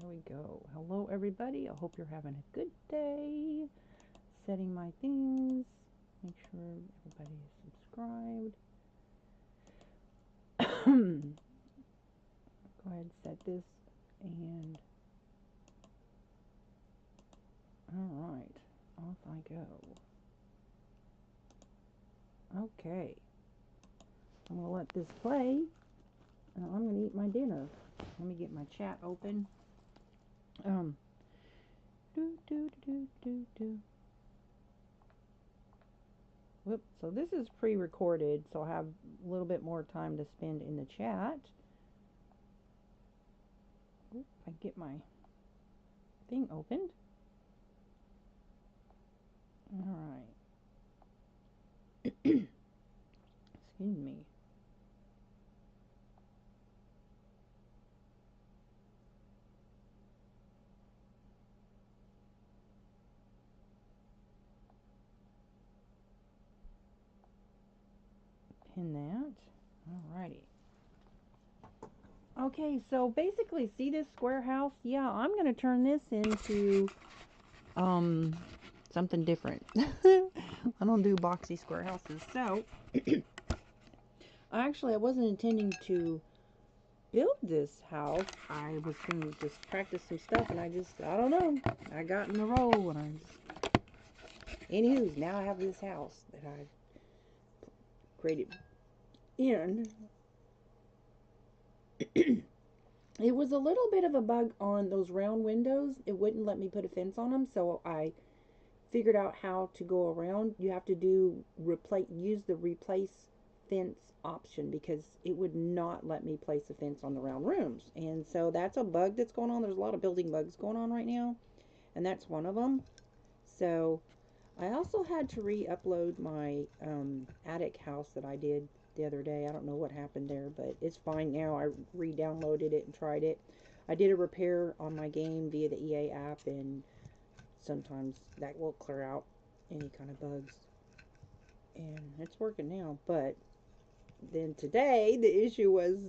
There we go. Hello, everybody. I hope you're having a good day. Setting my things. Make sure everybody is subscribed. Go ahead and set this. And all right, off I go. Okay. I'm going to let this play. And I'm going to eat my dinner. Let me get my chat open. Whoop. So this is pre-recorded, so I have a little bit more time to spend in the chat. Oop, I get my thing opened. All right. Excuse me. Pin that. Alrighty. Okay, so basically, see this square house? Yeah, I'm gonna turn this into something different. I don't do boxy square houses. So actually, I wasn't intending to build this house. I was gonna just practice some stuff, and I don't know. I got in the role, and I just, anywho, now I have this house that I created. And it was a little bit of a bug on those round windows. It wouldn't let me put a fence on them, so I figured out how to go around. You have to use the replace fence option, because it would not let me place a fence on the round rooms. And so that's a bug that's going on. There's a lot of building bugs going on right now, and that's one of them. So I also had to re-upload my attic house that I did the other day. I don't know what happened there, but it's fine now. I re-downloaded it and tried it. I did a repair on my game via the EA app, and sometimes that will clear out any kind of bugs. And it's working now. But then today, the issue was,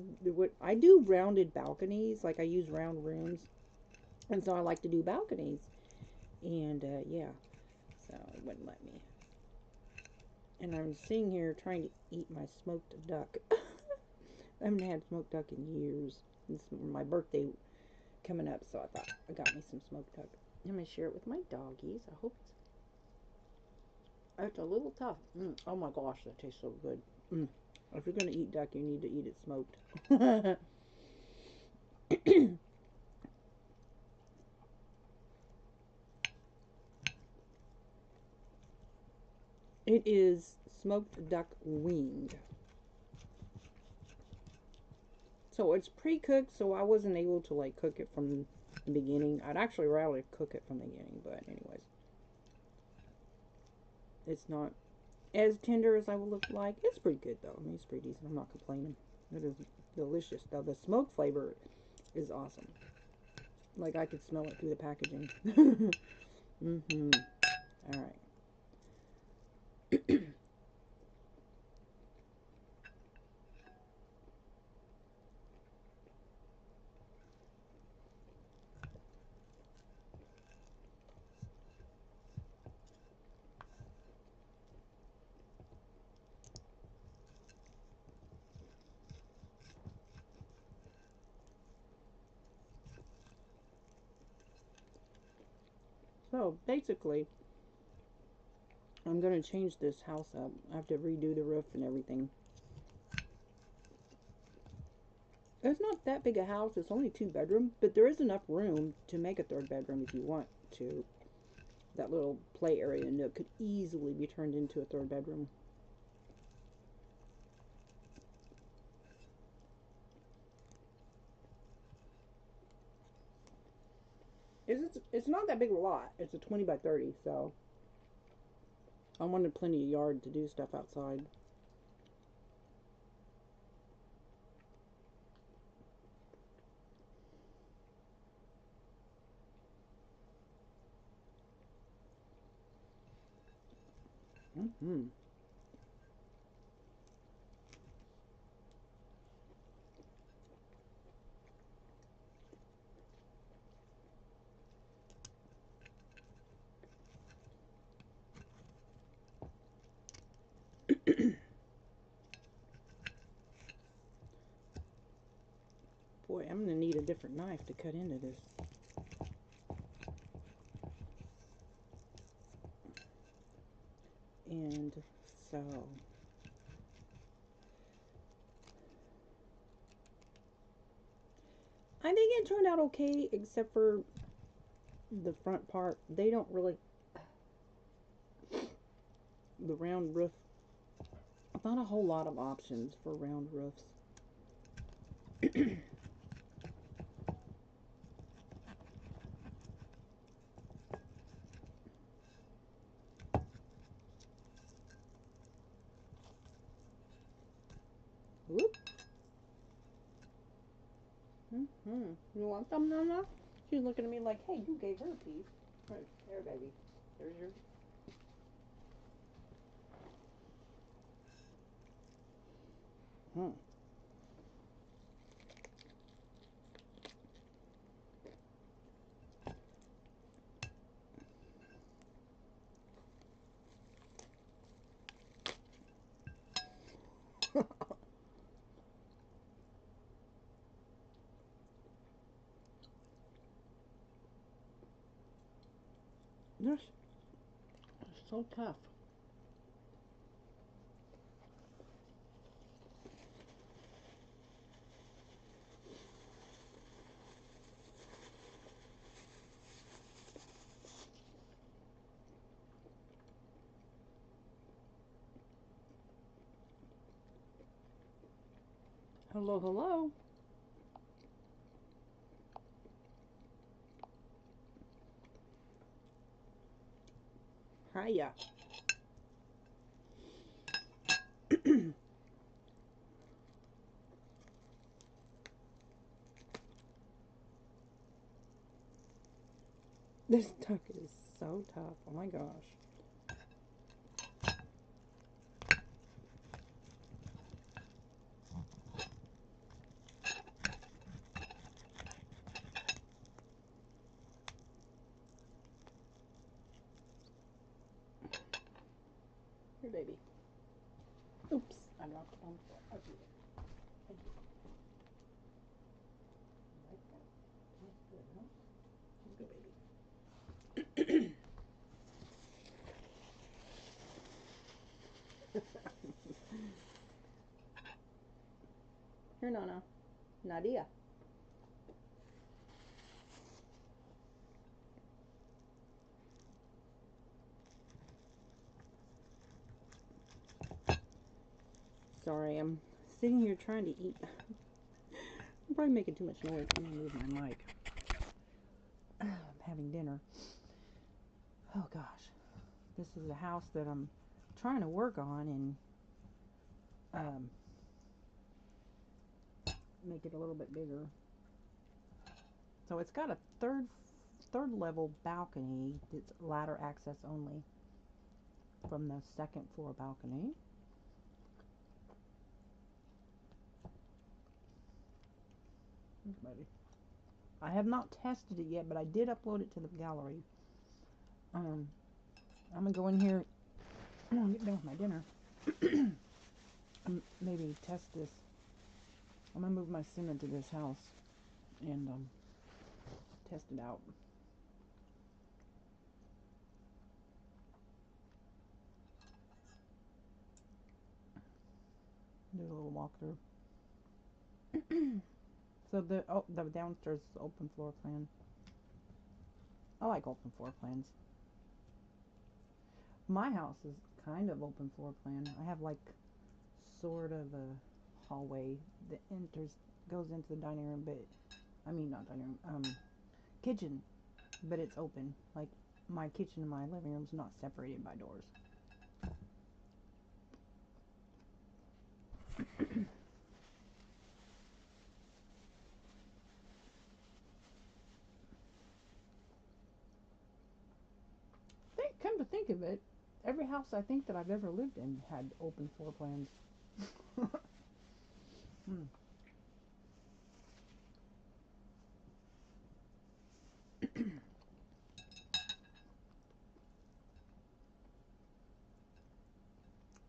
I do rounded balconies. Like, I use round rooms. And so I like to do balconies. And, yeah. So it wouldn't let me. And I'm sitting here trying to eat my smoked duck. I haven't had smoked duck in years. It's my birthday coming up, so I thought I got me some smoked duck. I'm going to share it with my doggies. I hope it's a little tough. Oh my gosh, that tastes so good. If you're going to eat duck, you need to eat it smoked. It is smoked duck wing. So it's pre-cooked, so I wasn't able to like cook it from the beginning. I'd actually rather cook it from the beginning, but anyways. It's not as tender as I would look like. It's pretty good though. I mean, it's pretty decent. I'm not complaining. It is delicious though. The smoke flavor is awesome. Like, I could smell it through the packaging. All right. So basically, I'm going to change this house up. I have to redo the roof and everything. It's not that big a house. It's only 2 bedrooms, but there is enough room to make a 3rd bedroom if you want to. That little play area nook could easily be turned into a 3rd bedroom. It's not that big of a lot. It's a 20 by 30, so I wanted plenty of yard to do stuff outside. Boy, I'm gonna need a different knife to cut into this. And so I think it turned out okay, except for the front part. They don't really, the round roof, not a whole lot of options for round roofs. Whoop. You want some, Nana? She's looking at me like, hey, you gave her a piece. Right, there, baby. There's yours. This is so tough. Hello, hello. Hiya. This duck is so tough. Oh my gosh. Here, baby. Oops, I knocked it on the floor. I'll do it. Thank you. Like that. That's good, huh? Let's go, baby. Here, Nana. Nadia. Sorry, I'm sitting here trying to eat. I'm probably making too much noise. I'm gonna move my mic. I'm having dinner. Oh gosh. This is a house that I'm trying to work on and make it a little bit bigger. So it's got a third level balcony. It's ladder access only from the second floor balcony. I have not tested it yet, but I did upload it to the gallery. I'm gonna go in here. I'm gonna get done with my dinner. Maybe test this. I'm gonna move my sim into this house and test it out. Do a little walkthrough. So the downstairs is open floor plan. I like open floor plans. My house is kind of open floor plan. I have like sort of a hallway that goes into the dining room, but I mean not dining room, kitchen, but it's open. Like my kitchen and my living room's not separated by doors. Come to think of it, every house I think that I've ever lived in had open floor plans.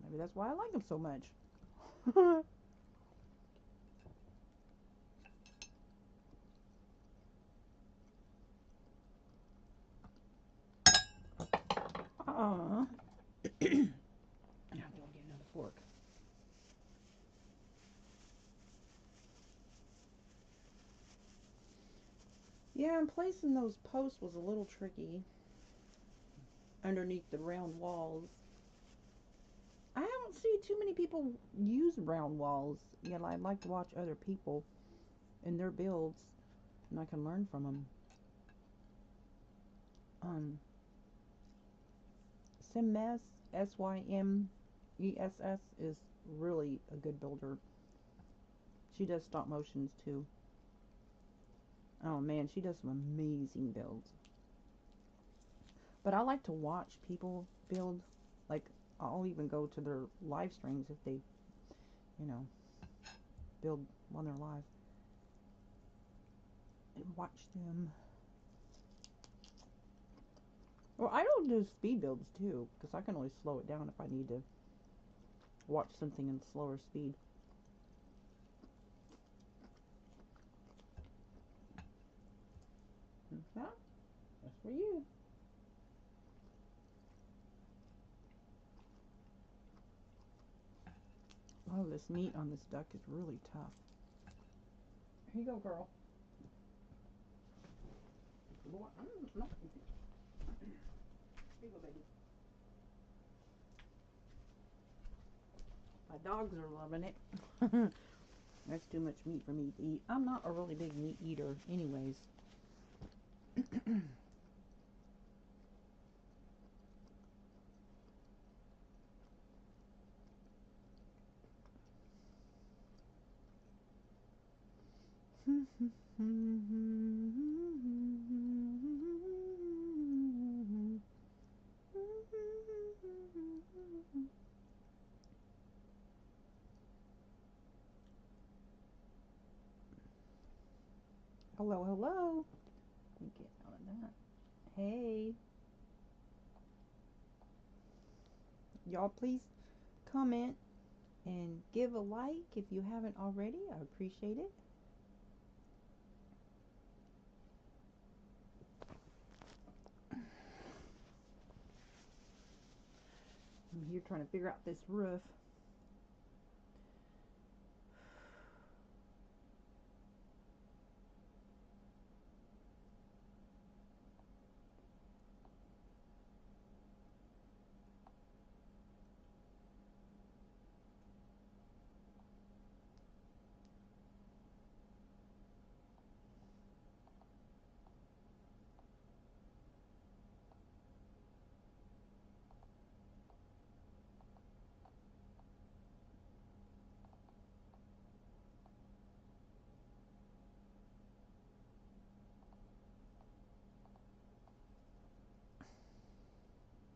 Maybe that's why I like them so much. Aw. Now go get another fork. Yeah, and placing those posts was a little tricky underneath the round walls. I don't see too many people use round walls. Yet I'd like to watch other people and their builds, and I can learn from them. Symes, Symess is really a good builder. She does stop motions too. Oh man, she does some amazing builds. But I like to watch people build. Like, I'll even go to their live streams if they, you know, build while they're live. And watch them. Well, I don't do speed builds too, because I can always slow it down if I need to watch something in slower speed. Huh? That's for you. Oh, this meat on this duck is really tough. Here you go, girl. Boy, no. Here you go, baby. My dogs are loving it. That's too much meat for me to eat. I'm not a really big meat eater anyways. Hello, hello. Let me get out of that. Hey. Y'all please comment and give a like if you haven't already. I appreciate it. I'm here trying to figure out this roof.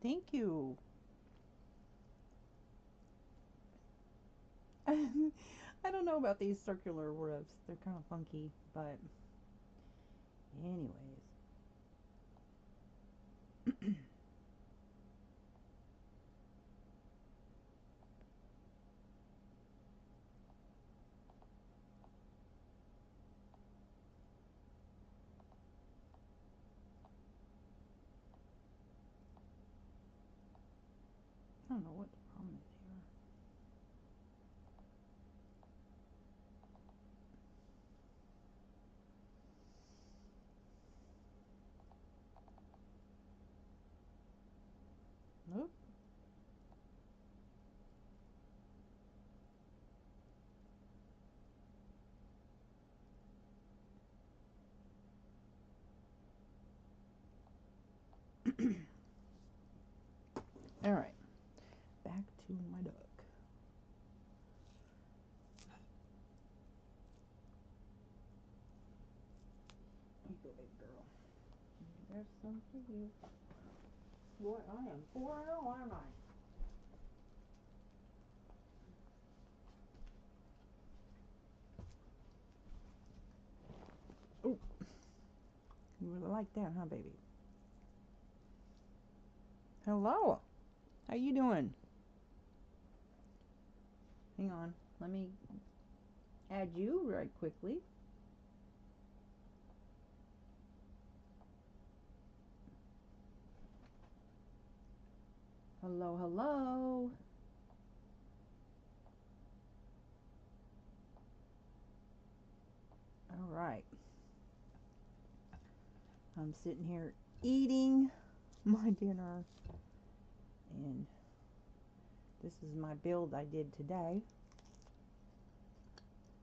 Thank you. I don't know about these circular roofs. They're kind of funky, but anyways. I don't know what the problem is here. Nope. All right. Back to my duck. Here you go, baby girl. There's some for you. Boy, I am 4-0, aren't I? Oh, you really like that, huh, baby? Hello. How you doing? Hang on. Let me add you right quickly. Hello, hello. All right. I'm sitting here eating my dinner, and this is my build I did today.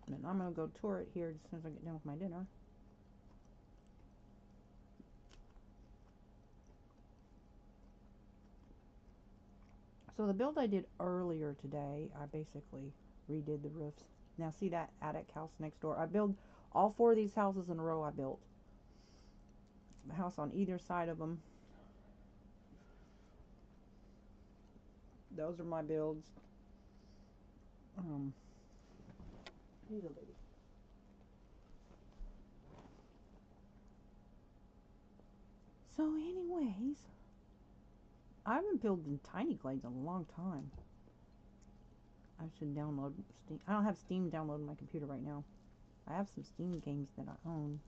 And I'm going to go tour it here as soon as I get done with my dinner. So the build I did earlier today, I basically redid the roofs. Now see that attic house next door? I built all 4 of these houses in a row. I built the house on either side of them. Those are my builds. Here you go, baby. So anyways, I haven't built in Tiny Glades in a long time. I should download Steam. I don't have Steam downloaded on my computer right now. I have some Steam games that I own.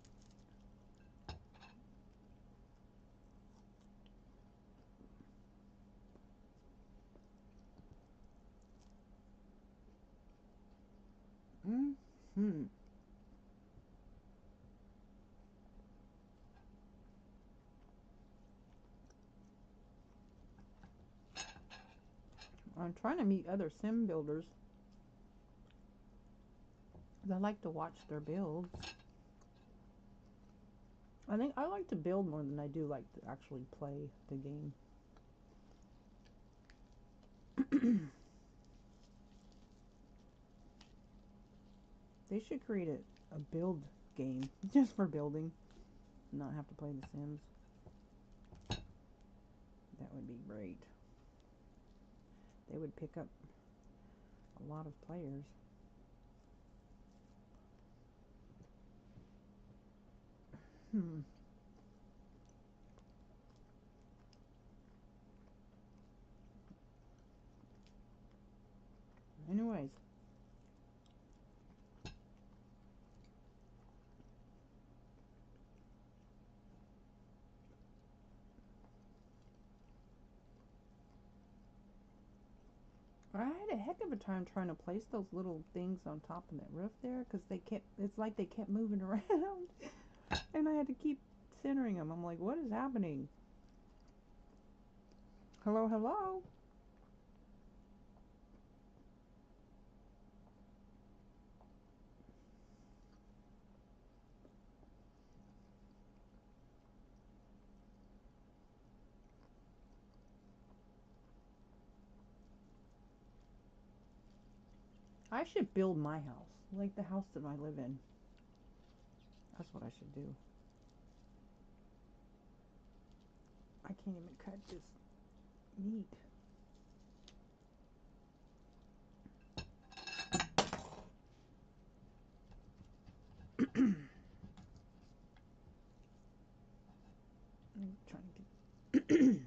I'm trying to meet other sim builders. I like to watch their builds. I think I like to build more than I do like to actually play the game. They should create a build game just for building, not have to play The Sims. That would be great. They would pick up a lot of players. Anyways. I had a heck of a time trying to place those little things on top of that roof there, because it's like they kept moving around. And I had to keep centering them. I'm like, what is happening? Hello, hello? I should build my house, like the house that I live in. That's what I should do. I can't even cut this meat. I'm trying to get...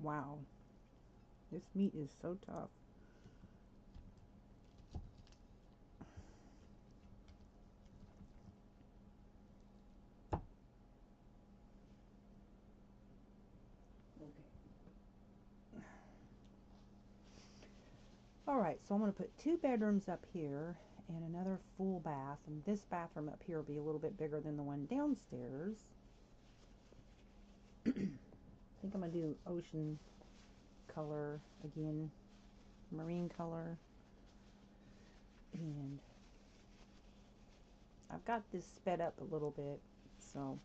Wow. This meat is so tough. Alright, so I'm going to put 2 bedrooms up here and another full bath. And this bathroom up here will be a little bit bigger than the one downstairs. I think I'm going to do ocean color again, marine color. And I've got this sped up a little bit, so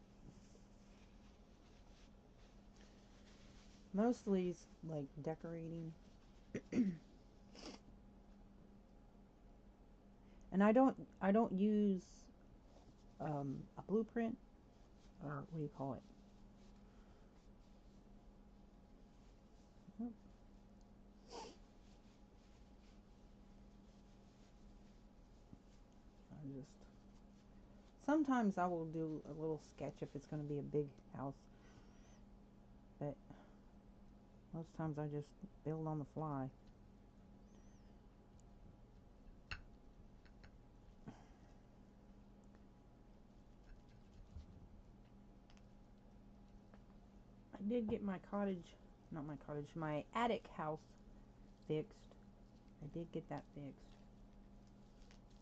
mostly it's like decorating. And I don't use a blueprint, or what do you call it? sometimes I will do a little sketch if it's going to be a big house, but most times I just build on the fly. I did get my my attic house fixed. I did get that fixed.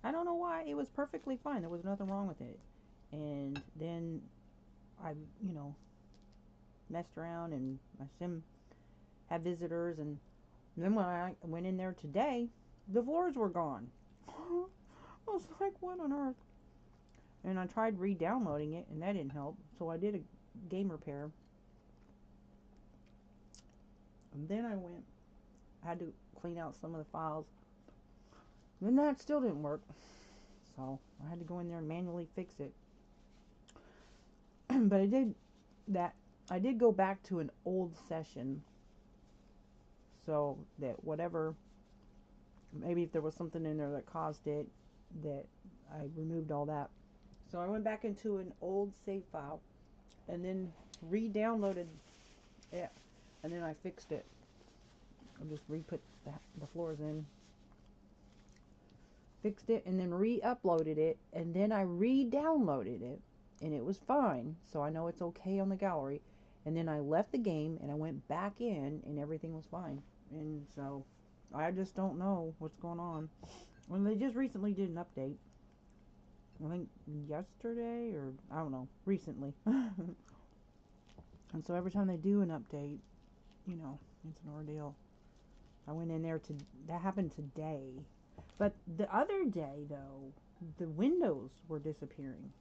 I don't know why. It was perfectly fine. There was nothing wrong with it. And then I, messed around, and my sim had visitors, and then when I went in there today, the floors were gone. I was like, what on earth? And I tried re-downloading it, and that didn't help. So I did a game repair. And then I had to clean out some of the files. And that still didn't work. So I had to go in there and manually fix it. But I did go back to an old session, so that whatever, maybe if there was something in there that caused it, that I removed all that. So I went back into an old save file and then re-downloaded it, and then I fixed it. I just re-put the floors in, fixed it, and then re-uploaded it, and then I re-downloaded it, and it was fine. So I know it's okay on the gallery. And then I left the game and I went back in and everything was fine. And so I just don't know what's going on. Well, they just recently did an update. I think yesterday, or I don't know, recently. And so every time they do an update, it's an ordeal. I went in there that happened today. But the other day, though, the windows were disappearing.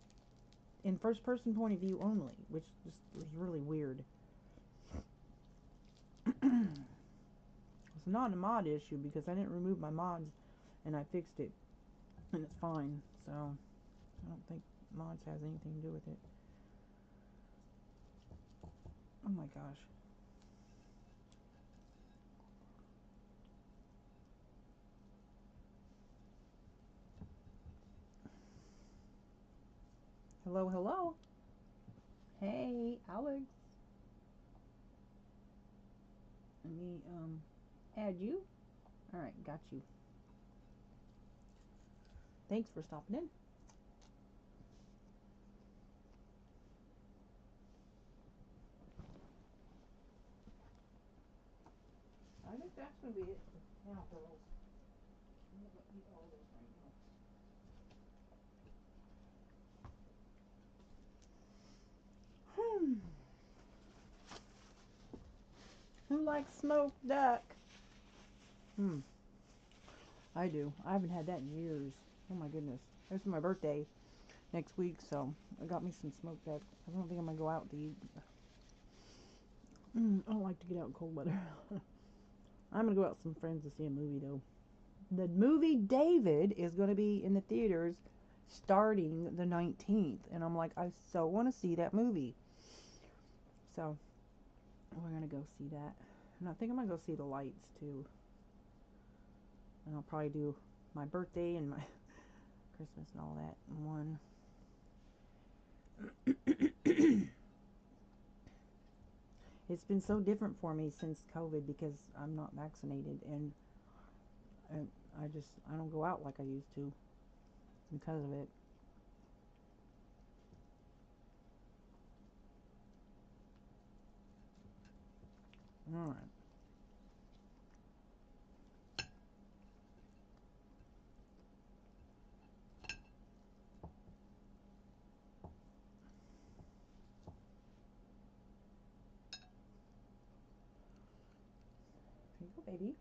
In first person point of view only, which just was really weird. It's not a mod issue because I didn't remove my mods and I fixed it and it's fine. So I don't think mods has anything to do with it. Oh my gosh. Hello, hello. Hey, Alex. Let me add you. Alright, got you. Thanks for stopping in. I think that's going to be it now, girls. I'm going to eat all this right now. Who likes smoked duck? I do. I haven't had that in years. Oh my goodness. It's my birthday next week, so I got me some smoked duck. I don't think I'm going to go out to eat. I don't like to get out in cold weather. I'm going to go out with some friends to see a movie, though. The movie David is going to be in the theaters starting the 19th. And I'm like, I so want to see that movie. So, we're going to go see that. And I think I'm going to go see The Lights, too. And I'll probably do my birthday and my Christmas and all that in one. It's been so different for me since COVID because I'm not vaccinated, and I don't go out like I used to because of it. All right. Here you go, baby.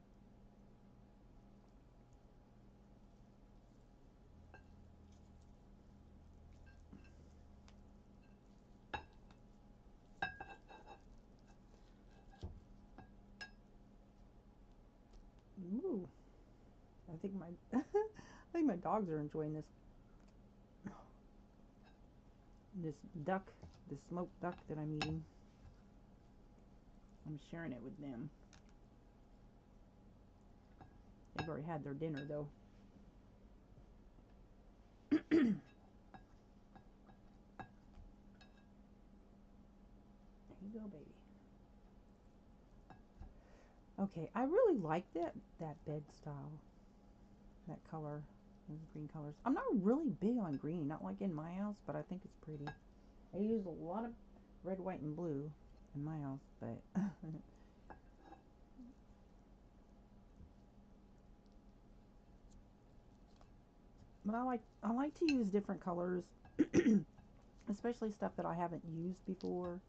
Ooh. I think my dogs are enjoying this duck, this smoked duck that I'm eating. I'm sharing it with them. They've already had their dinner though. you go, baby. Okay, I really like that bed style, that color, those green colors. I'm not really big on green, not like in my house, but I think it's pretty. I use a lot of red, white, and blue in my house, but but I like to use different colors, especially stuff that I haven't used before.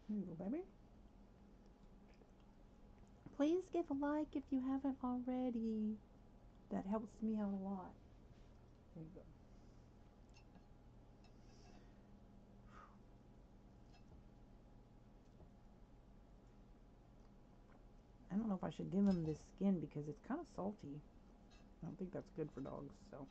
Here you go, baby. Please give a like if you haven't already. That helps me out a lot. There you go. I don't know if I should give him this skin because it's kind of salty. I don't think that's good for dogs, so.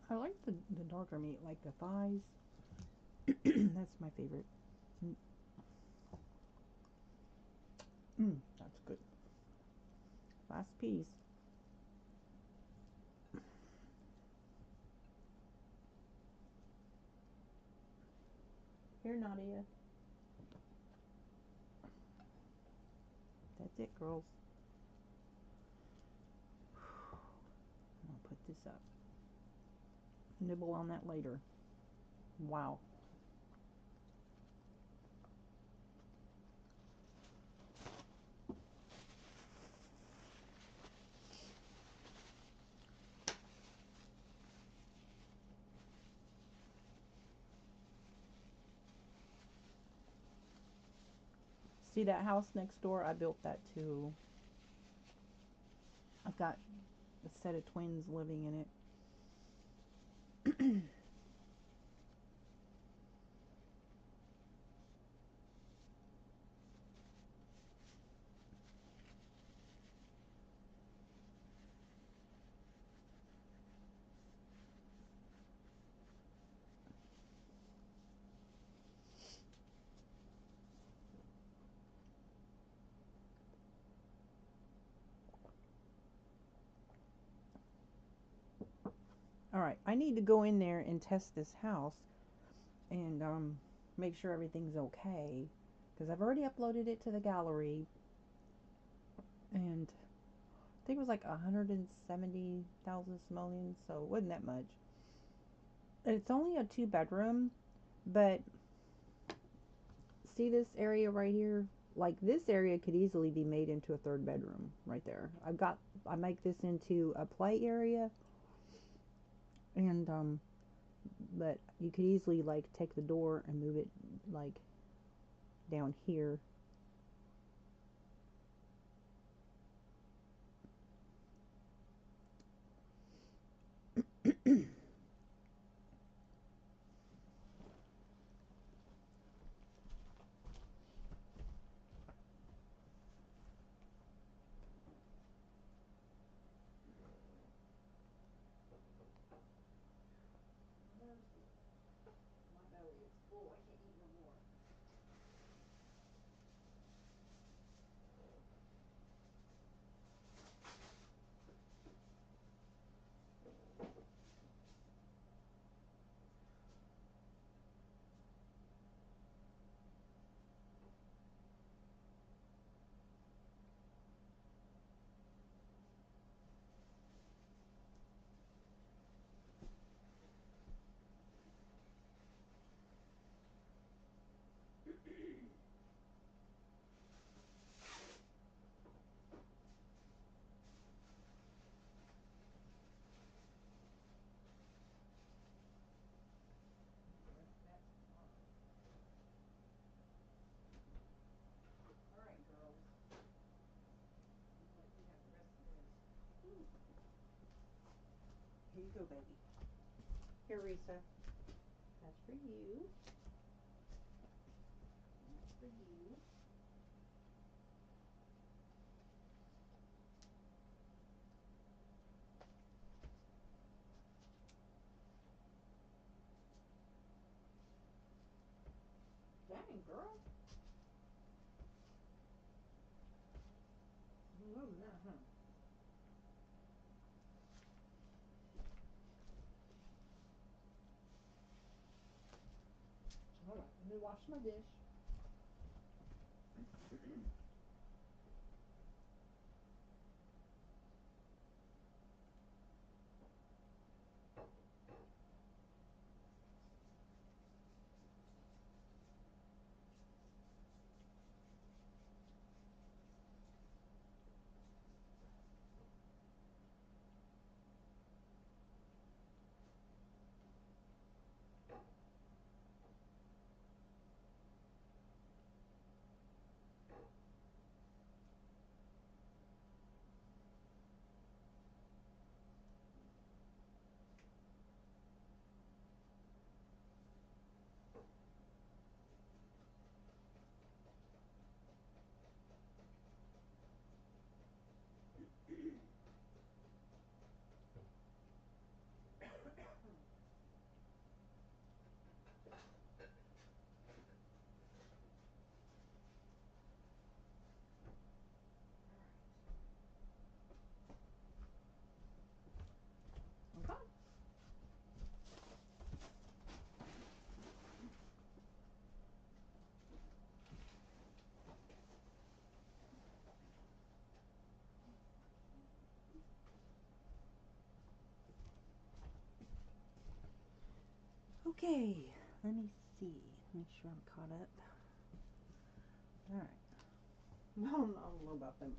I like the darker meat, like the thighs. That's my favorite. That's good. Last piece. Here, Nadia. That's it, girls. I'll put this up. Nibble on that later. Wow. See that house next door? I built that too. I've got a set of twins living in it. Alright, I need to go in there and test this house and make sure everything's okay. Because I've already uploaded it to the gallery. And I think it was like 170,000 simoleons, so it wasn't that much. And it's only a 2-bedroom, but see this area right here? Like this area could easily be made into a 3rd bedroom right there. I make this into a play area, and but you could easily like take the door and move it like down here. My belly is full. I can't eat no more. you go, baby. Here, Risa. That's for you. That's for you. Dang, girl. You love that, huh? All right, let me wash my dish. Okay, let me see. Make sure I'm caught up. All right. No, I don't know about them.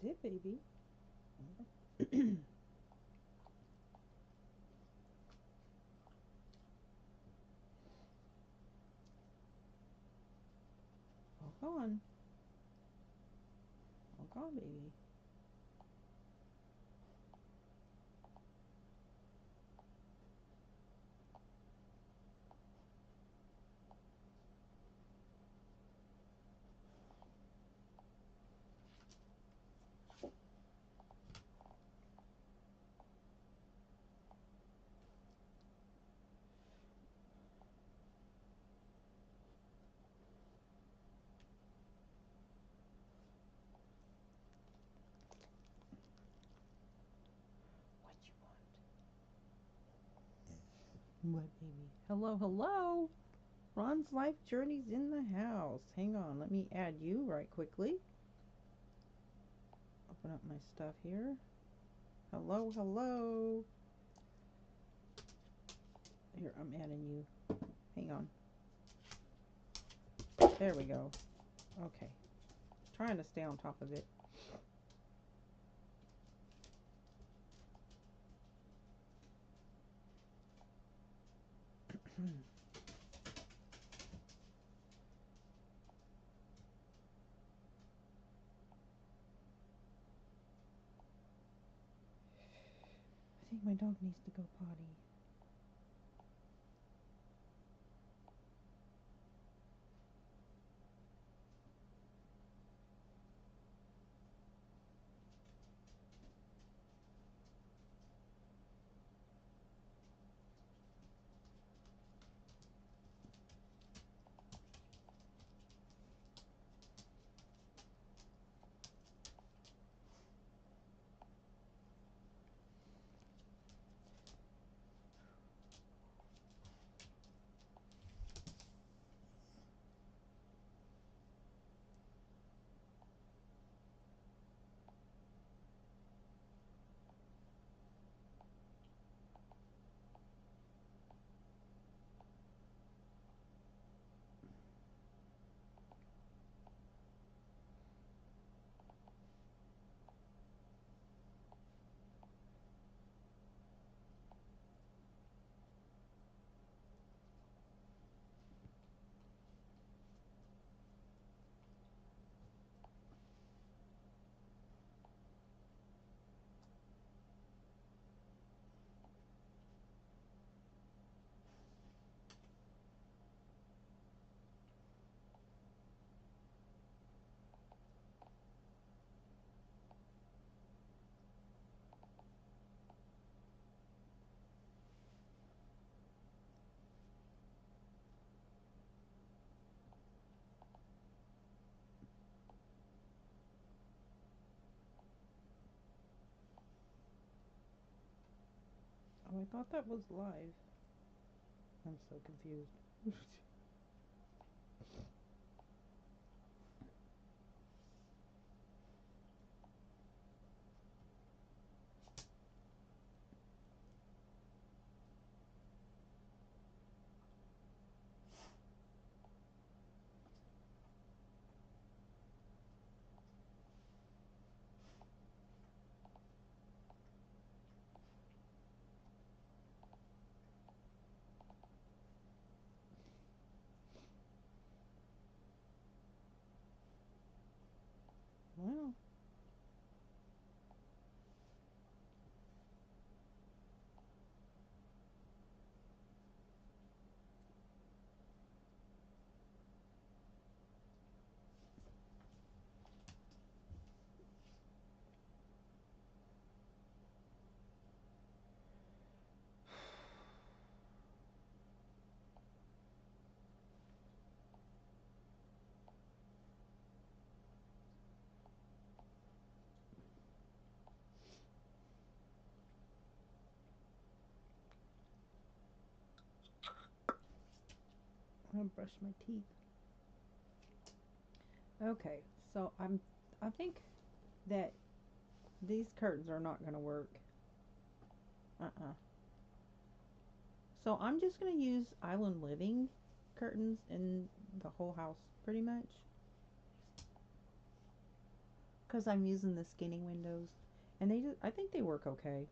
That's it, baby. Hold on. on, baby. What you want? What, baby? Hello, hello. Ron's Life Journey's in the house. Hang on, let me add you right quickly. Open up my stuff here. Hello, hello. Here, I'm adding you. Hang on. There we go. Okay. Trying to stay on top of it. I think my dog needs to go potty. Oh, I thought that was live. I'm so confused. Well, I'll brush my teeth. Okay, so I think that these curtains are not going to work. So I'm just going to use island living curtains in the whole house pretty much. Because I'm using the skinny windows. And I think they work okay.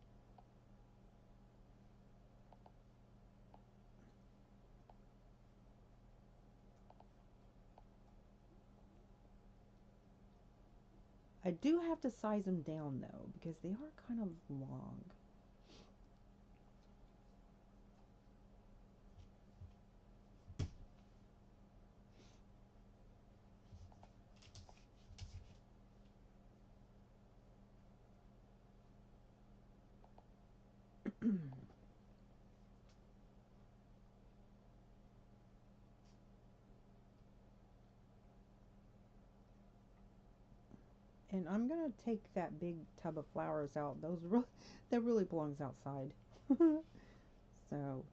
I do have to size them down though, because they are kind of long. And I'm gonna take that big tub of flowers out. That really belongs outside. So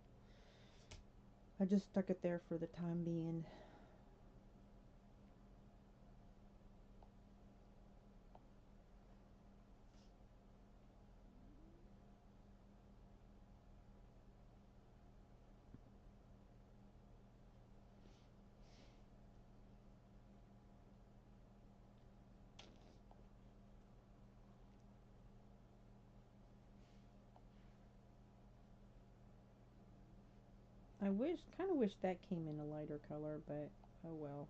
I just stuck it there for the time being. Kind of wish that came in a lighter color, but oh well.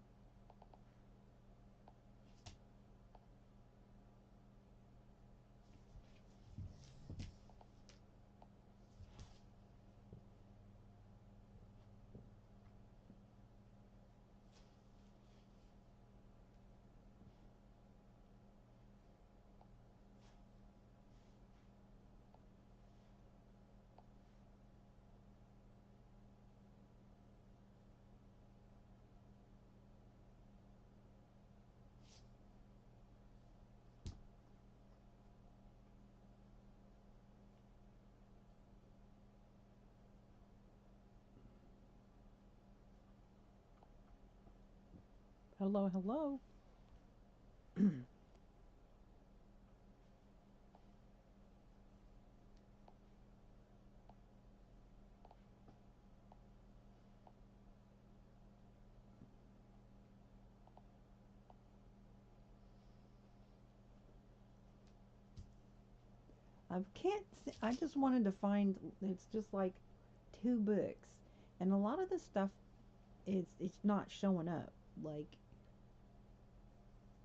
Hello, hello. I just wanted to find, it's just like 2 books. And a lot of the stuff, it's not showing up. Like,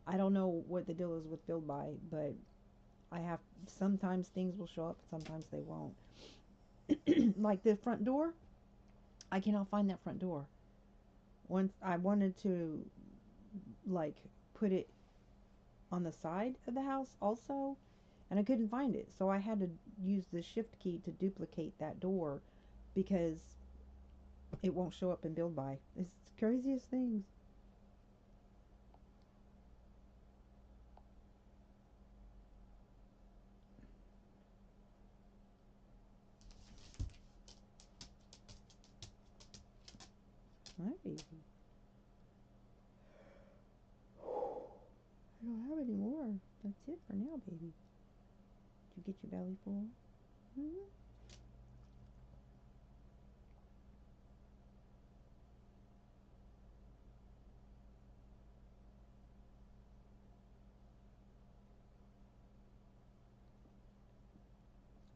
I don't know what the deal is with Build By, but I have, sometimes things will show up, sometimes they won't. Like the front door, I cannot find that front door. Once I wanted to, like, put it on the side of the house also, and I couldn't find it. So I had to use the shift key to duplicate that door because it won't show up in Build By. It's the craziest things. Hi, baby. I don't have any more. That's it for now, baby. Did you get your belly full? Mm-hmm.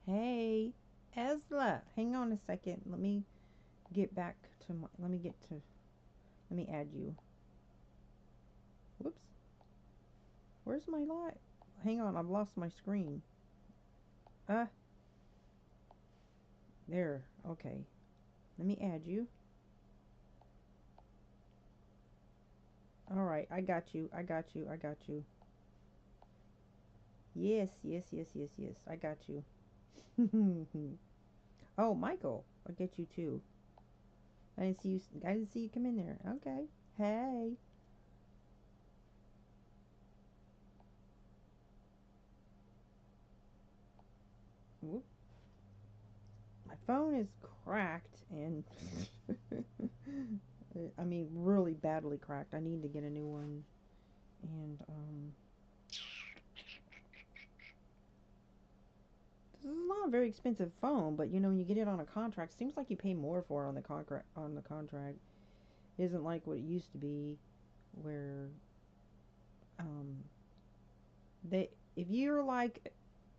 Hey, Ezra, hang on a second. Let me get back to my. Let me get to. Let me add you. Whoops. Where's my light? Hang on, I've lost my screen. Ah, there. Okay. Let me add you. Alright, I got you. I got you. I got you. Yes, yes, yes, yes, yes. I got you. Oh, Michael. I'll get you too. I didn't see you. I didn't see you come in there. Okay. Hey. Whoop. My phone is cracked and I mean really badly cracked. I need to get a new one. And this is not a very expensive phone, but you know when you get it on a contract, seems like you pay more for it on the contract. It isn't like what it used to be where um they if you're like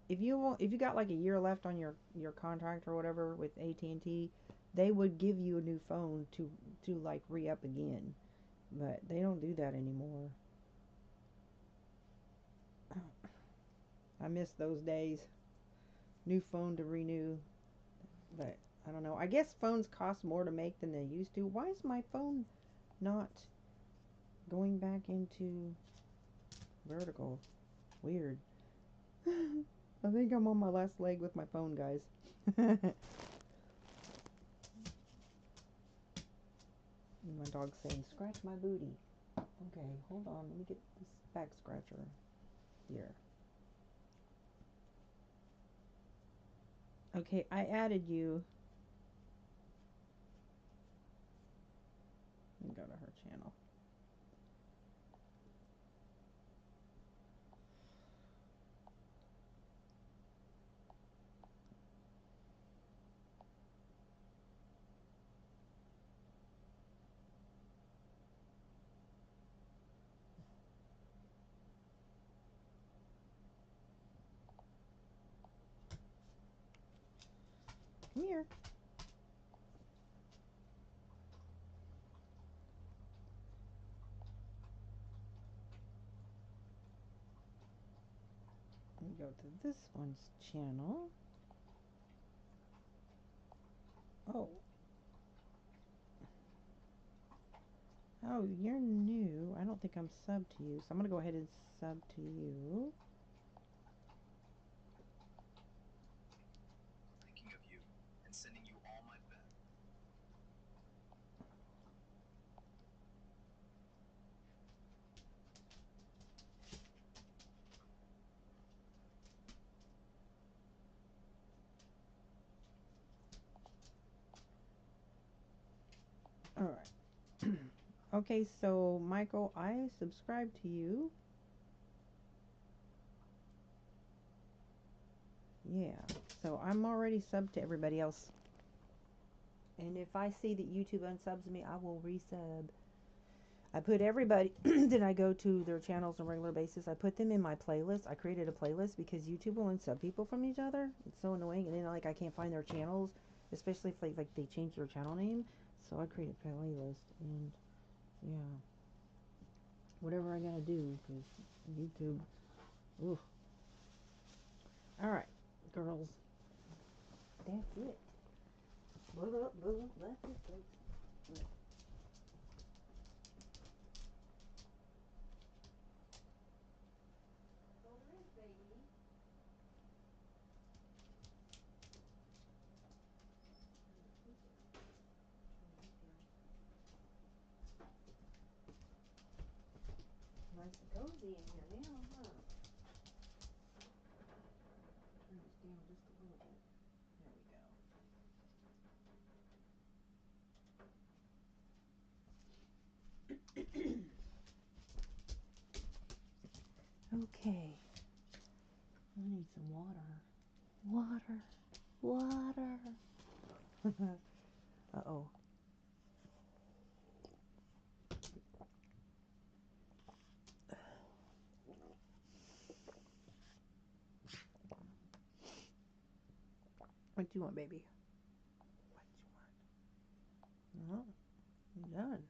if you got like a year left on your contract or whatever with AT&T, they would give you a new phone to like re-up again, but they don't do that anymore. I miss those days. New phone to renew. But I don't know. I guess phones cost more to make than they used to. Why is my phone not going back into vertical? Weird. I think I'm on my last leg with my phone, guys. My dog's saying, scratch my booty. Okay, hold on. Let me get this back scratcher here. Okay, I added you. Let me go to her channel. Come here. Let me go to this one's channel. Oh. Oh, you're new. I don't think I'm subbed to you, so I'm going to go ahead and sub to you. Thinking of you and sending you all my best. All right. Okay, so Michael, I subscribe to you. Yeah, so I'm already subbed to everybody else. And if I see that YouTube unsubs me, I will resub. I put everybody that I go to their channels on a regular basis, I put them in my playlist. I created a playlist because YouTube will unsub people from each other. It's so annoying. And then like I can't find their channels, especially if like they change their channel name. So I created a playlist, and yeah, whatever I gotta do, because YouTube. Oof. All right, girls. That's it. Blah, blah, blah, that's it, folks. Nice and cozy in here now, huh? Turn this down just a little bit. There we go. Okay. I need some water. Water. Water. Uh-oh. What do you want, baby? What do you want? Oh, I'm done.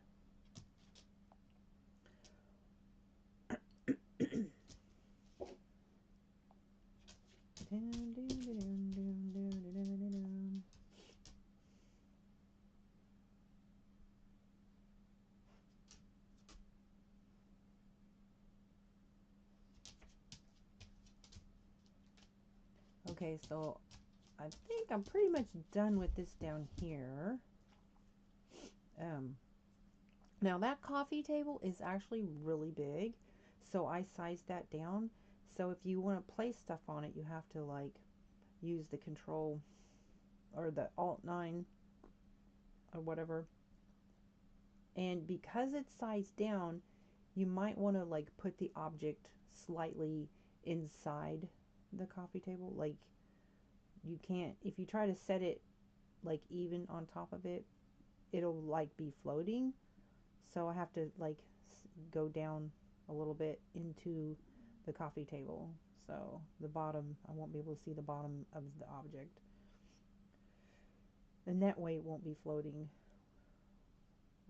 Okay, so I think I'm pretty much done with this down here. Now that coffee table is actually really big, so I sized that down. So if you want to place stuff on it, you have to like use the control or the Alt 9 or whatever. And because it's sized down, you might want to like put the object slightly inside the coffee table. Like you can't, if you try to set it like even on top of it, it'll like be floating. So I have to like go down a little bit into the coffee table. So the bottom, I won't be able to see the bottom of the object. And that way it won't be floating.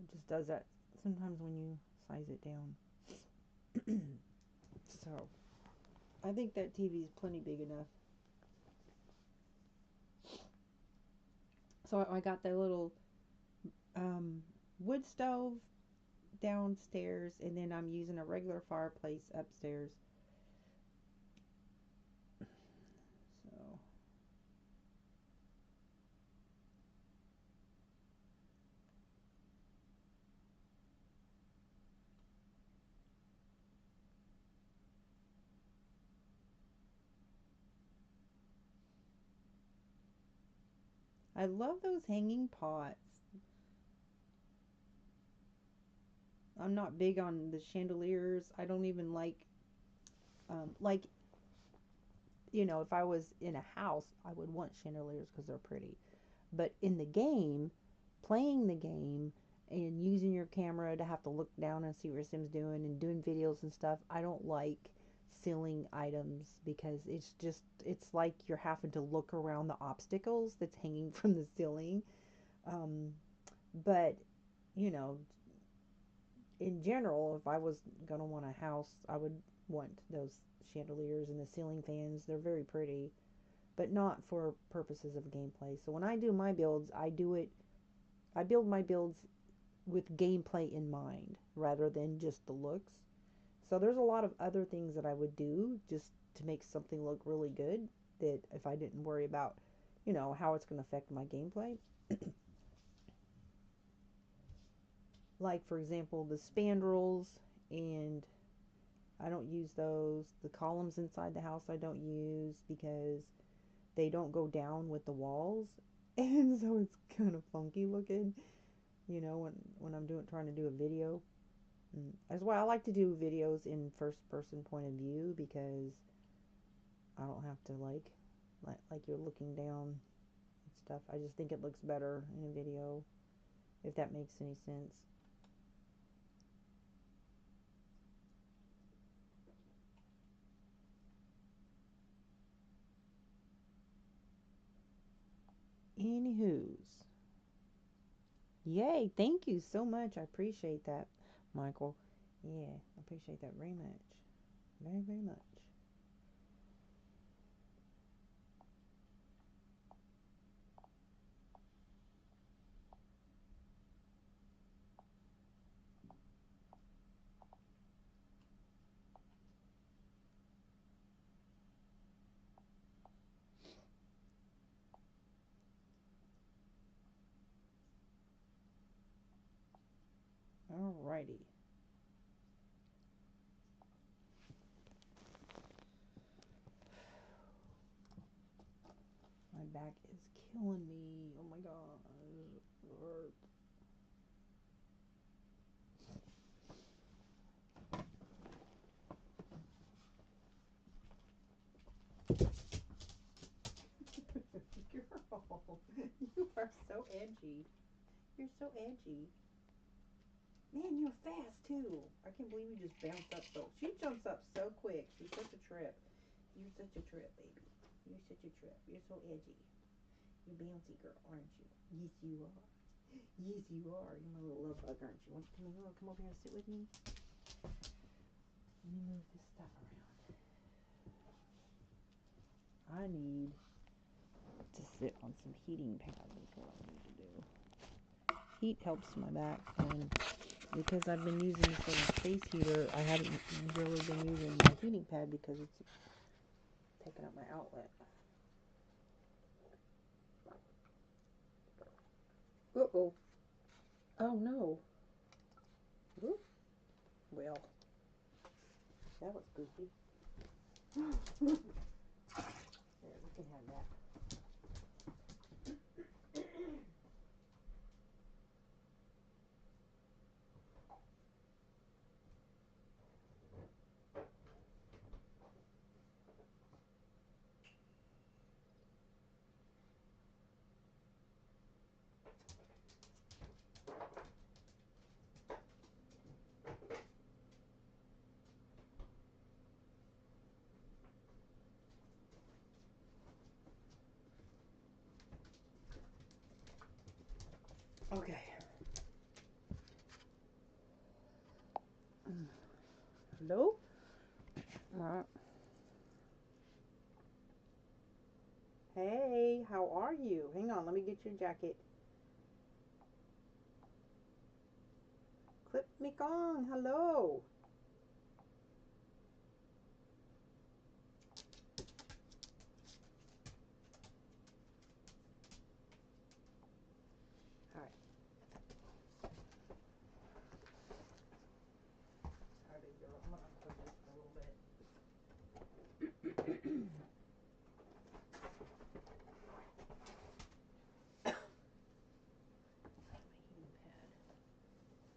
It just does that sometimes when you size it down. So I think that TV is plenty big enough. So I got the little um, wood stove downstairs, and then I'm using a regular fireplace upstairs. So I love those hanging pots. I'm not big on the chandeliers. I don't even like, if I was in a house, I would want chandeliers because they're pretty. But in the game, playing the game and using your camera to have to look down and see what Sim's doing and doing videos and stuff, I don't like ceiling items because it's like you're having to look around the obstacles that's hanging from the ceiling. Um, but, you know, in general, if I was going to want a house, I would want those chandeliers and the ceiling fans. They're very pretty, but not for purposes of gameplay. So when I do my builds, I build my builds with gameplay in mind rather than just the looks. So there's a lot of other things that I would do just to make something look really good that if I didn't worry about, how it's going to affect my gameplay. Like, for example, the spandrels, and I don't use those. The columns inside the house I don't use because they don't go down with the walls. And so it's kind of funky looking, when I'm trying to do a video. As well, I like to do videos in first person point of view because I don't have to like you're looking down and stuff. I just think it looks better in a video, if that makes any sense. Anywho's, yay! Thank you so much. I appreciate that, Michael. Yeah, I appreciate that very much, very very much. Alrighty. My back is killing me. Oh my god. It hurts. Girl, you are so edgy. You're so edgy. Man, you're fast too. I can't believe you just bounced up so. She jumps up so quick. She's such a trip. You're such a trip, baby. You're such a trip. You're so edgy. You're bouncy girl, aren't you? Yes, you are. Yes, you are. You're my little love bug, aren't you? Why don't you come over here and sit with me? Let me move this stuff around. I need to sit on some heating pads. That's what I need to do. Heat helps my back, and because I've been using this little space heater, I haven't really been using my heating pad because it's taking up my outlet. Uh-oh. Oh, no. Ooh. Well, that was goofy. There, we can have that. Okay. Hello? Alright. you? Hang on, let me get your jacket. Clip me gong, hello. All right. Sorry, big girl. I'm gonna unplug this for a little bit. My heating pad.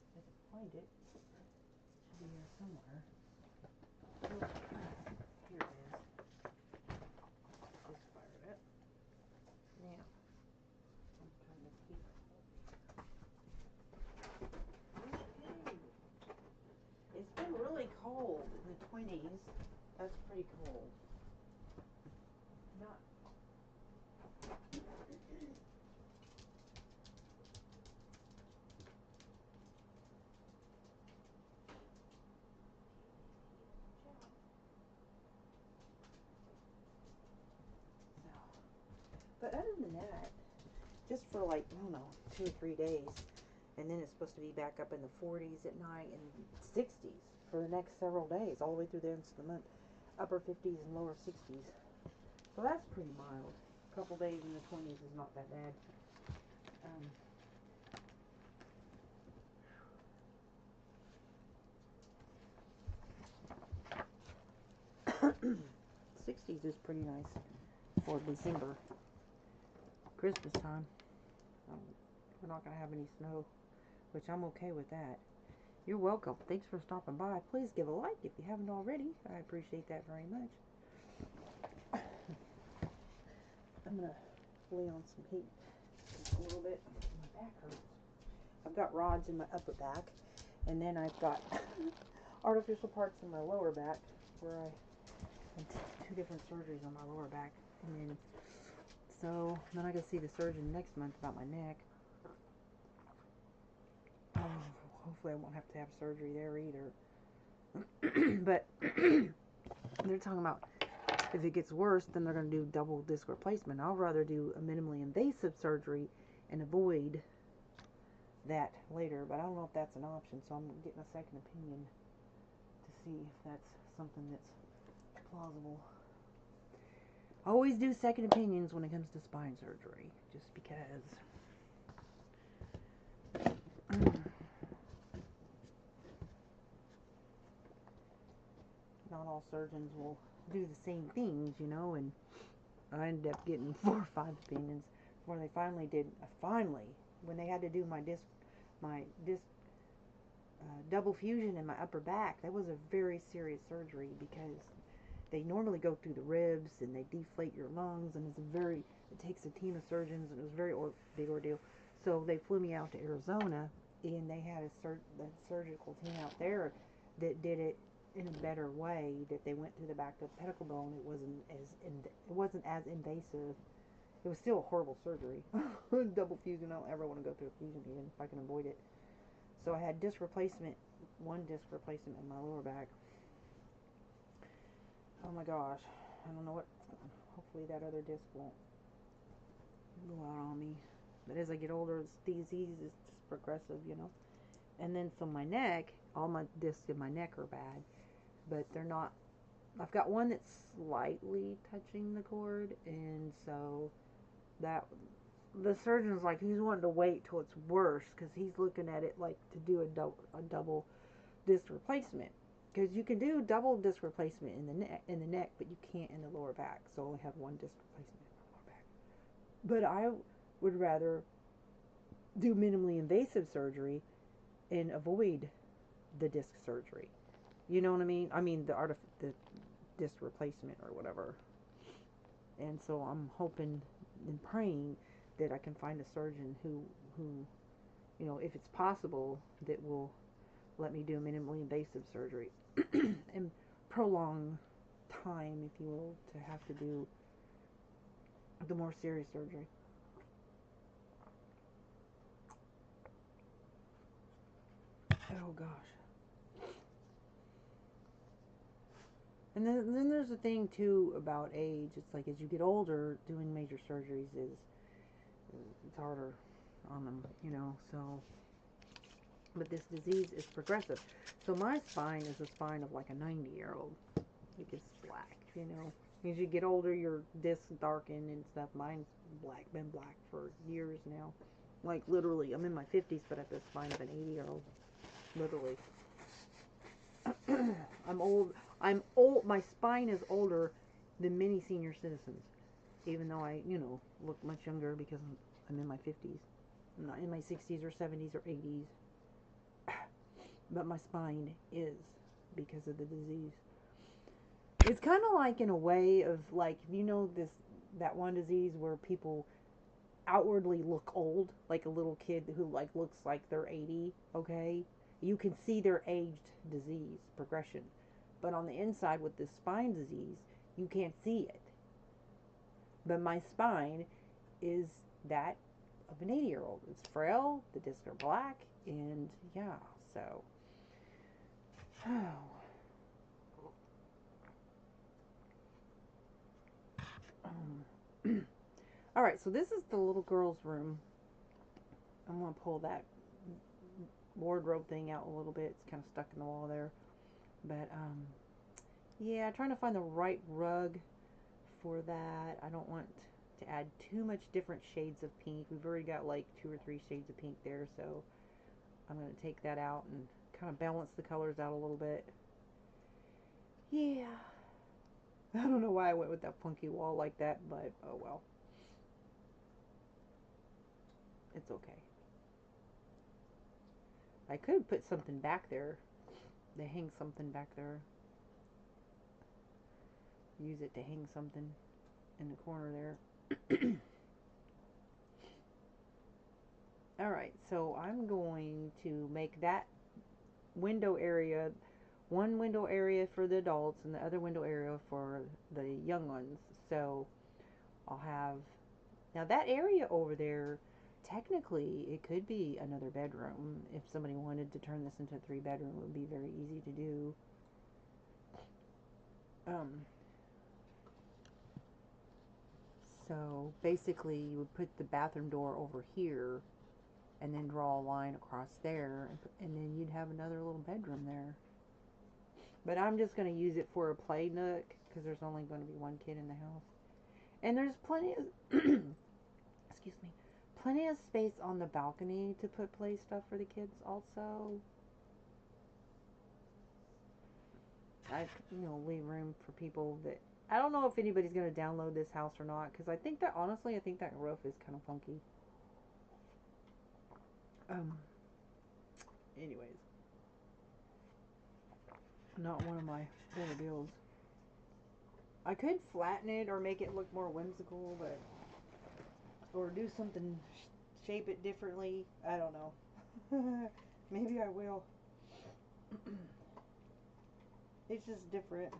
If I can find it, it should be here somewhere. Here it is. Just fired it. Now, I'm trying to keep it. Okay. It's been really cold in the 20s. That's pretty cold. Not. 2 or 3 days, and then it's supposed to be back up in the 40s at night and 60s for the next several days, all the way through the end of the month. Upper 50s and lower 60s. So that's pretty mild. A couple days in the 20s is not that bad. 60s is pretty nice for December, Christmas time. We're not going to have any snow, which I'm okay with that. You're welcome. Thanks for stopping by. Please give a like if you haven't already. I appreciate that very much. I'm going to lay on some heat just a little bit. My back hurts. I've got rods in my upper back, and then I've got artificial parts in my lower back where I had 2 different surgeries on my lower back. And then, then I can see the surgeon next month about my neck. Hopefully I won't have to have surgery there either. But they're talking about if it gets worse, then they're going to do double disc replacement. I'll rather do a minimally invasive surgery and avoid that later. But I don't know if that's an option, so I'm getting a second opinion to see if that's something that's plausible. Always do second opinions when it comes to spine surgery, just because. Not all surgeons will do the same things, you know, and I ended up getting 4 or 5 opinions before they finally did. When they had to do my disc double fusion in my upper back, that was a very serious surgery because they normally go through the ribs and they deflate your lungs, and it takes a team of surgeons, and it was a very big ordeal. So they flew me out to Arizona, and they had a surgical team out there that did it in a better way, that they went through the back of the pedicle bone. It wasn't as invasive. It was still a horrible surgery. Double fusion. I don't ever want to go through a fusion again if I can avoid it. So I had one disc replacement in my lower back. Oh my gosh, I don't know what. Hopefully that other disc won't go out on me. But as I get older, this disease is just progressive, you know. And then so my neck, all my discs in my neck are bad, but they're not. I've got one that's slightly touching the cord, and so that the surgeon's like, he's wanting to wait till it's worse because he's looking at it like to do a double disc replacement, because you can do double disc replacement in the neck, but you can't in the lower back. So I only have one disc replacement in the lower back. But I would rather do minimally invasive surgery and avoid the disc surgery. You know what I mean? I mean the disc replacement or whatever. And so I'm hoping and praying that I can find a surgeon who, you know, if it's possible, that will let me do minimally invasive surgery and prolong time, if you will, to have to do the more serious surgery. Oh gosh. And then there's the thing too about age. It's like as you get older, doing major surgeries is it's harder on them, so. But this disease is progressive. So my spine is the spine of like a 90-year-old. It gets black, As you get older, your discs darken and stuff. Mine's been black for years now. Like literally, I'm in my 50s, but I have the spine of an 80-year-old. Literally. I'm old. I'm old. My spine is older than many senior citizens, even though I, look much younger because I'm in my 50s. I'm not in my 60s or 70s or 80s. But my spine is because of the disease. It's kind of like in a way of like, that one disease where people outwardly look old, like a little kid who like looks like they're 80, okay? You can see their aged disease progression. But on the inside with this spine disease, you can't see it. But my spine is that of an 80-year-old. It's frail, the discs are black, and yeah, so. All right, so this is the little girl's room. I'm going to pull that wardrobe thing out a little bit. It's kind of stuck in the wall there. But, yeah, trying to find the right rug for that. I don't want to add too much different shades of pink. We've already got like 2 or 3 shades of pink there, so I'm going to take that out and kind of balance the colors out a little bit. Yeah. I don't know why I went with that punky wall like that, but oh well. It's okay. I could put something back there. They hang something back there. Use it to hang something in the corner there. Alright, so I'm going to make that window area, one window area for the adults and the other window area for the young ones. So I'll have, now that area over there, technically it could be another bedroom. If somebody wanted to turn this into a 3-bedroom, it would be very easy to do. So basically you would put the bathroom door over here and then draw a line across there, and then you'd have another little bedroom there. But I'm just going to use it for a play nook because there's only going to be one kid in the house. And there's plenty of excuse me, plenty of space on the balcony to put play stuff for the kids also. I leave room for people that, I don't know if anybody's going to download this house or not, because I think that roof is kind of funky. Anyways, not one of my better builds. I could flatten it or make it look more whimsical, but, or do something, shape it differently. I don't know. Maybe I will. It's just different.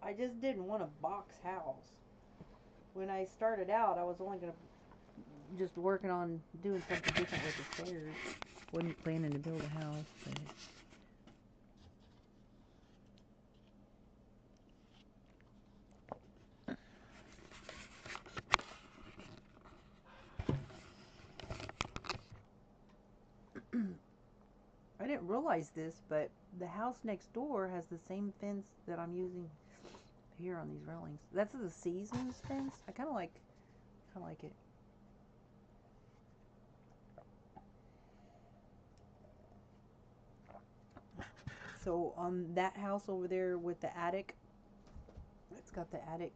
I just didn't want a box house. When I started out, I was only going to just working on doing something different with the stairs. Wasn't planning to build a house, but I didn't realize this, but the house next door has the same fence that I'm using here on these railings. That's the Seasons fence. I kind of like it. So on that house over there with the attic, it's got the attic,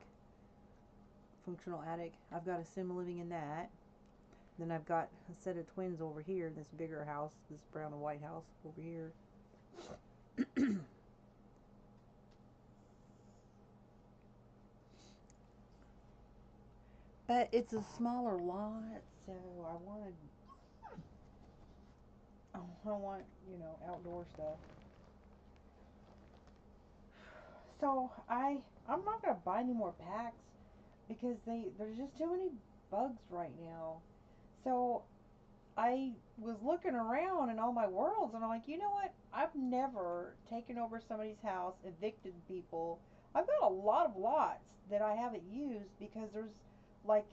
functional attic. I've got a sim living in that. Then I've got a set of twins over here, this bigger house, this brown and white house over here. But it's a smaller lot, so I want, outdoor stuff. So I'm not gonna buy any more packs because there's just too many bugs right now. So I was looking around in all my worlds, and I'm like, you know what? I've never taken over somebody's house, evicted people. I've got a lot of lots that I haven't used because there's like,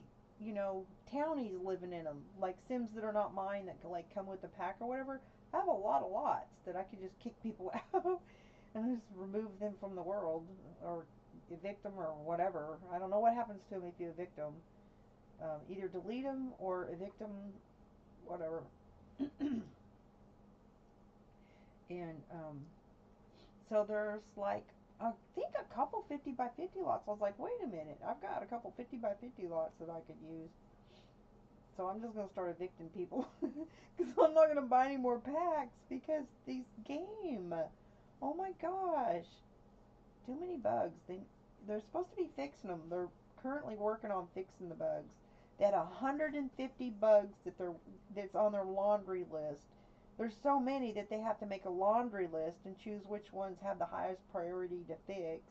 townies living in them, like Sims that are not mine that can like come with the pack or whatever. I have a lot of lots that I could just kick people out and just remove them from the world or evict them or whatever. I don't know what happens to them if you evict them. Either delete them or evict them, whatever. And so there's like I think a couple 50 by 50 lots. I was like, wait a minute, I've got a couple 50 by 50 lots that I could use. So I'm just gonna start evicting people because I'm not gonna buy any more packs because these game. Oh my gosh, too many bugs. They're supposed to be fixing them. They're currently working on fixing the bugs. They had 150 bugs that's on their laundry list. There's so many that they have to make a laundry list and choose which ones have the highest priority to fix.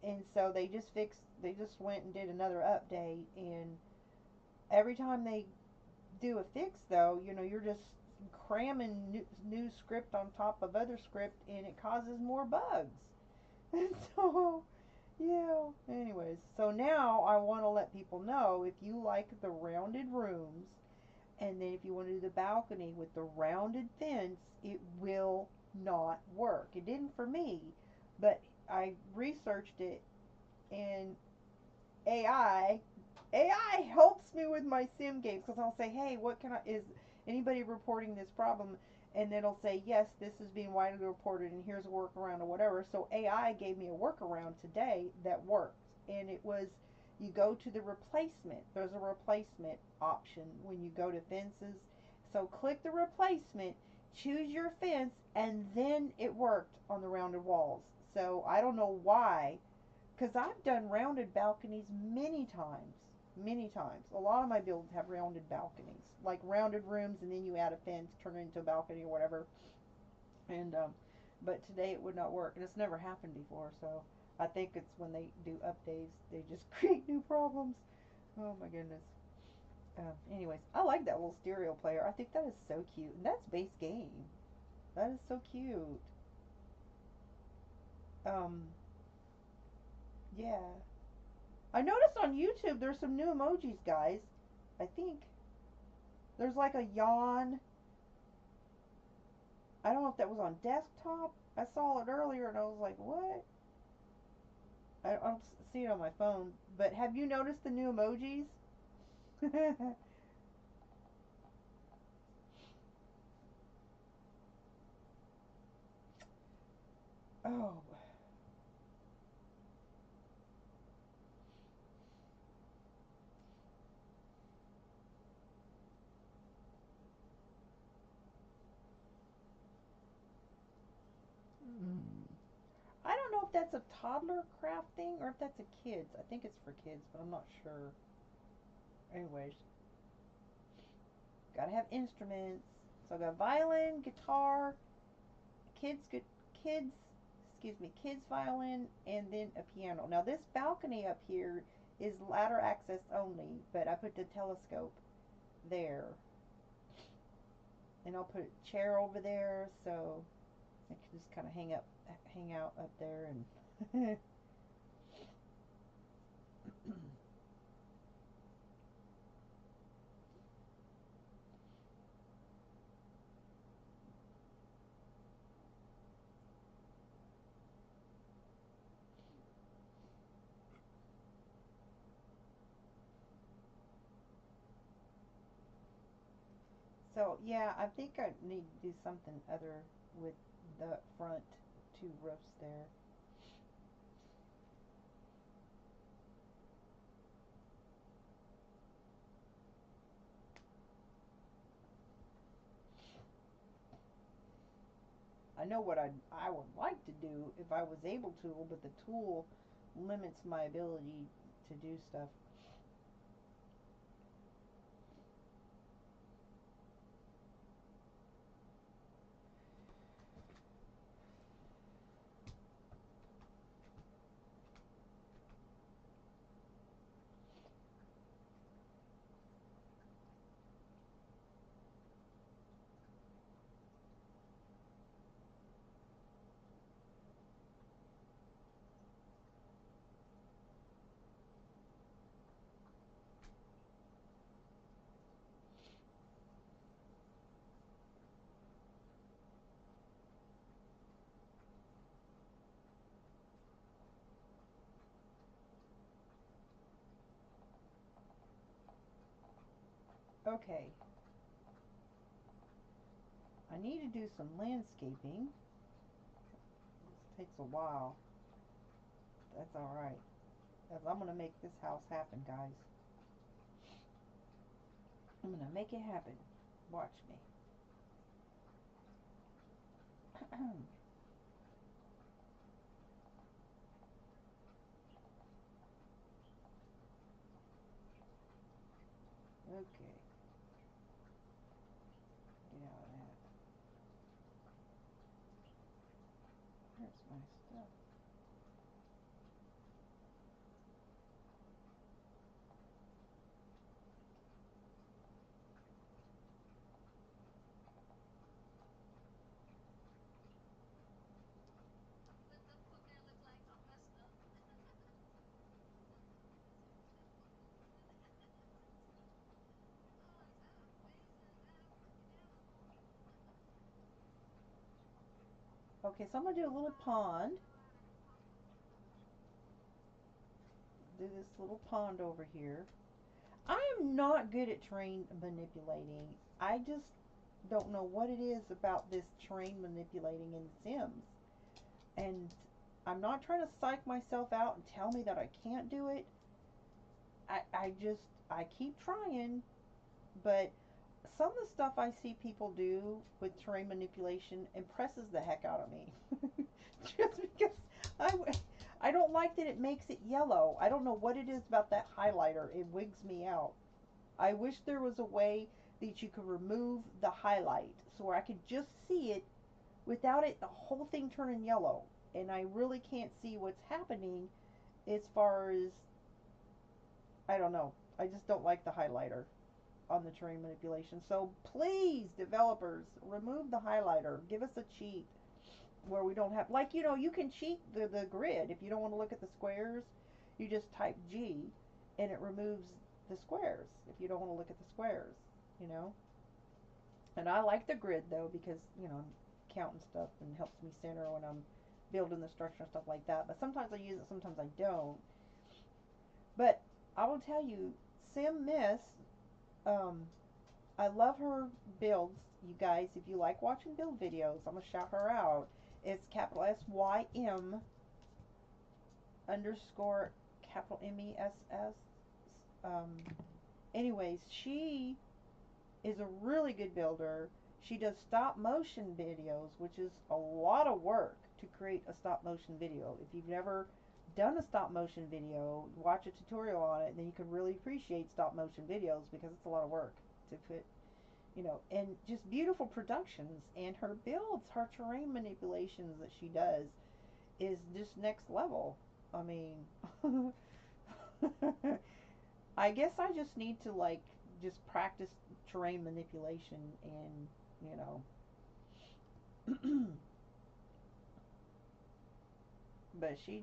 And so they just went and did another update, and every time they do a fix though, you're just cramming new script on top of other script and it causes more bugs. And so, yeah, anyways, so now I want to let people know if you like the rounded rooms and then if you want to do the balcony with the rounded fence, it will not work. It didn't for me, but I researched it, and AI AI helps me with my sim games because I'll say, hey, what can I is anybody reporting this problem? And it'll say, yes, this is being widely reported, and here's a workaround or whatever. So AI gave me a workaround today that worked, and it was you go to the replacement. There's a replacement option when you go to fences. So click the replacement, choose your fence, and then it worked on the rounded walls. So I don't know why, because I've done rounded balconies many times. Many times. A lot of my builds have rounded balconies, like rounded rooms, and then you add a fence, turn it into a balcony or whatever. And but today it would not work, and it's never happened before. So I think it's when they do updates, they just create new problems. Oh my goodness. Anyways, I like that little stereo player. I think that is so cute, and that's base game. That is so cute. Um, yeah. I noticed on YouTube there's some new emojis, guys. I think there's like a yawn. I don't know if that was on desktop. I saw it earlier and I was like, what? I don't see it on my phone. But have you noticed the new emojis? Oh. Mm. I don't know if that's a toddler craft thing or if that's a kids. I think it's for kids, but I'm not sure. Anyways, gotta have instruments. So I got violin, guitar, kids, kids, excuse me, kids violin, and then a piano. Now this balcony up here is ladder access only, but I put the telescope there, and I'll put a chair over there so I can just kind of hang out up there, and so yeah, I think I need to do something other with the front two roofs there. I know what I would like to do if I was able to, but the tool limits my ability to do stuff. Okay, I need to do some landscaping. This takes a while. That's alright. I'm going to make this house happen, guys. I'm going to make it happen. Watch me. Okay, get out of that. Where's my stuff? Okay, so I'm going to do a little pond. Do this little pond over here. I am not good at terrain manipulating. I just don't know what it is about this terrain manipulating in Sims. And I'm not trying to psych myself out and tell me that I can't do it. I keep trying, but some of the stuff I see people do with terrain manipulation impresses the heck out of me. Just because I, I don't like that it makes it yellow. I don't know what it is about that highlighter. It wigs me out. I wish there was a way that you could remove the highlight so where I could just see it without it the whole thing turning yellow. And I really can't see what's happening as far as, I don't know. I just don't like the highlighter on the terrain manipulation. So please, developers, remove the highlighter. Give us a cheat where we don't have, like, you can cheat the grid. If you don't want to look at the squares, you just type G and it removes the squares if you don't want to look at the squares, you know. And I like the grid though because, I'm counting stuff and helps me center when I'm building the structure and stuff like that. But sometimes I use it, sometimes I don't. But I will tell you, Sim Miss, um, I love her builds. You guys, if you like watching build videos, I'm gonna shout her out. It's capital SYM underscore capital MESS. Um, Anyways, she is a really good builder. She does stop motion videos, which is a lot of work to create a stop motion video. If you've never done a stop motion video, watch a tutorial on it, and then you can really appreciate stop motion videos because it's a lot of work to put, and just beautiful productions. And her builds, her terrain manipulations that she does is just next level. I mean, I guess I just need to like just practice terrain manipulation and you know but she's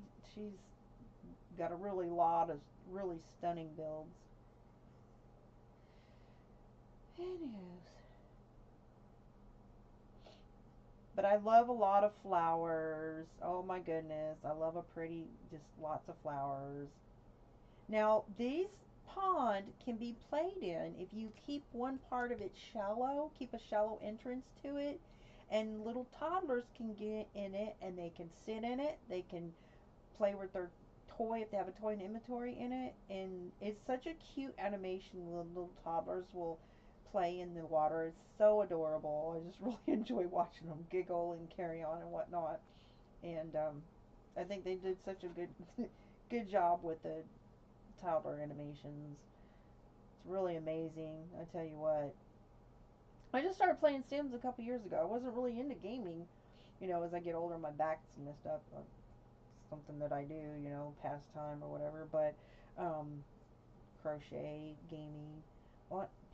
got a really lot of really stunning builds. Anyways, but I love a lot of flowers. Oh my goodness, I love a pretty, just lots of flowers. Now, these pond can be played in if you keep one part of it shallow, keep a shallow entrance to it, and little toddlers can get in it and they can sit in it. They can play with their toy if they have a toy and inventory in it. And it's such a cute animation when little toddlers will play in the water. It's so adorable. I just really enjoy watching them giggle and carry on and whatnot. And I think they did such a good job with the toddler animations. It's really amazing. I tell you what. I just started playing Sims a couple years ago. I wasn't really into gaming. As I get older, my back's messed up. Something that I do, pastime or whatever. But crochet, gaming,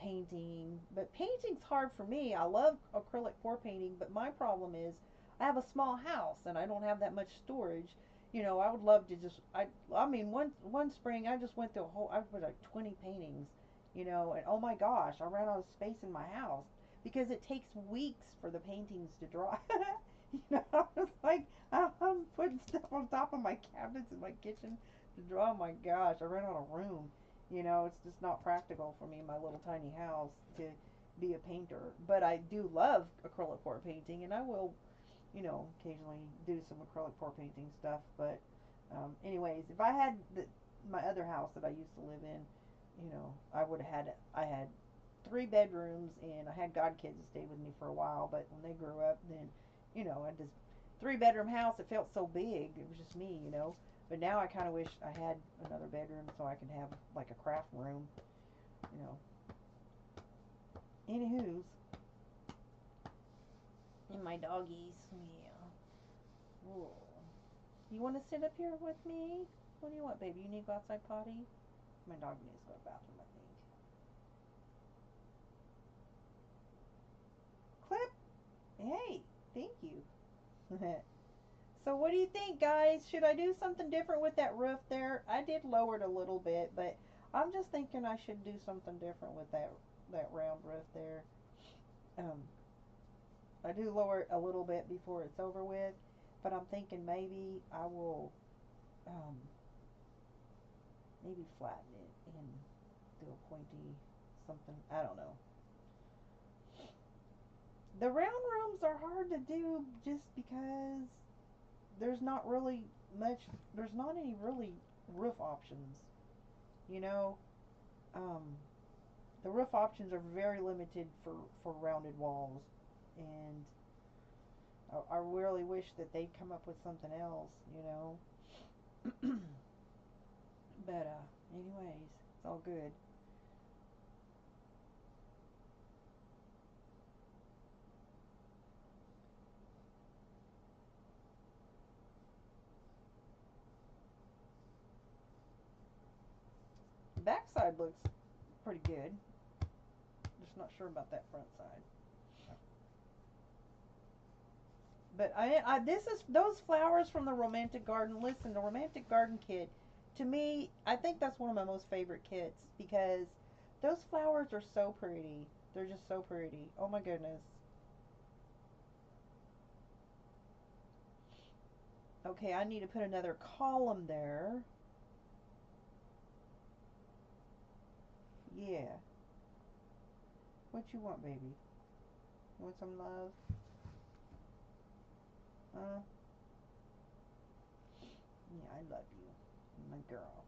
painting. But painting's hard for me. I love acrylic pour painting, but my problem is I have a small house and I don't have that much storage. I would love to just I mean one spring I just went through I put like 20 paintings, and oh my gosh, I ran out of space in my house because it takes weeks for the paintings to dry. I was like, I'm putting stuff on top of my cabinets in my kitchen to dry. Oh my gosh, I ran out of room. You know, it's just not practical for me in my little tiny house to be a painter. But I do love acrylic pour painting, and I will, occasionally do some acrylic pour painting stuff. But, anyways, if I had my other house that I used to live in, I would have had, I had 3 bedrooms, and I had godkids that stayed with me for a while. But when they grew up, then, I had this 3 bedroom house. It felt so big. It was just me. But now I kind of wish I had another bedroom so I can have like a craft room, you know. Anywho's, and my doggies, yeah. Whoa. You want to sit up here with me? What do you want, baby? You need to go outside potty? My dog needs to go to the bathroom, I think. Clip. Hey, thank you. So what do you think, guys? Should I do something different with that roof there? I did lower it a little bit, but I'm just thinking I should do something different with that round roof there. Um, I do lower it a little bit before it's over with, but I'm thinking maybe I will um, maybe flatten it and do a pointy something. I don't know. The round rooms are hard to do just because there's not really much. There's not any really roof options. You know, um, the roof options are very limited for rounded walls, and I really wish that they'd come up with something else. But anyways, it's all good. The backside looks pretty good. Just not sure about that front side. But this is those flowers from the romantic garden. Listen, the romantic garden kit, to me, I think that's one of my most favorite kits because those flowers are so pretty. They're just so pretty. Oh my goodness. Okay, I need to put another column there. Yeah. What you want, baby? You want some love? Uh, yeah, I love you. My girl.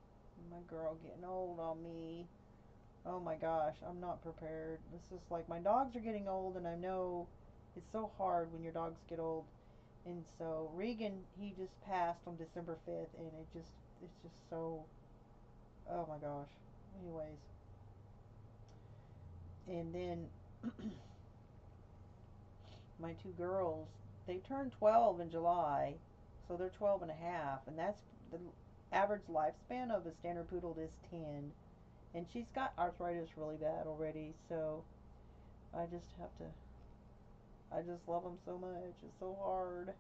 My girl getting old on me. Oh my gosh, I'm not prepared. This is like my dogs are getting old, and I know it's so hard when your dogs get old. And so Regan, he just passed on December 5th, and it's just so, oh my gosh. Anyways, and then my 2 girls, they turned 12 in July, so they're 12 and a half, and that's the average lifespan of a standard poodle is 10. And she's got arthritis really bad already, so I just have to, I just love them so much. It's so hard.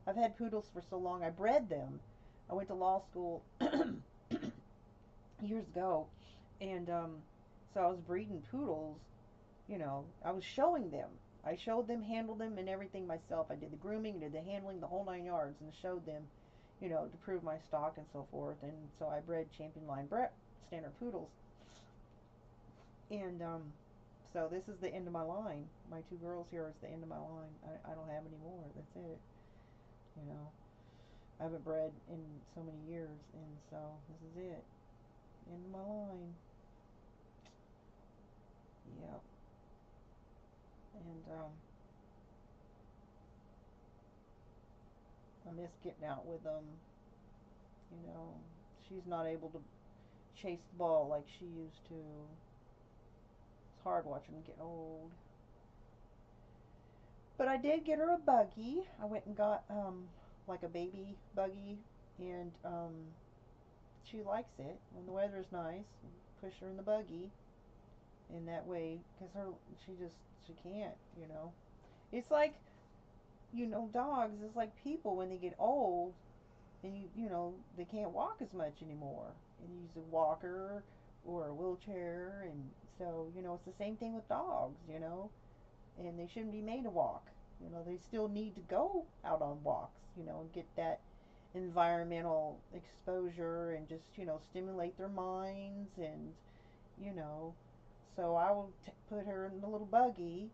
I've had poodles for so long. I bred them. I went to law school years ago, and so I was breeding poodles. I was showing them. I showed them, handled them, and everything myself. I did the grooming, did the handling, the whole 9 yards, and showed them, to prove my stock and so forth. And so I bred champion line standard poodles. And so this is the end of my line. My 2 girls here is the end of my line. I don't have any more. That's it. You know, I haven't bred in so many years, and so this is it. End of my line. Yep. And I miss getting out with them. You know, she's not able to chase the ball like she used to. It's hard watching them get old. But I did get her a buggy. I went and got like a baby buggy, and she likes it when the weather is nice. Push her in the buggy, and that way, cause she can't. It's like dogs. It's like people when they get old, and they can't walk as much anymore, and you use a walker or a wheelchair, and so it's the same thing with dogs. And they shouldn't be made to walk. They still need to go out on walks, and get that environmental exposure and just, stimulate their minds and, you know. So I will put her in the little buggy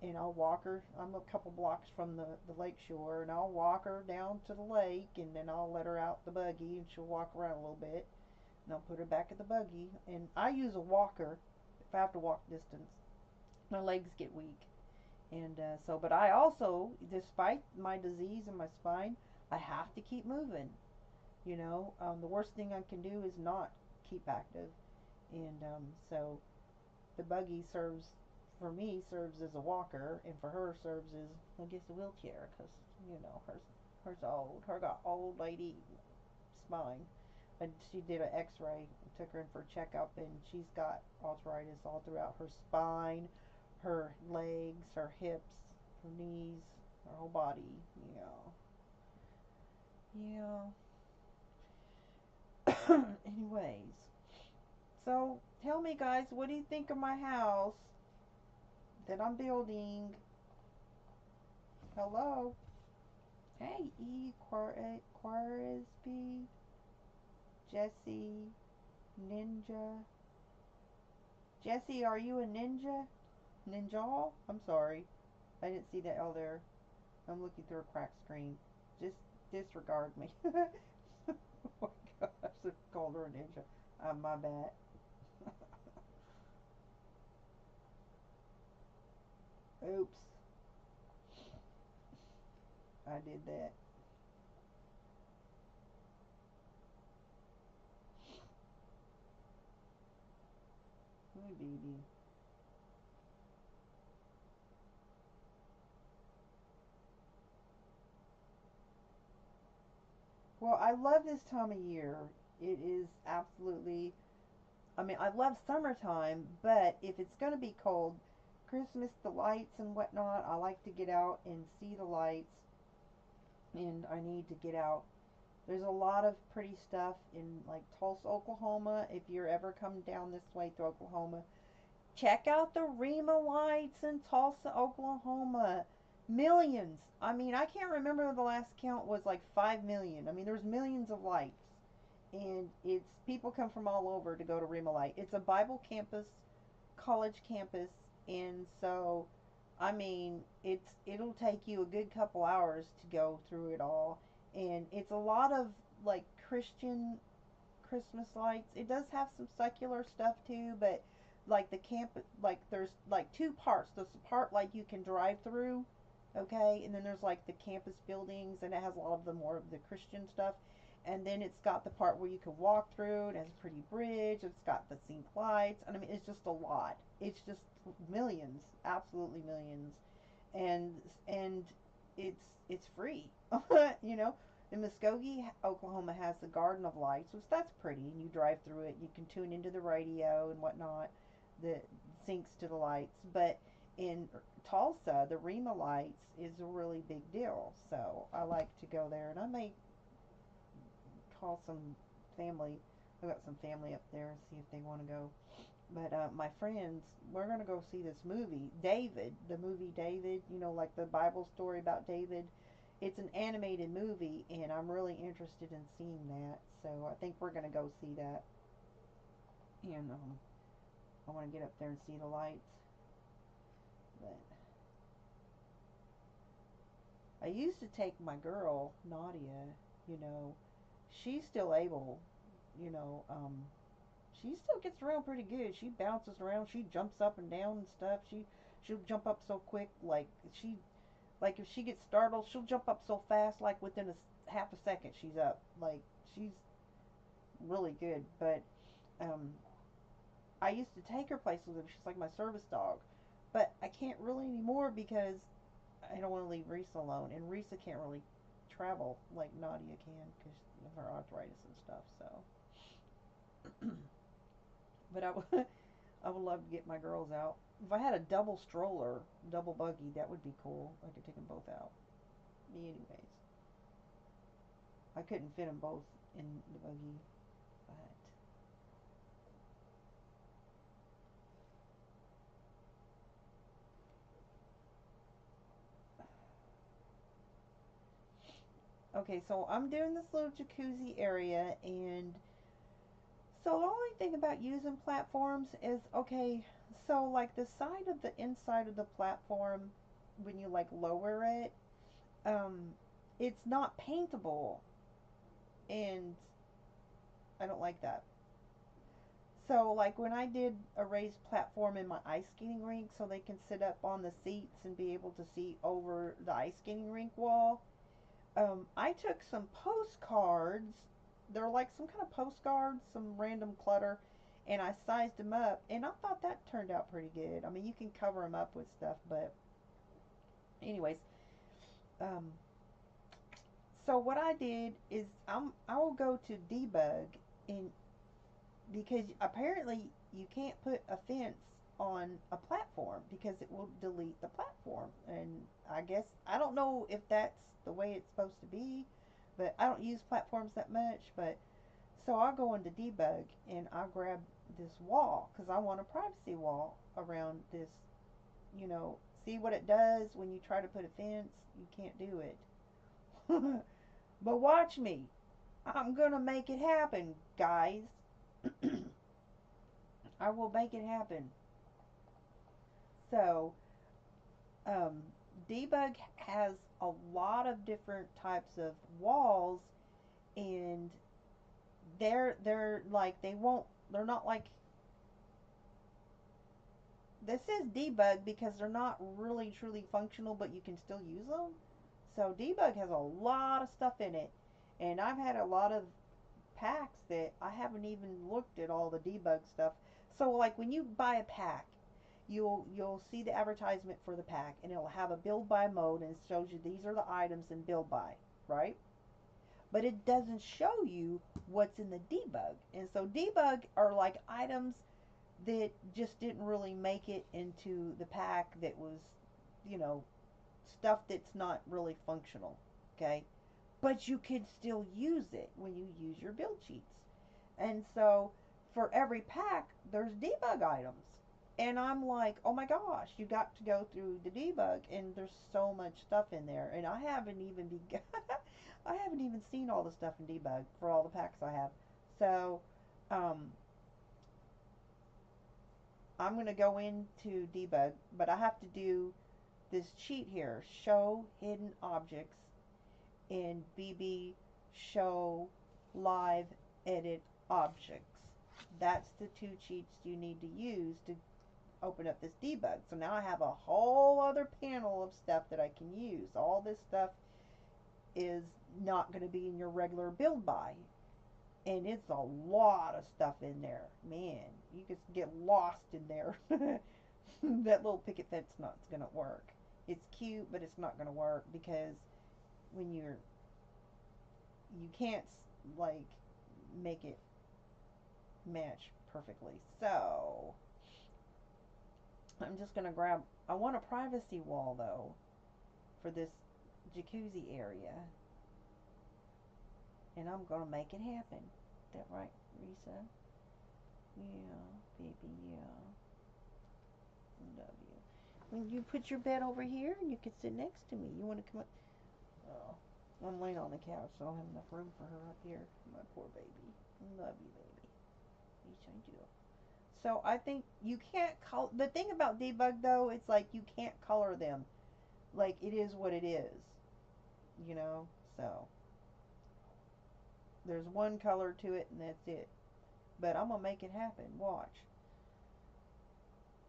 and I'll walk her. I'm a couple blocks from the lake shore, and I'll walk her down to the lake, and then I'll let her out the buggy, and she'll walk around a little bit, and I'll put her back in the buggy. And I use a walker if I have to walk distance. My legs get weak, and but I also, despite my disease in my spine, I have to keep moving. The worst thing I can do is not keep active, and the buggy serves for me serves as a walker, and for her serves as, I guess, a wheelchair, because her's old. Her got old lady spine. And she did an X-ray, took her in for a checkup, and she's got arthritis all throughout her spine, her legs, her hips, her knees, her whole body. Yeah. Anyways, so tell me, guys, what do you think of my house that I'm building? Hello. Hey, Quaresby, Jesse, Ninja. Jesse, are you a ninja? Ninja? I'm sorry. I didn't see that L there. I'm looking through a cracked screen. Just disregard me. Oh my gosh, I called her a ninja. My bad. Oops, I did that. Oh, Dee Dee. Well, I love this time of year. It is absolutely, I mean, I love summertime, but if it's going to be cold, Christmas, the lights and whatnot, I like to get out and see the lights, and I need to get out. There's a lot of pretty stuff in like Tulsa, Oklahoma. If you're ever coming down this way through Oklahoma, check out the Rima lights in Tulsa, Oklahoma. Millions. I mean, I can't remember, the last count was like 5 million. I mean, there's millions of lights. And it's people come from all over to go to Rima Light. It's a Bible campus, college campus, and so I mean, it'll take you a good couple hours to go through it all, and it's a lot of like Christian Christmas lights. It does have some secular stuff too, but like the camp, like there's like two parts. There's the part like you can drive through, okay, and then there's like the campus buildings, and it has a lot of the more of the Christian stuff. And then it's got the part where you can walk through. It has a pretty bridge. It's got the scenic lights, and I mean it's just a lot. It's just millions, absolutely millions, and and it's free. you know, in Muskogee, Oklahoma has the Garden of Lights, which that's pretty, and you drive through it. You can tune into the radio and whatnot that syncs to the lights. But in Tulsa, the Rima Lights is a really big deal. So I like to go there, and I may call some family. I've got some family up there, see if they want to go. But my friends, we're gonna go see this movie, David. The movie David, like the Bible story about David. It's an animated movie, and I'm really interested in seeing that. So I think we're gonna go see that. And I want to get up there and see the lights. But I used to take my girl Nadia. You know, she's still able. You know, she still gets around pretty good. She bounces around. She jumps up and down and stuff. She'll jump up so quick. Like if she gets startled, she'll jump up so fast. Like within half a second, she's up. Like she's really good. But um, I used to take her places with her. She's like my service dog. But I can't really anymore because I don't want to leave Risa alone, and Risa can't really travel like Nadia can because of her arthritis and stuff. So, but I would love to get my girls out. If I had a double stroller, double buggy, that would be cool. I could take them both out. Anyways, I couldn't fit them both in the buggy, but Okay, so I'm doing this little jacuzzi area, and so the only thing about using platforms is, okay, so like the side of the inside of the platform, when you like lower it, um, it's not paintable, and I don't like that. So like when I did a raised platform in my ice skating rink so they can sit up on the seats and be able to see over the ice skating rink wall, I took some postcards. They're like some kind of postcards, some random clutter, and I sized them up, and I thought that turned out pretty good. I mean, you can cover them up with stuff, but anyways, um, so what I did is I will go to debug, and because apparently you can't put a fence on a platform because it will delete the platform, and I guess I don't know if that's the way it's supposed to be, but I don't use platforms that much. But so I'll go into debug and I'll grab this wall because I want a privacy wall around this, you know, see what it does when you try to put a fence. You can't do it. But watch me, I'm gonna make it happen, guys. I will make it happen. So, um, debug has a lot of different types of walls, and they're like they won't they're not like this is debug because they're not really truly functional, but you can still use them. So debug has a lot of stuff in it, and I've had a lot of packs that I haven't even looked at all the debug stuff. So like when you buy a pack, you'll see the advertisement for the pack, and it'll have a build by mode, and it shows you these are the items in build by, right? But it doesn't show you what's in the debug. And so debug are like items that just didn't really make it into the pack, that was, you know, stuff that's not really functional, okay? But you can still use it when you use your build sheets. And so for every pack, there's debug items. And I'm like, oh my gosh, you got to go through the debug, and there's so much stuff in there. And I haven't even I haven't even seen all the stuff in debug for all the packs I have. So, um, I'm gonna go into debug, but I have to do this cheat here: show hidden objects in BB show live edit objects. That's the two cheats you need to use to open up this debug. So now I have a whole other panel of stuff that I can use. All this stuff is not going to be in your regular build by. And it's a lot of stuff in there. Man, you could get lost in there. That little picket fence not going to work. It's cute, but it's not going to work because when you can't like make it match perfectly. So I'm just gonna grab. I want a privacy wall though for this jacuzzi area, and I'm gonna make it happen. That right, Risa? Yeah, baby. Yeah, love you. When you put your bed over here, and you can sit next to me. You want to come up? Oh, I'm laying on the couch, so I don't have enough room for her up here. My poor baby. Love you, baby. Yes, I do. So I think you can't color. The thing about debug though, it's like you can't color them. Like it is what it is, you know. So there's one color to it, and that's it. But I'm gonna make it happen. Watch.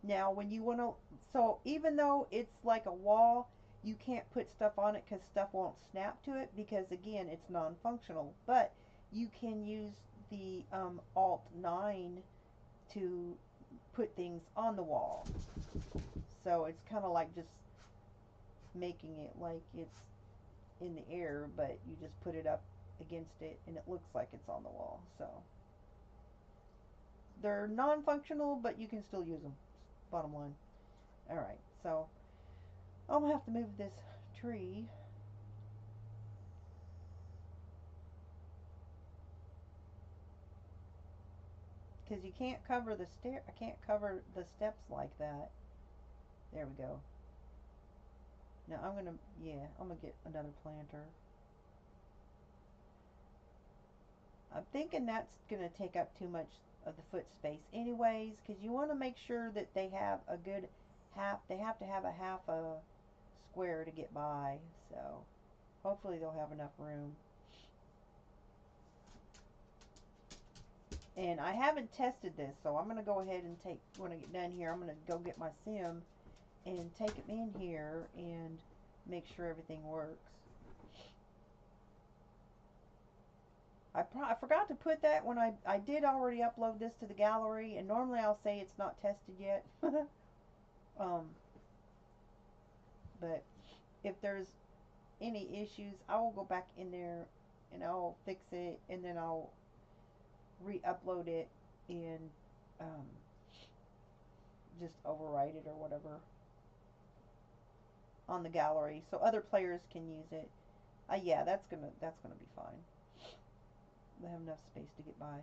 Now, when you wanna, so even though it's like a wall, you can't put stuff on it because stuff won't snap to it because again, it's non-functional. But you can use the Alt 9 to put things on the wall. So it's kind of like just making it like it's in the air, but you just put it up against it and it looks like it's on the wall. So they're non-functional, but you can still use them. Bottom line. All right, so I'm gonna have to move this tree because you can't cover the stair. I can't cover the steps like that. There we go. Now I'm gonna, yeah, I'm gonna get another planter. I'm thinking that's going to take up too much of the foot space anyways, because you want to make sure that they have a good half, they have to have a half a square to get by, so hopefully they'll have enough room. And I haven't tested this, so I'm going to go ahead and take, when I get done here, I'm going to go get my sim and take it in here and make sure everything works. I forgot to put that when I did already upload this to the gallery, and normally I'll say it's not tested yet. um, but if there's any issues, I will go back in there and I'll fix it, and then I'll re-upload it and um, just overwrite it or whatever on the gallery so other players can use it. Yeah, that's gonna be fine. They have enough space to get by.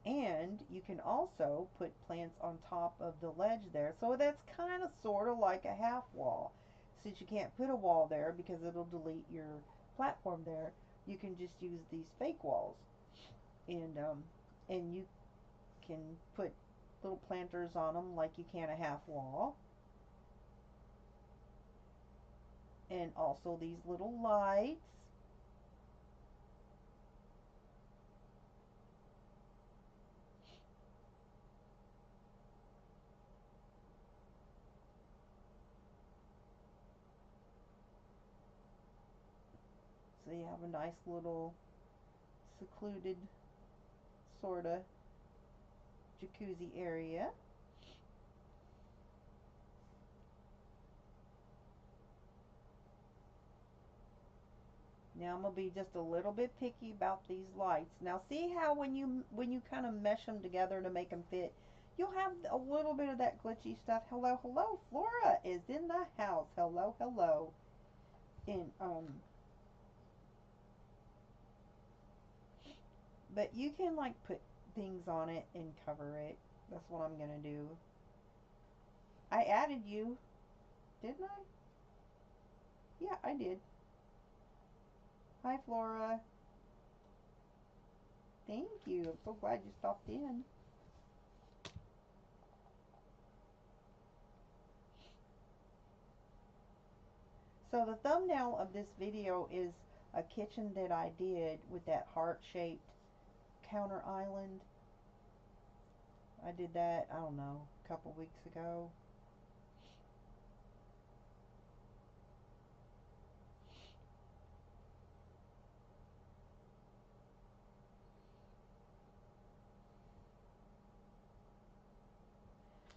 And you can also put plants on top of the ledge there, so that's kind of sort of like a half wall. Since you can't put a wall there because it'll delete your platform there, you can just use these fake walls, and you can put little planters on them like you can a half wall. And also these little lights. So you have a nice little secluded sort of jacuzzi area. Now I'm gonna be just a little bit picky about these lights. Now see how when you kind of mesh them together to make them fit, you'll have a little bit of that glitchy stuff. Hello, hello, Flora is in the house. Hello, hello. And but you can like put things on it and cover it. That's what I'm gonna do. I added you, didn't I? Yeah, I did. Hi, Flora. Thank you. I'm so glad you stopped in. So the thumbnail of this video is a kitchen that I did with that heart-shaped counter island. I did that, I don't know, a couple weeks ago.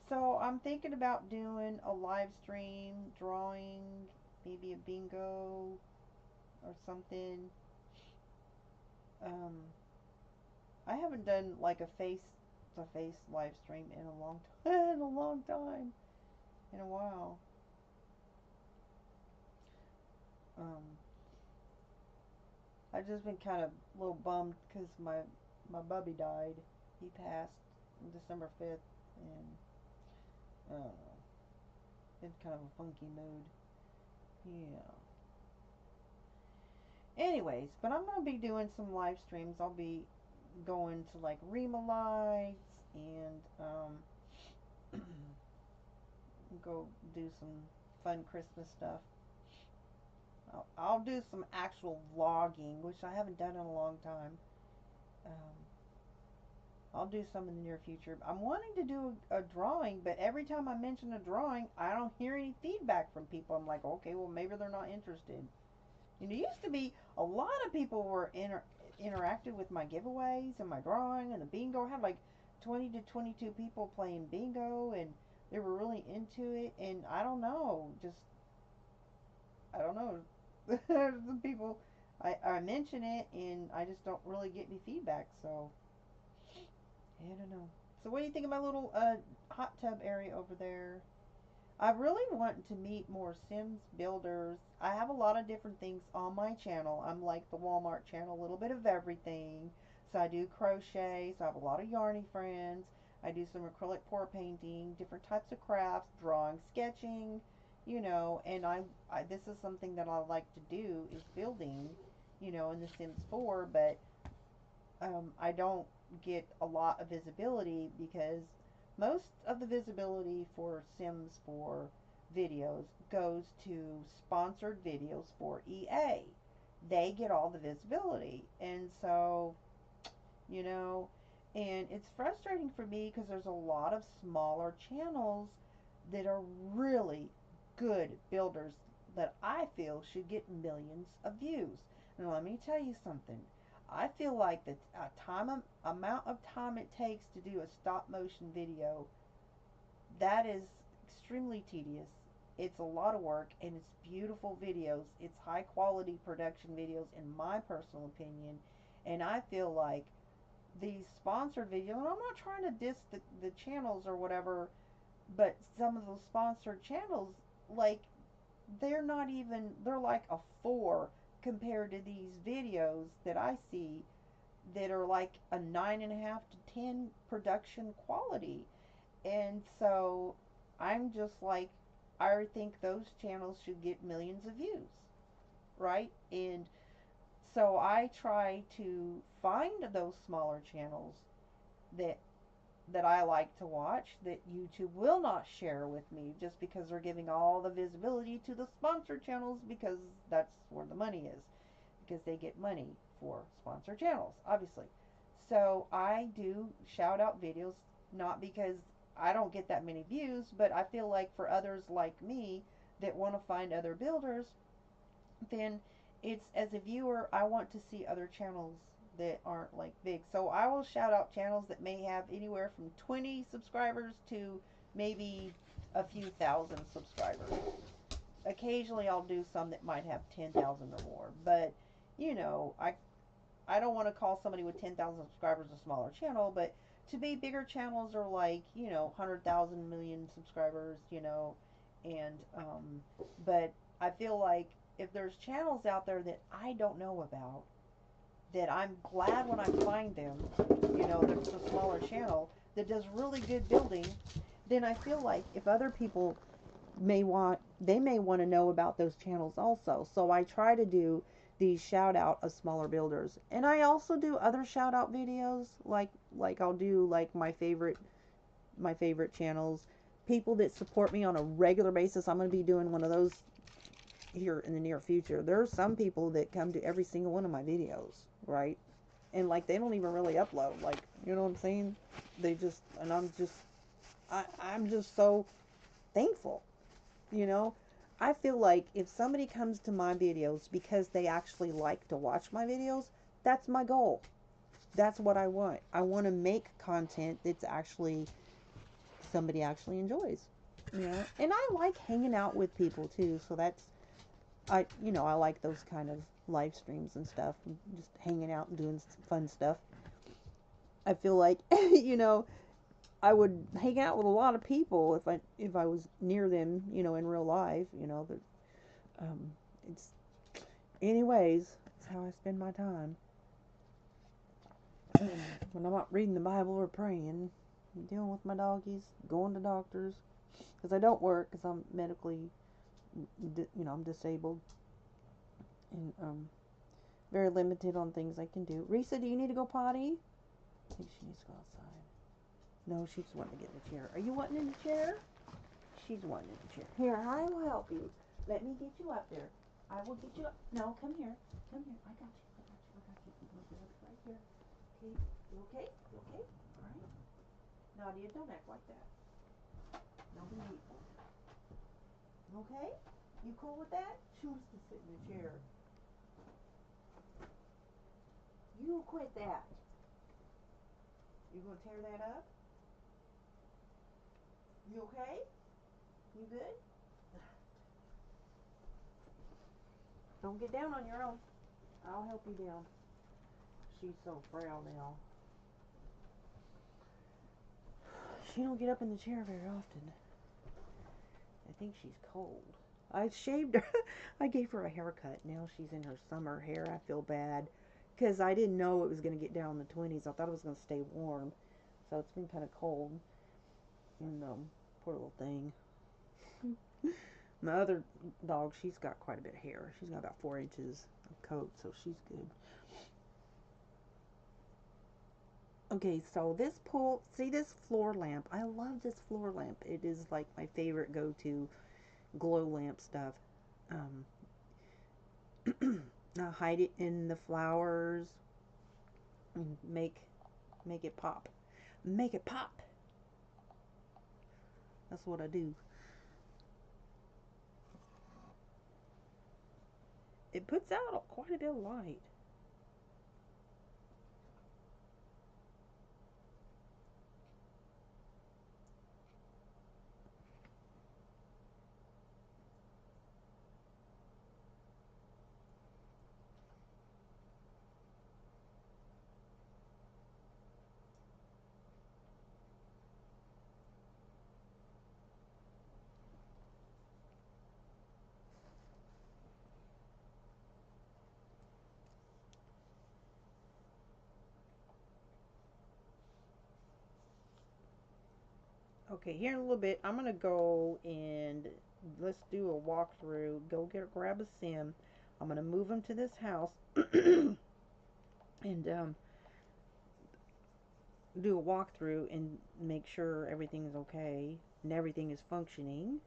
So I'm thinking about doing a live stream, drawing, maybe a bingo or something. Um, I haven't done like a face-to-face live stream in a long time, in a long time, in a while. Um, I've just been kind of a little bummed because my bubby died. He passed on December 5th, and I don't know, in kind of a funky mood. Yeah. Anyways, but I'm gonna be doing some live streams. I'll be going to like Rima lights and go do some fun Christmas stuff. I'll do some actual vlogging, which I haven't done in a long time. Um, I'll do some in the near future. I'm wanting to do a drawing, but every time I mention a drawing, I don't hear any feedback from people. I'm like, okay, well, maybe they're not interested. And it used to be a lot of people were interacted with my giveaways and my drawing and the bingo. I had like 20 to 22 people playing bingo, and they were really into it. And I don't know, just, I don't know. Some people, I mention it and I just don't really get any feedback, so I don't know. So what do you think of my little hot tub area over there? I really want to meet more Sims builders. I have a lot of different things on my channel. I'm like the Walmart channel, a little bit of everything. So I do crochet, so I have a lot of yarny friends. I do some acrylic pour painting, different types of crafts, drawing, sketching, and I this is something that I like to do is building, in The Sims 4, but I don't get a lot of visibility because most of the visibility for Sims 4 videos goes to sponsored videos for EA. They get all the visibility. And so, you know, and it's frustrating for me because there's a lot of smaller channels that are really good builders that I feel should get millions of views. And let me tell you something. I feel like the amount of time it takes to do a stop motion video, that is extremely tedious. It's a lot of work and it's beautiful videos. It's high quality production videos in my personal opinion. And I feel like these sponsored videos, and I'm not trying to diss the channels or whatever, but some of those sponsored channels, like, they're like a 4 compared to these videos that I see that are like a 9.5 to 10 production quality. And so I'm just like, I think those channels should get millions of views, right? And so I try to find those smaller channels that I like to watch that YouTube will not share with me just because they're giving all the visibility to the sponsored channels because that's where the money is, because they get money for sponsored channels, obviously. So I do shout out videos, not because I don't get that many views, but I feel like for others like me that want to find other builders, then it's, as a viewer, I want to see other channels that aren't like big. So I will shout out channels that may have anywhere from 20 subscribers to maybe a few thousand subscribers. Occasionally I'll do some that might have 10,000 or more, but I don't want to call somebody with 10,000 subscribers a smaller channel, but to be bigger channels are like, 100,000 million subscribers, and but I feel like if there's channels out there that I don't know about, that I'm glad when I find them, there's a smaller channel that does really good building, then I feel like if other people they may want to know about those channels also. So I try to do these shout out of smaller builders. And I also do other shout out videos, like I'll do like my favorite channels, people that support me on a regular basis. I'm going to be doing one of those here in the near future. There are some people that come to every single one of my videos, right? And like they don't even really upload, like, you know what I'm saying? They just, and I'm just so thankful, you know? I feel like if somebody comes to my videos because they actually like to watch my videos, that's my goal. That's what I want. I want to make content that's actually somebody actually enjoys, And I like hanging out with people too, so that's I like those kind of live streams and stuff, and just hanging out and doing fun stuff. I feel like I would hang out with a lot of people if I was near them, in real life, but um, it's anyways, it's how I spend my time when I'm not reading the Bible or praying, dealing with my doggies, going to doctors, because I don't work because I'm medically, I'm disabled and very limited on things I can do. Risa, do you need to go potty? I think she needs to go outside. No, she's wanting to get in the chair. Are you wanting in the chair? She's wanting in the chair. Here, I will help you. Let me get you up there. I will get you up. No, come here. Come here. I got you. I got you. I got you. You want to look right here. Okay. You okay? You okay? All right. Nadia, don't act like that. No, be hateful. Okay? You cool with that? Choose to sit in the chair. You quit that. You gonna tear that up? You okay? You good? Don't get down on your own. I'll help you down. She's so frail now. She don't get up in the chair very often. I think she's cold. I shaved her. I gave her a haircut. Now she's in her summer hair. I feel bad because I didn't know it was going to get down in the 20s. I thought it was going to stay warm. So it's been kind of cold. And poor little thing. My other dog, she's got quite a bit of hair. She's got about 4 inches of coat, so she's good. Okay, so this see this floor lamp? I love this floor lamp. It is like my favorite go-to glow lamp stuff. Um, I'll hide it in the flowers and make it pop. Make it pop. That's what I do. It puts out quite a bit of light. Okay, here in a little bit, I'm going to go and let's do a walkthrough. Grab a sim. I'm going to move them to this house and do a walkthrough and make sure everything's okay and everything is functioning.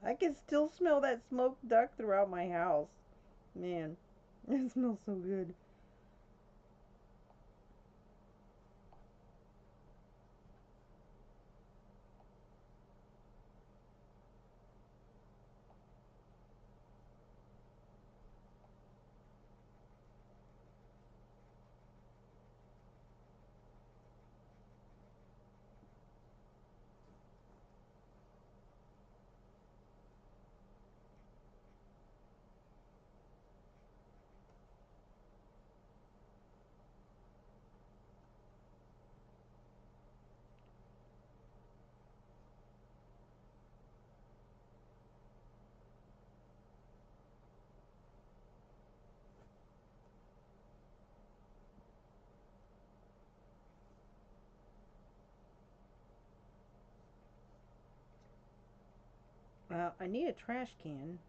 I can still smell that smoked duck throughout my house. Man, it smells so good. I need a trash can.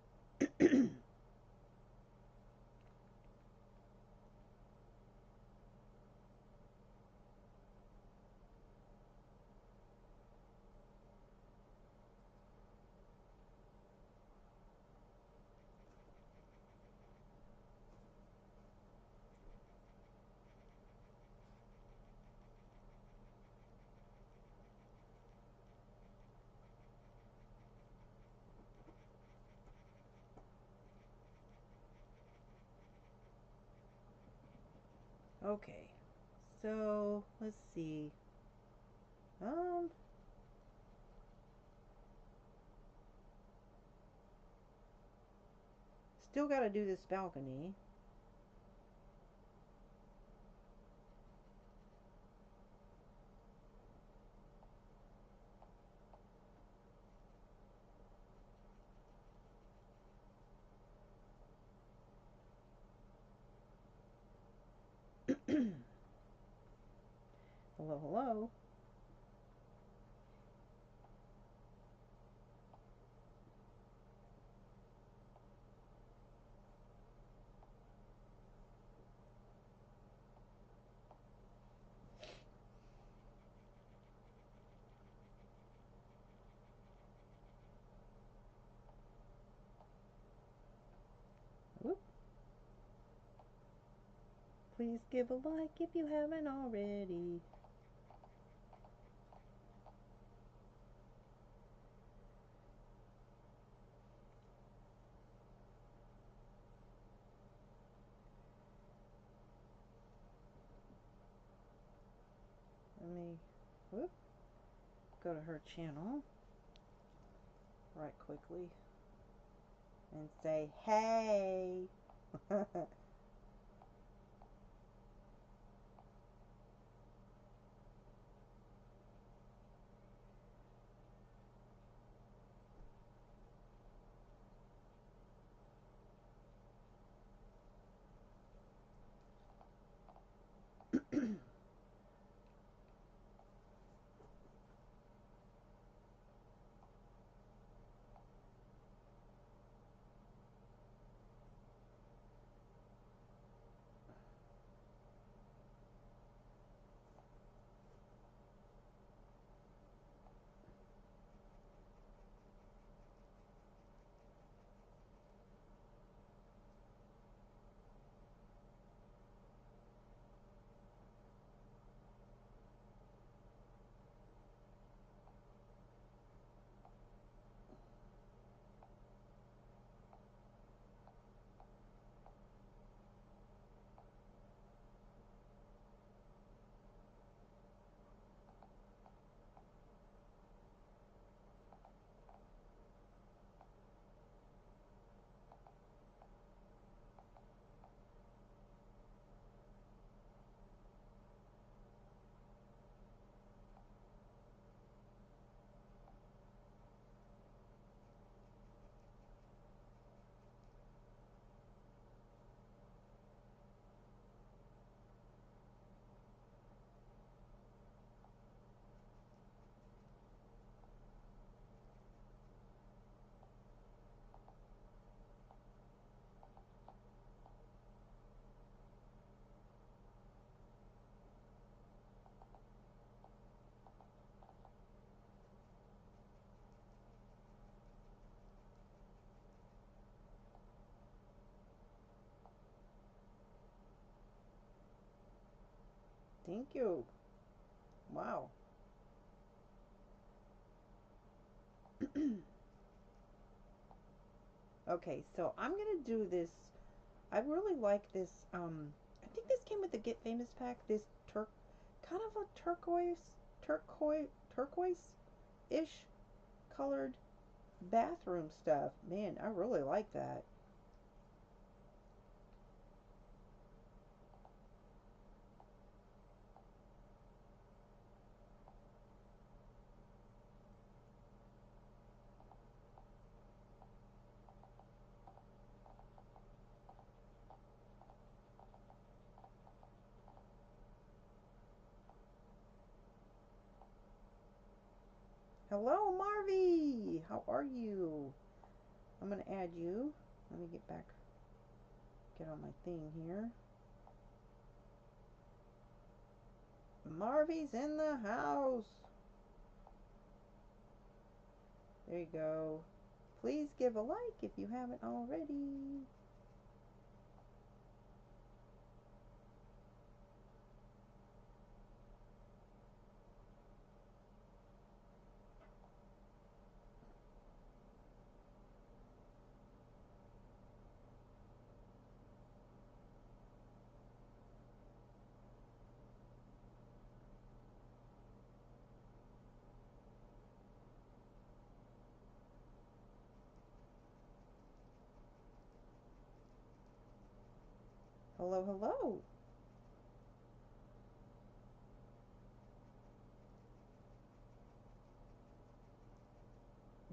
Okay, so let's see. Um, Still got to do this balcony. Hello, hello. Whoop. Please give a like if you haven't already. whoop, go to her channel right quickly and say, hey. Thank you. Wow. Okay, so I'm gonna do this. I really like this. I think this came with the Get Famous pack. This kind of a turquoise-ish colored bathroom stuff. Man, I really like that. Hello, Marvy. How are you? I'm gonna add you. Let me get on my thing here. Marvy's in the house. There you go. Please give a like if you haven't already. Hello, hello.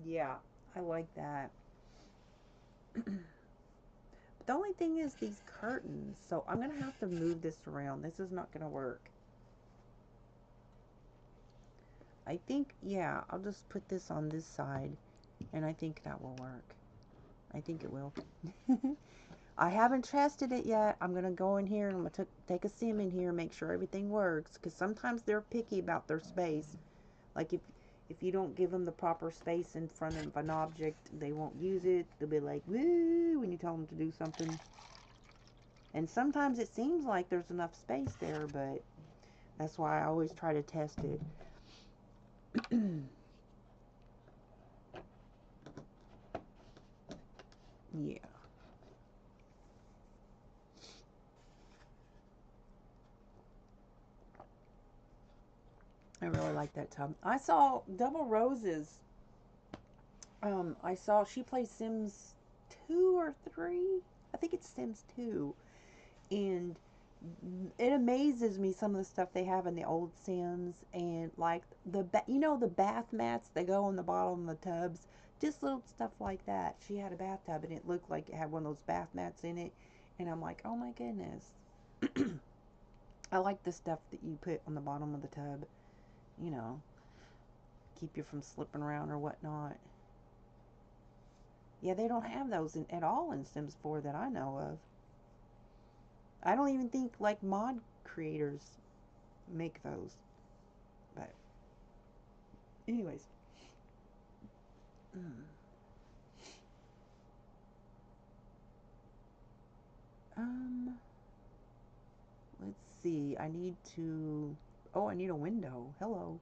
Yeah, I like that. The only thing is these curtains, so I'm gonna have to move this around. This is not gonna work. I think, yeah, I'll just put this on this side, and I think that will work. I think it will. I haven't tested it yet. I'm gonna go in here and I'm gonna take a sim in here and make sure everything works, because sometimes they're picky about their space. Like if you don't give them the proper space in front of an object, they won't use it. They'll be like, woo, when you tell them to do something. And sometimes it seems like there's enough space there, but that's why I always try to test it. Yeah. I really like like that tub. I saw Double Roses. I saw she plays Sims 2 or 3. I think it's Sims 2. And it amazes me some of the stuff they have in the old Sims, and like the bath mats that go on the bottom of the tubs, just little stuff like that. She had a bathtub and it looked like it had one of those bath mats in it, and I'm like, oh my goodness. I like the stuff that you put on the bottom of the tub, you know, keep you from slipping around or whatnot. Yeah, they don't have those at all in Sims 4 that I know of. I don't even think like mod creators make those. But anyways. Um let's see. I need to I need a window. Hello.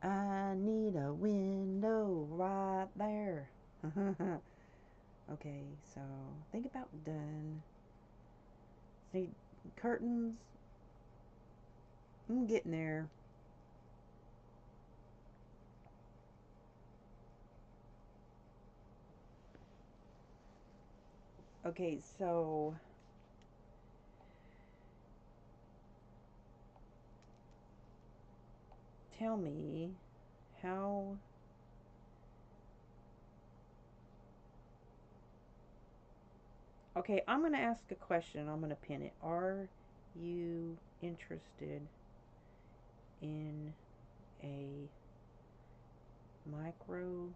I need a window right there. Okay, so think about done. See, curtains. I'm getting there. Okay, so tell me how. Okay, I'm going to ask a question. I'm going to pin it. Are you interested in a Microsoft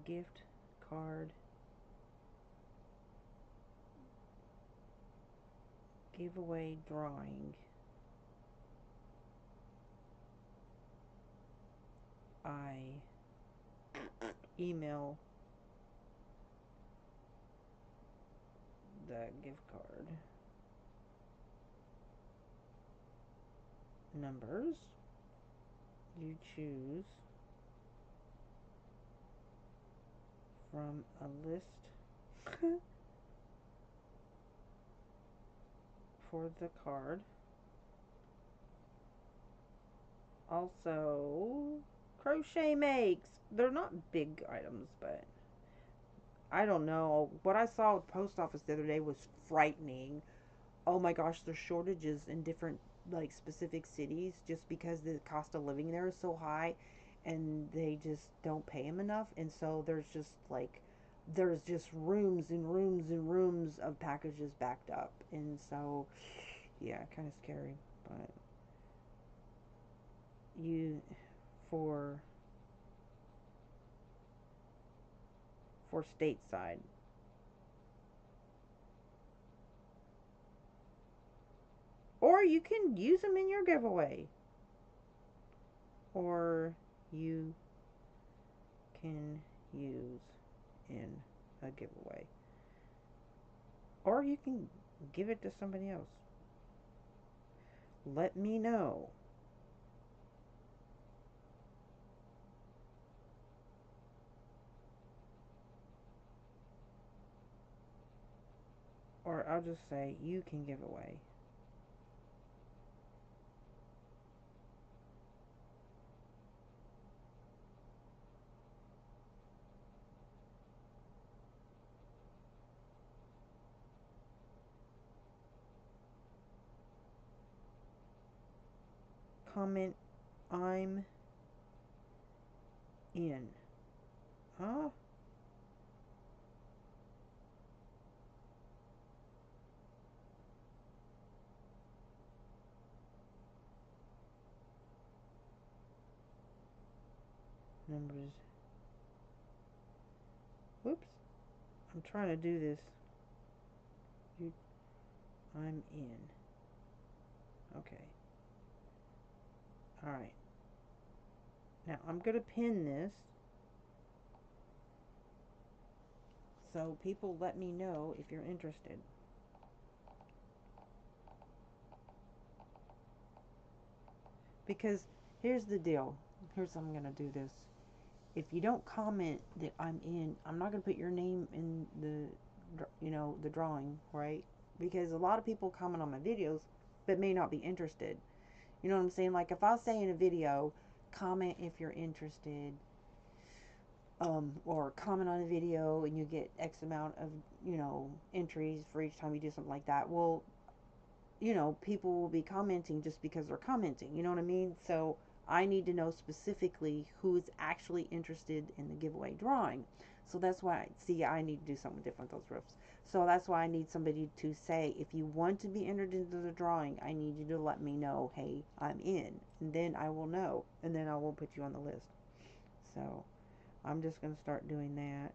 gift card giveaway drawing? I email the gift card numbers. You choose from a list for the card. Also, crochet makes. They're not big items, but I don't know. What I saw at the post office the other day was frightening. Oh my gosh, there's shortages in different like specific cities just because the cost of living there is so high, and they just don't pay them enough, and so there's just rooms and rooms and rooms of packages backed up, and so yeah, kind of scary. But you for stateside, or you can use them in your giveaway, or you can use in a giveaway, or you can give it to somebody else. Let me know. Or I'll just say you can give away. Comment I'm in. Huh? Numbers. Whoops. I'm trying to do this. I'm in. Okay. Alright. Now I'm going to pin this. So people let me know if you're interested. Because here's the deal. Here's how I'm going to do this. If you don't comment that I'm in, I'm not going to put your name in the drawing, right? because a lot of people comment on my videos but may not be interested. You know what I'm saying? Like if I say in a video, comment if you're interested, or comment on a video and you get X amount of, entries for each time you do something like that. Well, people will be commenting just because they're commenting. You know what I mean? So I need to know specifically who is actually interested in the giveaway drawing. So that's why, see, I need to do something different with those roofs. So that's why I need somebody to say, if you want to be entered into the drawing, I need you to let me know, hey, I'm in. And then I will know. And then I will put you on the list. So I'm just going to start doing that.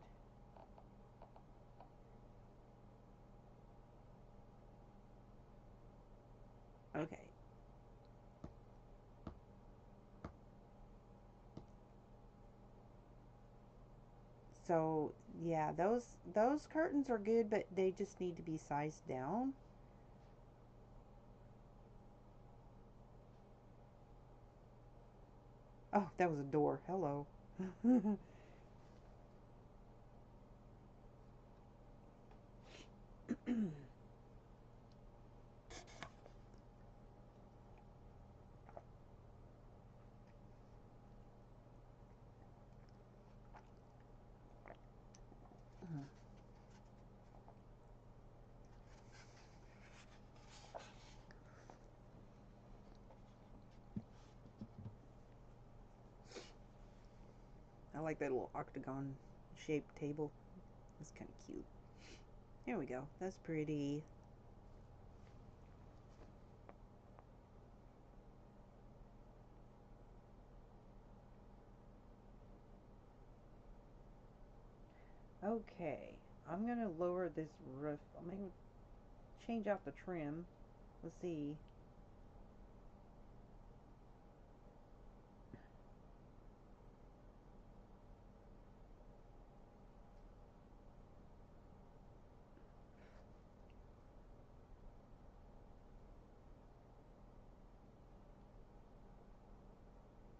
Okay. So yeah, those curtains are good, but they just need to be sized down. Oh, that was a door. Hello. I like that little octagon shaped table. It's kind of cute. There we go. That's pretty. Okay, I'm gonna lower this roof. I'm gonna change out the trim. Let's see.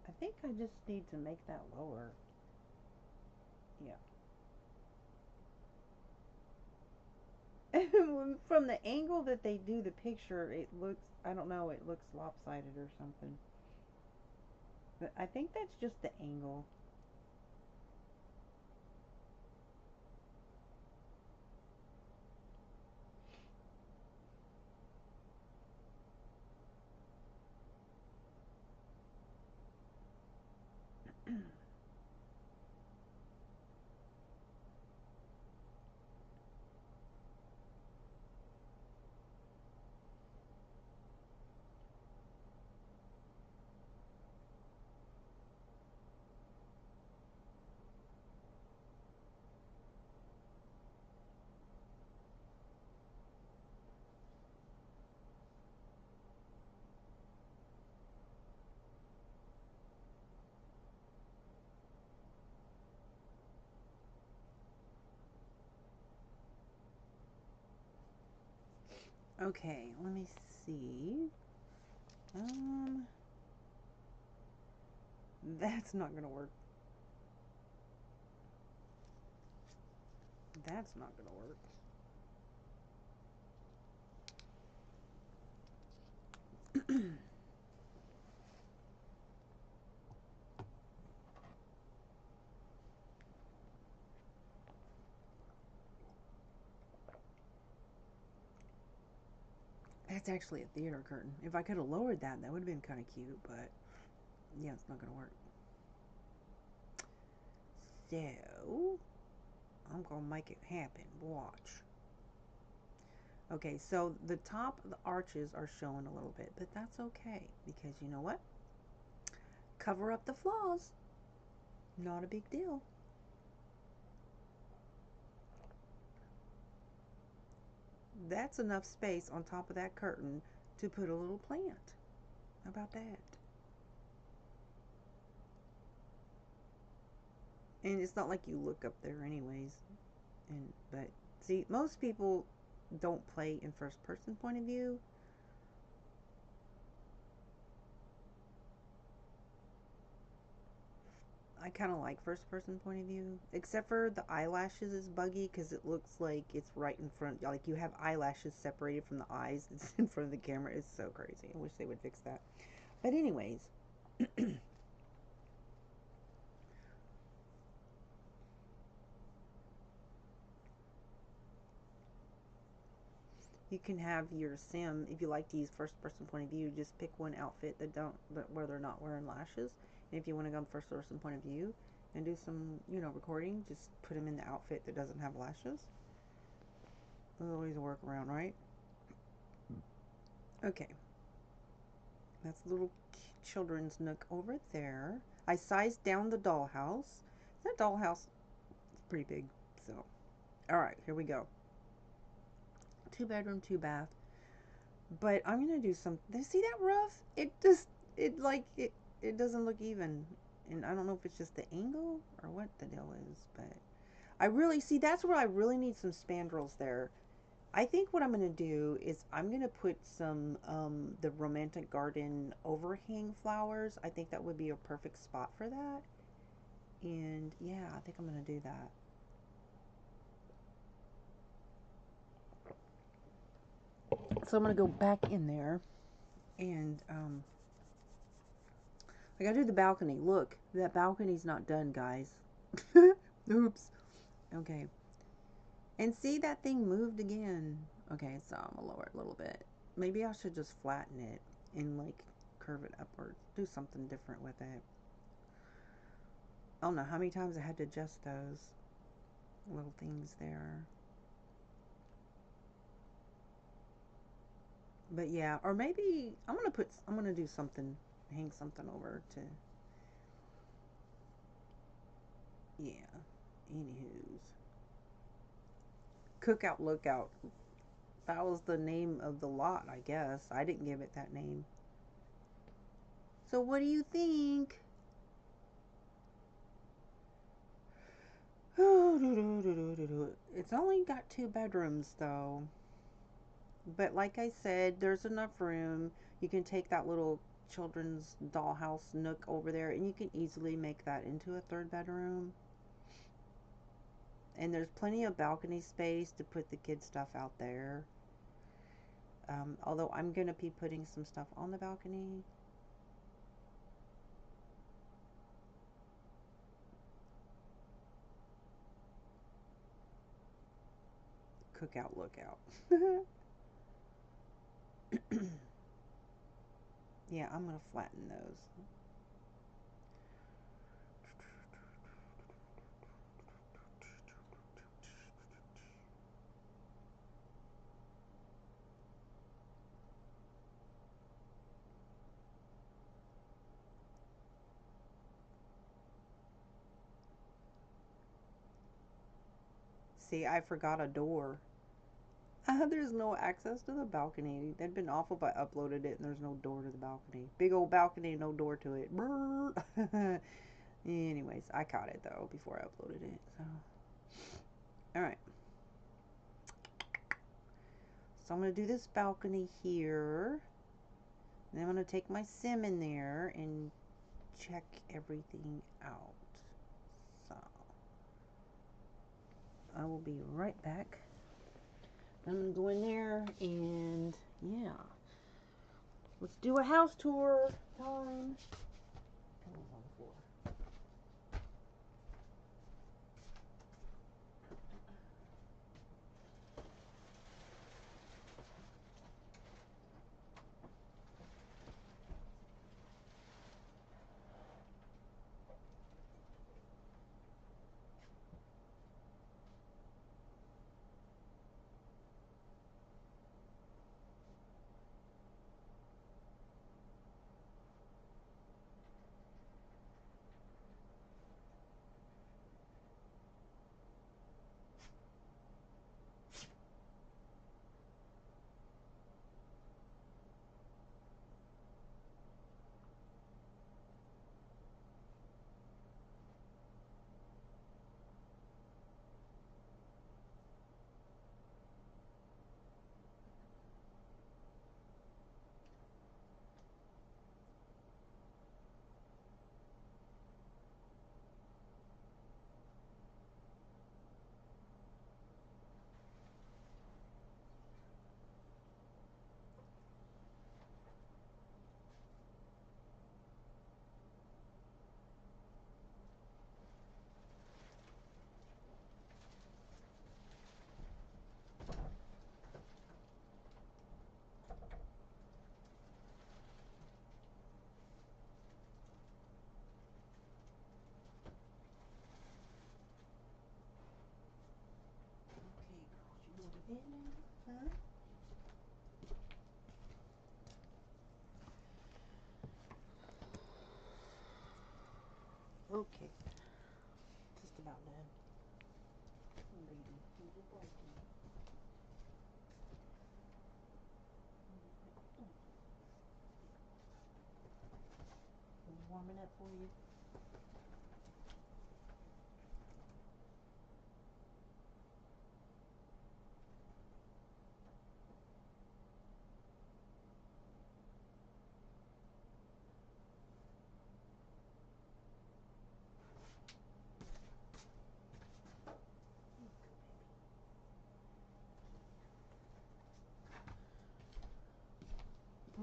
I think I just need to make that lower. Yeah. From the angle that they do the picture, it looks, I don't know, it looks lopsided or something. But I think that's just the angle. Okay, let me see. Um, that's not gonna work. That's not gonna work. That's actually a theater curtain. If I could have lowered that, that would have been kind of cute, but yeah, it's not gonna work. So, I'm gonna make it happen. Watch. Okay, so the top of the arches are showing a little bit, but that's okay because you know what? Cover up the flaws. Not a big deal. That's enough space on top of that curtain to put a little plant. How about that? And it's not like you look up there anyways. But see, most people don't play in first person point of view. I kind of like first person point of view, except for the eyelashes is buggy because it looks like it's right in front. Like you have eyelashes separated from the eyes. It's in front of the camera. It's so crazy. I wish they would fix that. But anyways, you can have your sim, if you like to use first person point of view, just pick one outfit that don't, but where they're not wearing lashes. And if you want to go first person point of view and do some, recording, just put them in the outfit that doesn't have lashes. There's always a workaround, right? Okay, that's a little children's nook over there. I sized down the dollhouse. That dollhouse is pretty big, so. All right, here we go. 2 bedroom, 2 bath. But I'm gonna do something. See that roof? It doesn't look even, and I don't know if it's just the angle or what the deal is. But I really see that's where I really need some spandrels there. I think what I'm gonna do is I'm gonna put some the romantic garden overhang flowers. I think that would be a perfect spot for that. And yeah, I think I'm gonna do that. So I'm gonna go back in there and I gotta do the balcony. Look, that balcony's not done, guys. Oops. Okay. And see, that thing moved again. Okay, so I'm gonna lower it a little bit. Maybe I should just flatten it and like curve it upwards. Do something different with it. I don't know how many times I had to adjust those little things there. But yeah, or maybe I'm gonna do something, hang something over to, yeah. Anywho's. Cookout Lookout. That was the name of the lot, I guess. I didn't give it that name. So what do you think? It's only got 2 bedrooms though. But like I said, there's enough room. You can take that little children's dollhouse nook over there and you can easily make that into a 3rd bedroom. And there's plenty of balcony space to put the kids' stuff out there. Although I'm going to be putting some stuff on the balcony. Cookout Lookout. Yeah, I'm going to flatten those. See, I forgot a door. There's no access to the balcony. They'd been awful if I uploaded it and there's no door to the balcony. Big old balcony, no door to it. Anyways, I caught it though before I uploaded it. So, all right. So I'm gonna do this balcony here. Then I'm gonna take my sim in there and check everything out. So I will be right back. I'm gonna go in there and yeah, let's do a house tour time. On the floor. Okay. Just about done. Oh, baby. Here's your blankie. Is it warming up for you?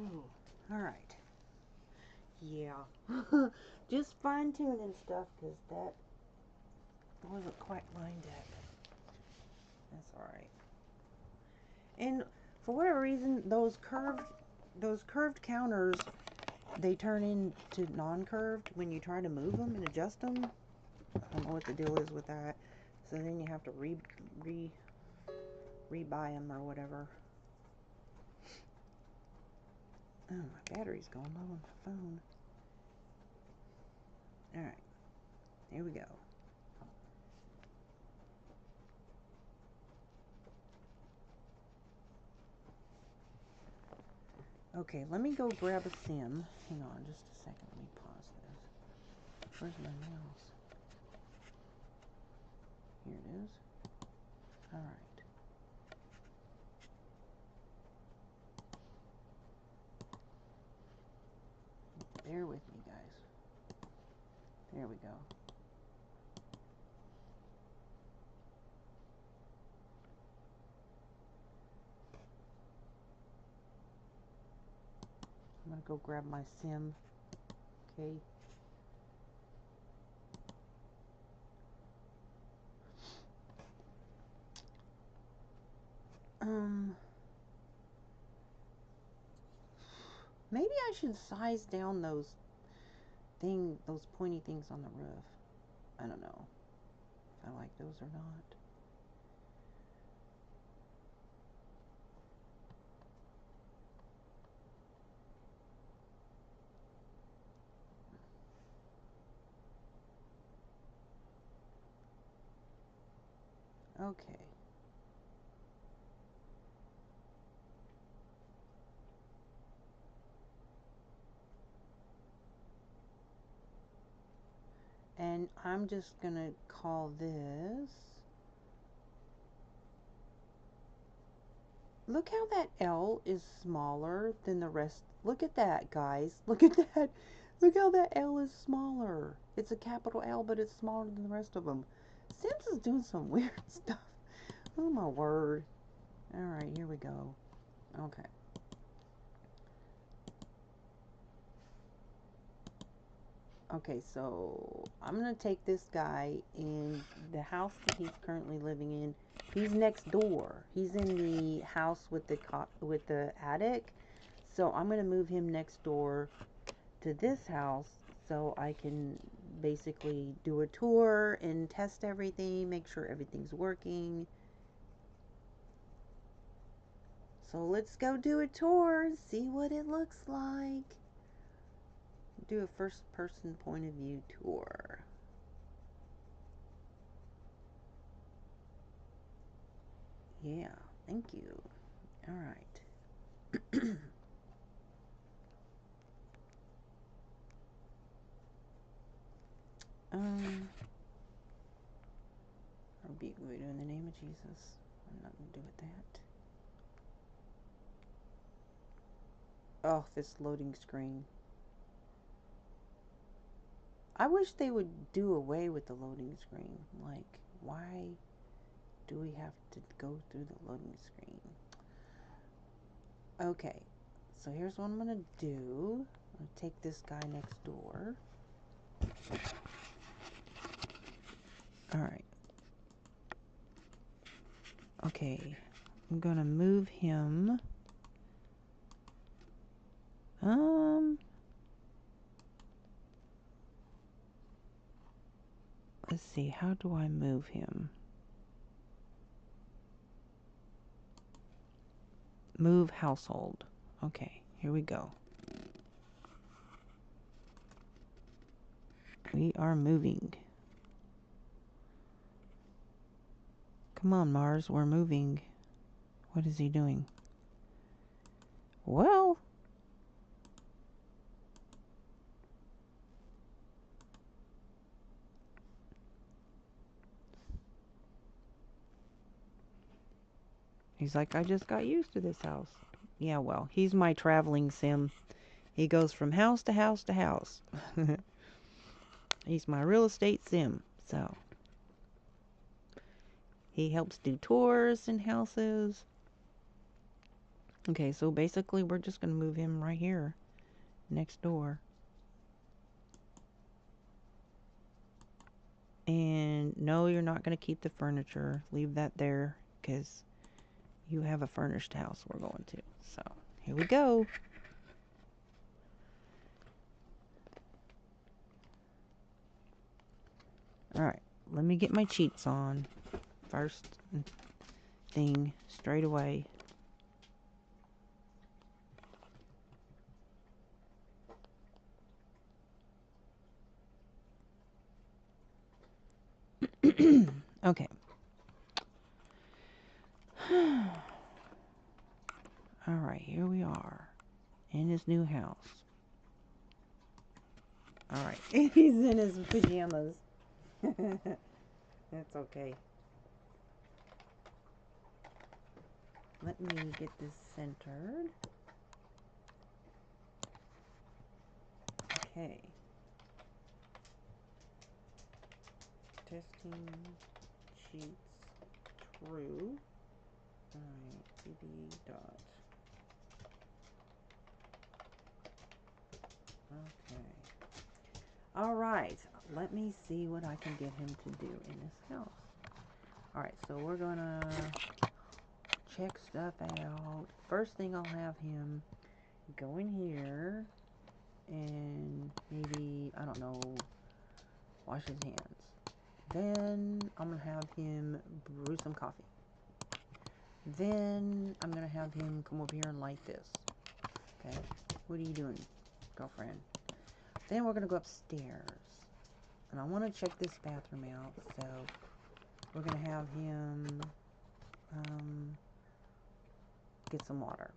Ooh, all right. Yeah. Just fine tuning stuff because that wasn't quite lined up. That's all right. And for whatever reason, those curved counters, they turn into non-curved when you try to move them and adjust them. I don't know what the deal is with that. So then you have to rebuy them or whatever. Oh, my battery's going low on my phone. All right, here we go. Okay, let me go grab a sim. Hang on just a second. Let me pause this. Where's my mouse? Here it is. All right. Bear with me, guys. There we go. I'm going to go grab my sim. Okay. Maybe I should size down those pointy things on the roof. I don't know if I like those or not. Okay. And I'm just gonna call this. Look how that L is smaller than the rest. Look at that, guys. Look at that. Look how that L is smaller. It's a capital L, but it's smaller than the rest of them. Sims is doing some weird stuff. Oh my word. Alright, here we go. Okay. Okay, so I'm going to take this guy in the house that he's currently living in. He's next door. He's in the house with the attic. So I'm going to move him next door to this house so I can basically do a tour and test everything, make sure everything's working. So let's go do a tour, see what it looks like. Do a first person point of view tour. Yeah, thank you. All right. Rebuke we do in the name of Jesus. I'm nothing to do with that. Oh, this loading screen. I wish they would do away with the loading screen. Like, why do we have to go through the loading screen? Okay, so here's what I'm going to do. I'm going to take this guy next door. Alright. Okay, I'm going to move him. Let's see, how do I move him? Move household. Okay, here we go. We are moving. Come on, Mars, we're moving. What is he doing? Well, he's like, I just got used to this house. Yeah, well, he's my traveling sim. He goes from house to house to house. He's my real estate sim, so he helps do tours in houses. Okay, so basically we're just going to move him right here, next door. And no, you're not going to keep the furniture. Leave that there, because you have a furnished house we're going to. So, here we go. Alright, let me get my cheats on. First thing, straight away. Okay. Alright, here we are. In his new house. Alright, he's in his pajamas. That's okay. Let me get this centered. Okay. Testing sheets true. Alright, cd dot. Okay. Alright, let me see what I can get him to do in this house. Alright, so we're gonna check stuff out. First thing, I'll have him go in here and maybe, I don't know, wash his hands. Then I'm gonna have him brew some coffee. Then I'm gonna have him come over here and light this. Okay, what are you doing, girlfriend? Then we're gonna go upstairs, and I want to check this bathroom out. So we're gonna have him get some water.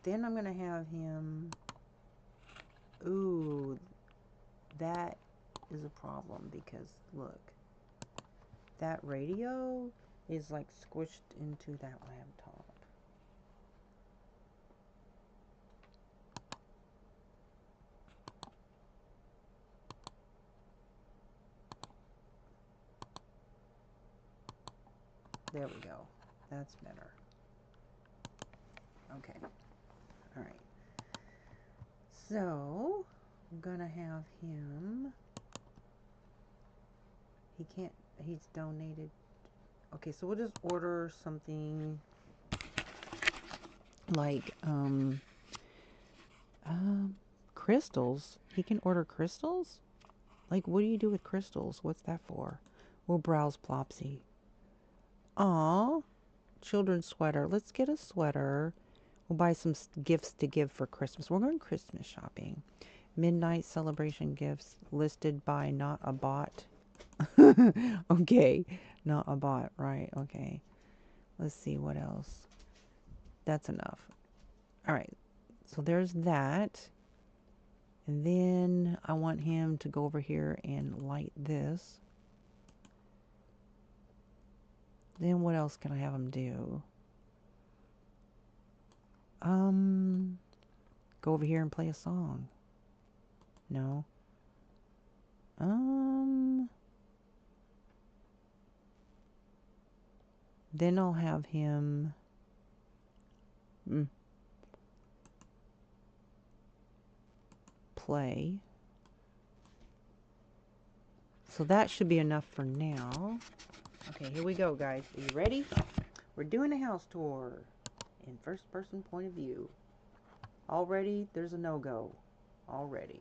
Then I'm gonna have him. Ooh, that is a problem, because look, that radio is like squished into that laptop. There we go. That's better. Okay. Alright. So, I'm gonna have him. He's donated. Okay, so we'll just order something like, crystals. He can order crystals? Like, what do you do with crystals? What's that for? We'll browse Plopsy. Aw, children's sweater. Let's get a sweater. We'll buy some gifts to give for Christmas. We're going Christmas shopping. Midnight celebration gifts listed by not a bot. Okay, not a bot, right? Okay. Let's see what else. That's enough. All right. So there's that. And then I want him to go over here and light this. Then what else can I have him do? Go over here and play a song. No. Then I'll have him play. So that should be enough for now. Okay, here we go, guys. Are you ready? We're doing a house tour in first person point of view. Already, there's a no-go. Already.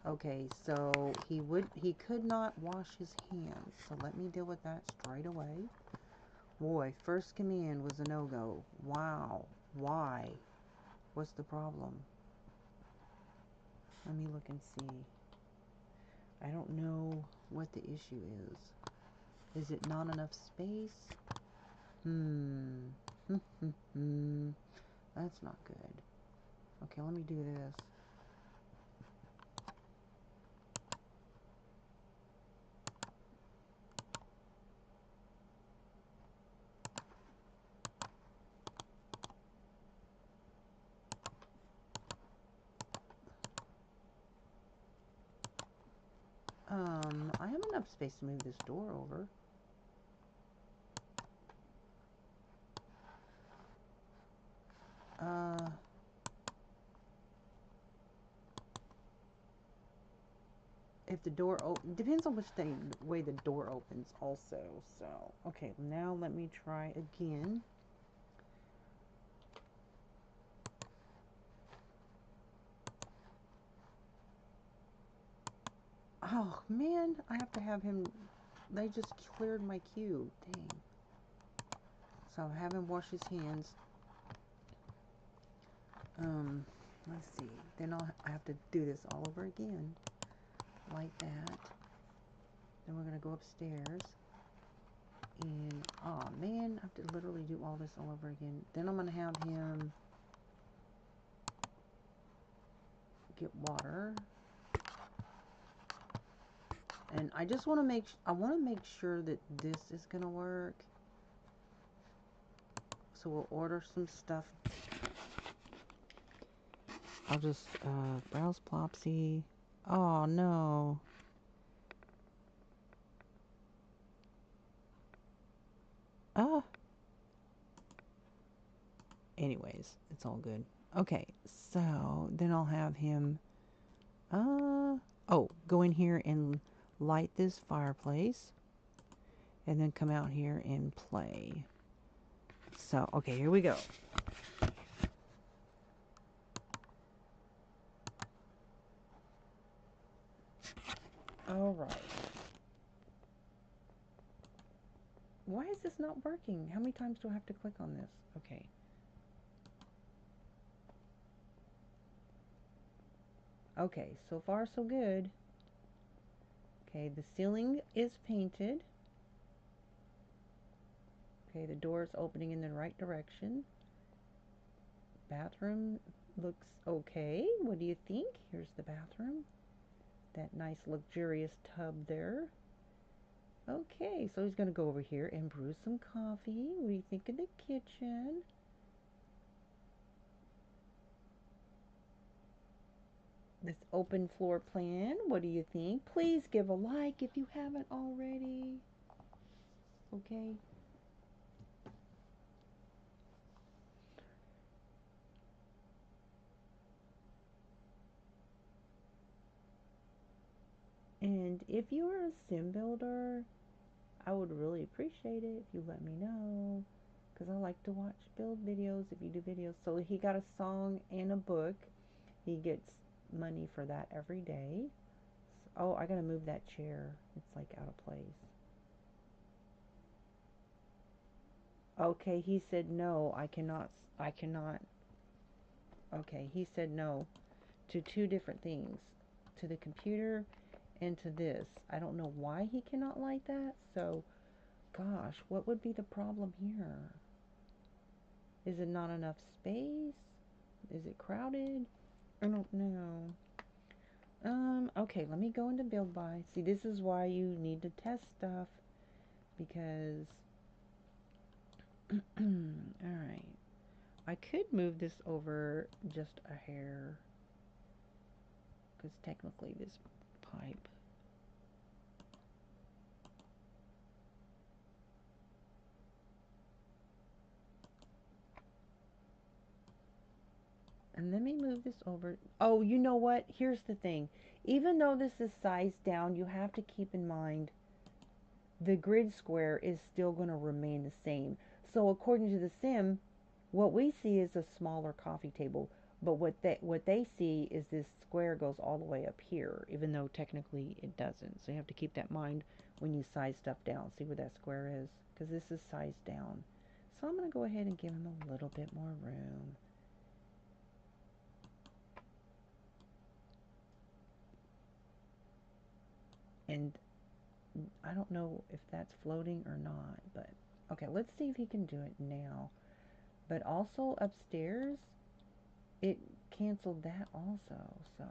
Okay, so he could not wash his hands. So let me deal with that straight away. Boy, first command was a no-go. Wow. Why? What's the problem? Let me look and see. I don't know what the issue is. Is it not enough space? That's not good. Okay, let me do this. I have enough space to move this door over. If the door depends on which way the door opens also. So, okay, now let me try again. Oh, man, I have to have him. They just cleared my queue. Dang. So have him wash his hands. Let's see. Then I have to do this all over again. Like that. Then we're going to go upstairs. And, oh man, I have to literally do all this all over again. Then I'm going to have him get water. And I just want to make sure that this is going to work. So we'll order some stuff. I'll just browse Plopsy. Oh no. Anyways, it's all good. Okay, so then I'll have him go in here and light this fireplace and then come out here and play. So, okay, here we go. All right. Why is this not working? How many times do I have to click on this? Okay. Okay, so far so good. Okay, the ceiling is painted. Okay, the door is opening in the right direction. Bathroom looks okay. What do you think? Here's the bathroom. That nice luxurious tub there. Okay, so he's going to go over here and brew some coffee. What do you think of the kitchen? This open floor plan, what do you think? Please give a like if you haven't already. Okay. And if you're a sim builder, I would really appreciate it if you let me know, because I like to watch build videos if you do videos. So he got a song and a book. He gets money for that every day. Oh, I gotta move that chair. It's like out of place. Okay, he said no. I cannot. Okay, he said no to two different things. To the computer and to this. I don't know why he cannot like that. So, gosh, what would be the problem here? Is it not enough space? Is it crowded? I don't know. Okay, let me go into build by. See, this is why you need to test stuff, because alright. I could move this over just a hair, because technically this pipe. And let me move this over. Oh, you know what? Here's the thing. Even though this is sized down, you have to keep in mind the grid square is still going to remain the same. So according to the sim, what we see is a smaller coffee table, but what they see is this square goes all the way up here, even though technically it doesn't. So you have to keep that in mind when you size stuff down. See where that square is? Because this is sized down. So I'm going to go ahead and give him a little bit more room. And I don't know if that's floating or not, but okay, let's see if he can do it now. But also upstairs, it canceled that also. So,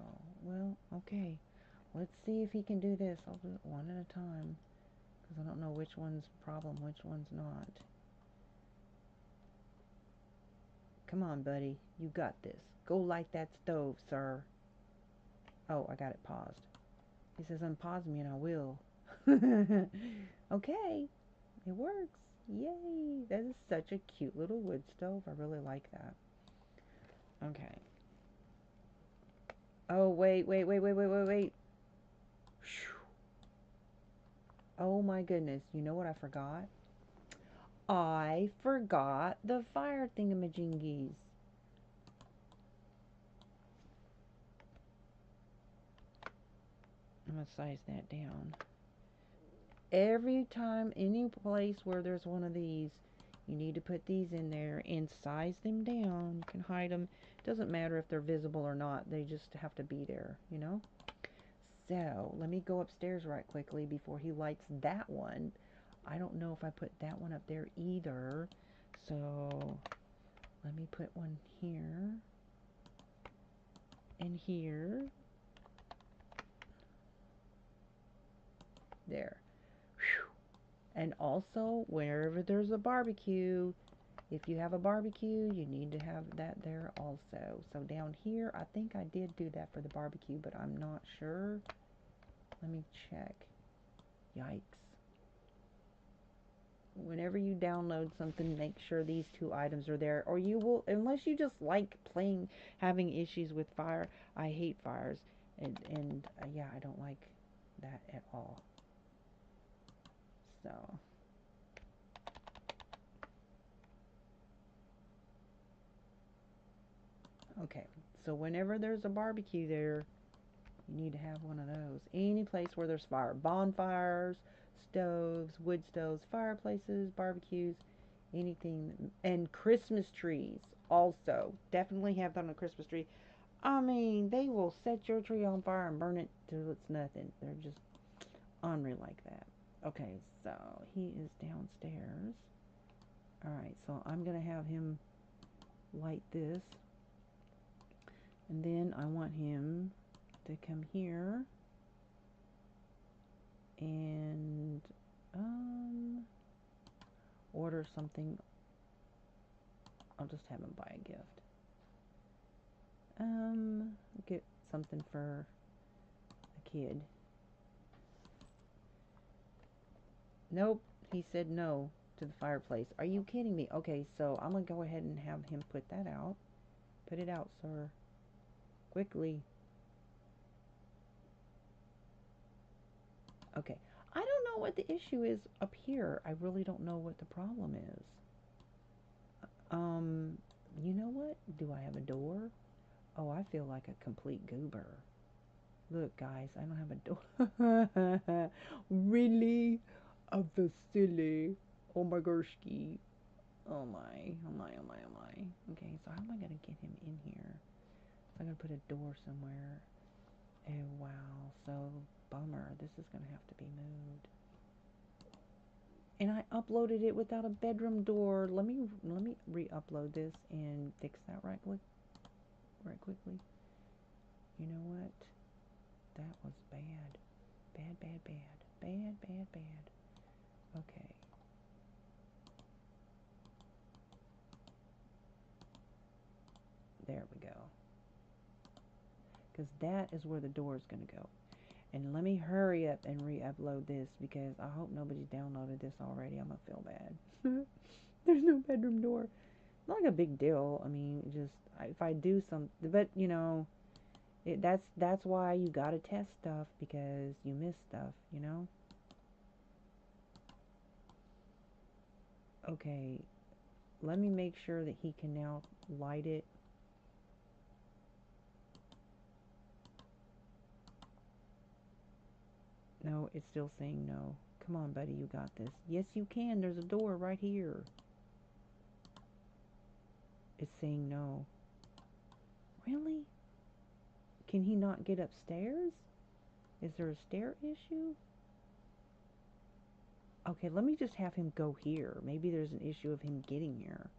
well, okay. Let's see if he can do this. I'll do it one at a time because I don't know which one's a problem, which one's not. Come on, buddy. You got this. Go light that stove, sir. Oh, I got it paused. He says unpause me and I will. Okay. It works. Yay. That is such a cute little wood stove. I really like that. Okay. Oh, wait. Oh my goodness. You know what I forgot? I forgot the fire thingamajingies. I'm going to size that down. Every time, any place where there's one of these, you need to put these in there and size them down. You can hide them. It doesn't matter if they're visible or not. They just have to be there, you know? So, let me go upstairs right quickly before he lights that one. I don't know if I put that one up there either. So, let me put one here and here. There. Whew. And also, wherever there's a barbecue, if you have a barbecue, you need to have that there also. So down here, I think I did do that for the barbecue, but I'm not sure. Let me check. Yikes. Whenever you download something, make sure these two items are there, or you will, unless you just like playing, having issues with fire. I hate fires, and yeah, I don't like that at all. So, okay, so whenever there's a barbecue there, you need to have one of those. Any place where there's fire. Bonfires, stoves, wood stoves, fireplaces, barbecues, anything. And Christmas trees also. Definitely have that on a Christmas tree. I mean, they will set your tree on fire and burn it till it's nothing. They're just unreal like that. Okay, so he is downstairs. Alright, so I'm going to have him light this. And then I want him to come here and order something. I'll just have him buy a gift. Get something for a kid. Nope, he said no to the fireplace. Are you kidding me? Okay, so I'm gonna go ahead and have him put that out. Put it out, sir. Quickly. Okay. I don't know what the issue is up here. I really don't know what the problem is. You know what? Do I have a door? Oh, I feel like a complete goober. Look, guys, I don't have a door. Really? Of the silly. Oh my goshki. Oh my. Okay, so how am I going to get him in here? I'm going to put a door somewhere. Oh, wow. So, bummer. This is going to have to be moved. And I uploaded it without a bedroom door. Let me re-upload this and fix that right quickly. You know what? That was bad. Bad. Okay. There we go. Because that is where the door is going to go. And let me hurry up and re-upload this because I hope nobody's downloaded this already. I'm going to feel bad. There's no bedroom door. Not like a big deal. I mean, just if I do something, but you know, that's why you got to test stuff because you miss stuff, you know? Okay, let me make sure that he can now light it. No, it's still saying no. Come on, buddy, you got this. Yes, you can. There's a door right here. It's saying no. Really? Can he not get upstairs? Is there a stair issue? Okay, let me just have him go here. Maybe there's an issue of him getting here.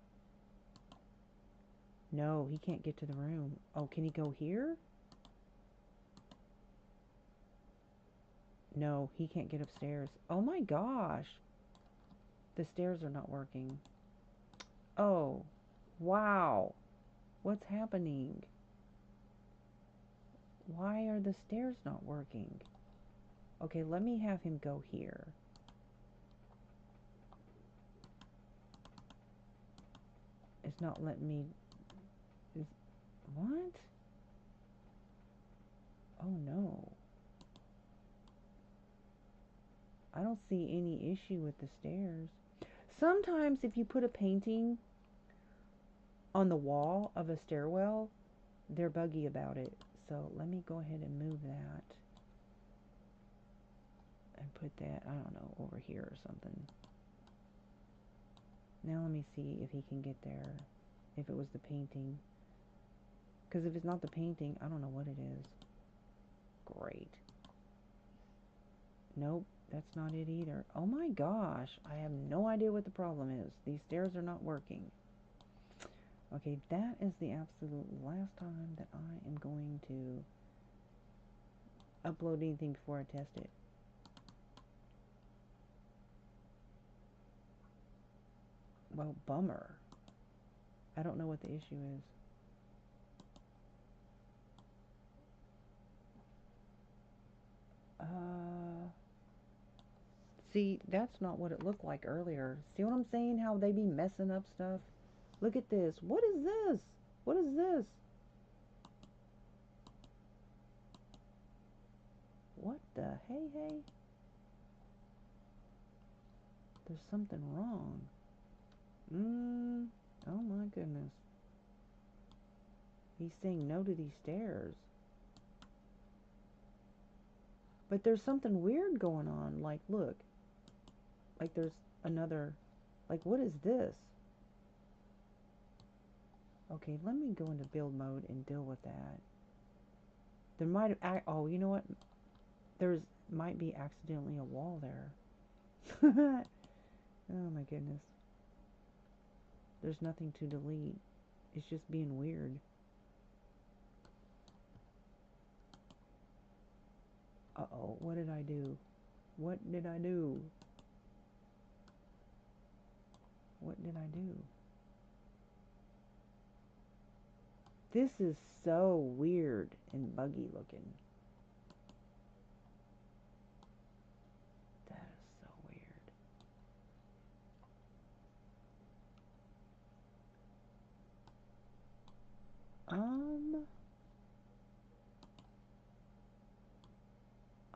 No, he can't get to the room. Oh, can he go here? No, he can't get upstairs. Oh my gosh. The stairs are not working. Oh, wow. What's happening? Why are the stairs not working? Okay, let me have him go here. It's not letting me... What? Oh no. I don't see any issue with the stairs. Sometimes if you put a painting on the wall of a stairwell, they're buggy about it. So let me go ahead and move that. And put that, I don't know, over here or something. Now let me see if he can get there. If it was the painting. Because if it's not the painting, I don't know what it is. Great. Nope, that's not it either. Oh my gosh, I have no idea what the problem is. These stairs are not working. Okay, that is the absolute last time that I am going to upload anything before I test it. Well, bummer. I don't know what the issue is. See, that's not what it looked like earlier. See what I'm saying? How they be messing up stuff? Look at this. What is this? What is this? What the hey? There's something wrong. Oh my goodness. He's saying no to these stairs. But there's something weird going on. Like, look. Like there's another... Like, what is this? Okay, let me go into build mode and deal with that. There might have... Oh, you know what? There's might be accidentally a wall there. Oh my goodness. There's nothing to delete. It's just being weird. Uh-oh, what did I do? What did I do? What did I do? This is so weird and buggy looking. That is so weird.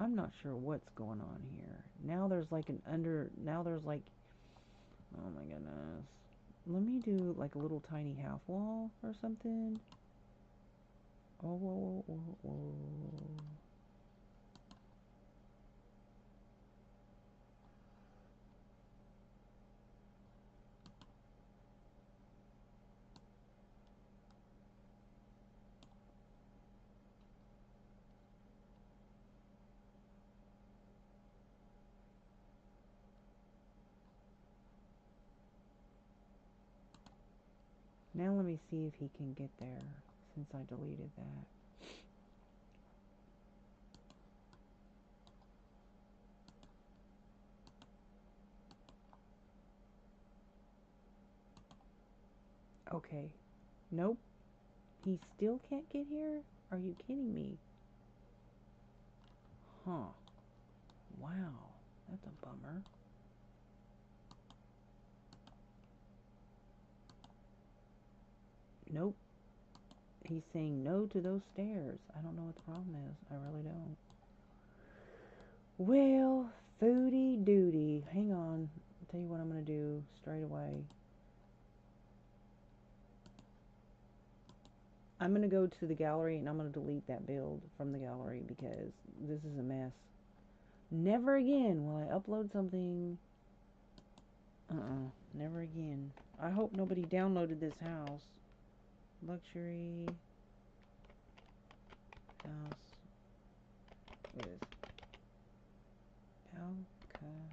I'm not sure what's going on here. Now there's like now there's like, oh my goodness. Let me do like a little tiny half wall or something. Oh, whoa. Now let me see if he can get there, since I deleted that. Okay. Nope. He still can't get here? Are you kidding me? Huh. Wow. That's a bummer. Nope. He's saying no to those stairs. I don't know what the problem is. I really don't. Well, foodie doody. Hang on. I'll tell you what I'm going to do straight away. I'm going to go to the gallery and I'm going to delete that build from the gallery because this is a mess. Never again will I upload something. Never again. I hope nobody downloaded this house. Luxury house with balcony.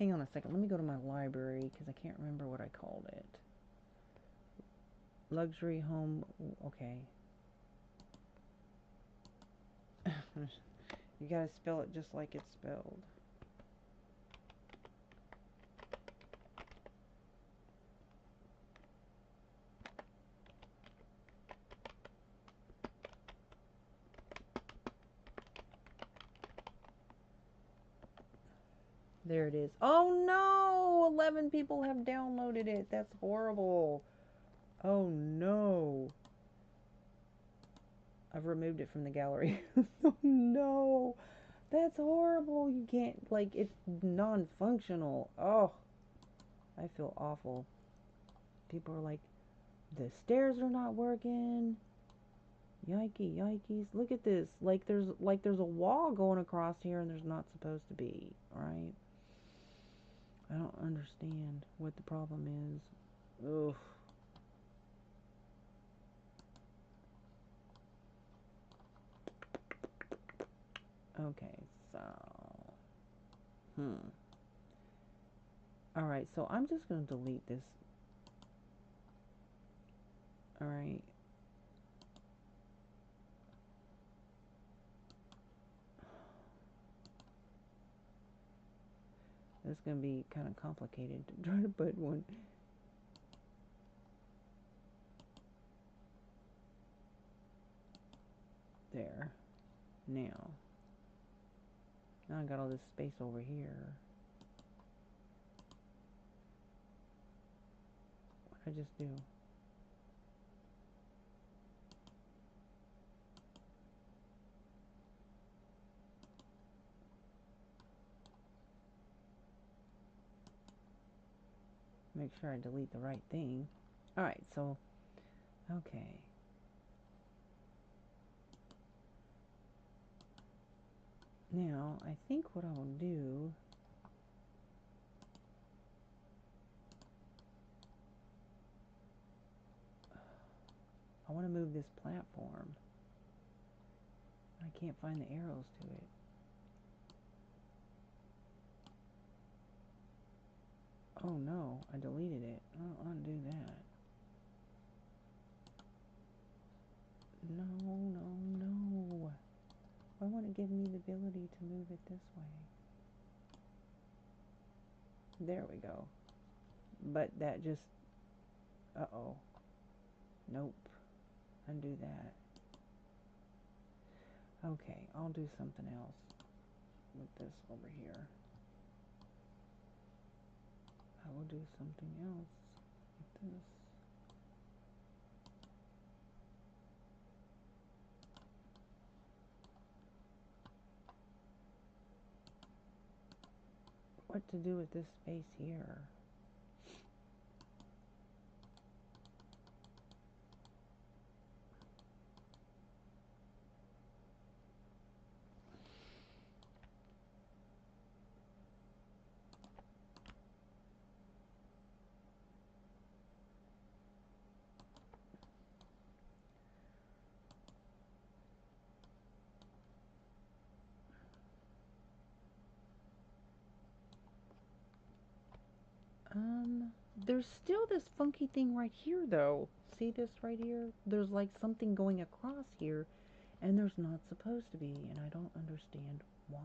hang on a second. Let me go to my library because I can't remember what I called it. Luxury home. Okay. You gotta spell it just like it's spelled. There it is. Oh no! 11 people have downloaded it. That's horrible. Oh no. I've removed it from the gallery. Oh no. That's horrible. You can't, like, it's non-functional. Oh, I feel awful. People are like, the stairs are not working. Yikey, yikeys. Look at this. Like there's a wall going across here and there's not supposed to be, right? I don't understand what the problem is. Ugh. Okay, so alright, so I'm just gonna delete this. Alright. It's gonna be kind of complicated to try to put one. There. Now I got all this space over here. What did I just do? Make sure I delete the right thing. Alright, so, okay. Now, I think what I will do, I want to move this platform. I can't find the arrows to it. Oh no, I deleted it. I'll undo that. No, no, no. Why won't it give me the ability to move it this way? There we go. But that just, uh-oh. Nope. Undo that. Okay, I'll do something else with this over here. I will do something else with this. What to do with this space here? There's still this funky thing right here, though. See this right here? There's like something going across here, and there's not supposed to be, and I don't understand why.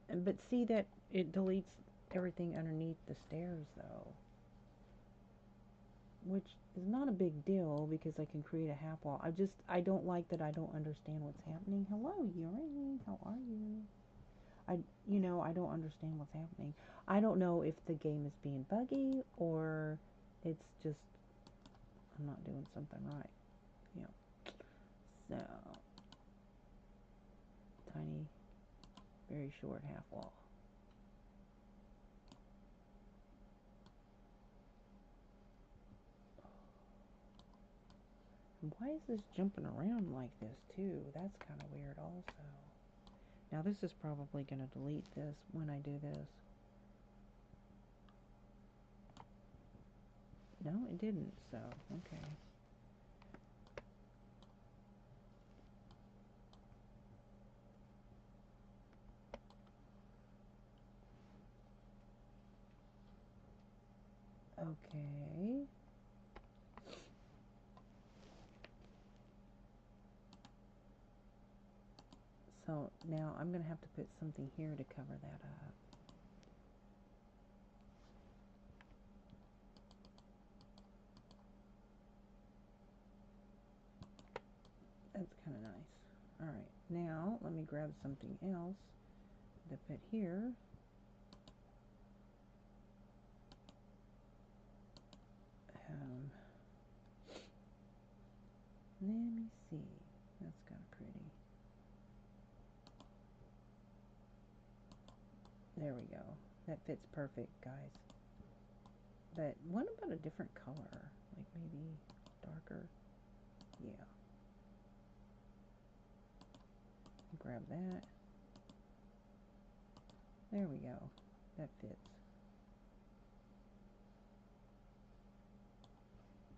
But see that it deletes everything underneath the stairs, though. Which is not a big deal, because I can create a half wall. I don't like that I don't understand what's happening. Hello, Yuri. How are you? I don't understand what's happening. I don't know if the game is being buggy or it's just I'm not doing something right. So tiny, very short half wall. And why is this jumping around like this too? That's kind of weird also. Now this is probably going to delete this when I do this. No, it didn't, so, okay. Okay. So now I'm going to have to put something here to cover that up. That's kind of nice. All right, now let me grab something else to put here. Let me see. That's kind of pretty. There we go. That fits perfect, guys. But what about a different color? Like maybe darker? Yeah. Grab that. There we go. That fits.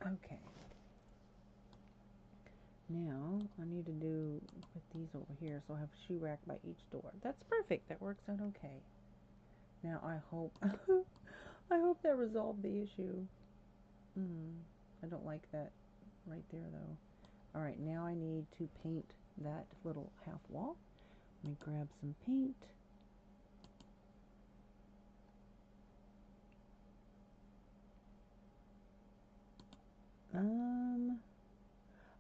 Okay. Now I need to put these over here so I have a shoe rack by each door. That's perfect. That works out okay. Now I hope I hope that resolved the issue. I don't like that right there though. All right, now I need to paint that little half wall. Let me grab some paint.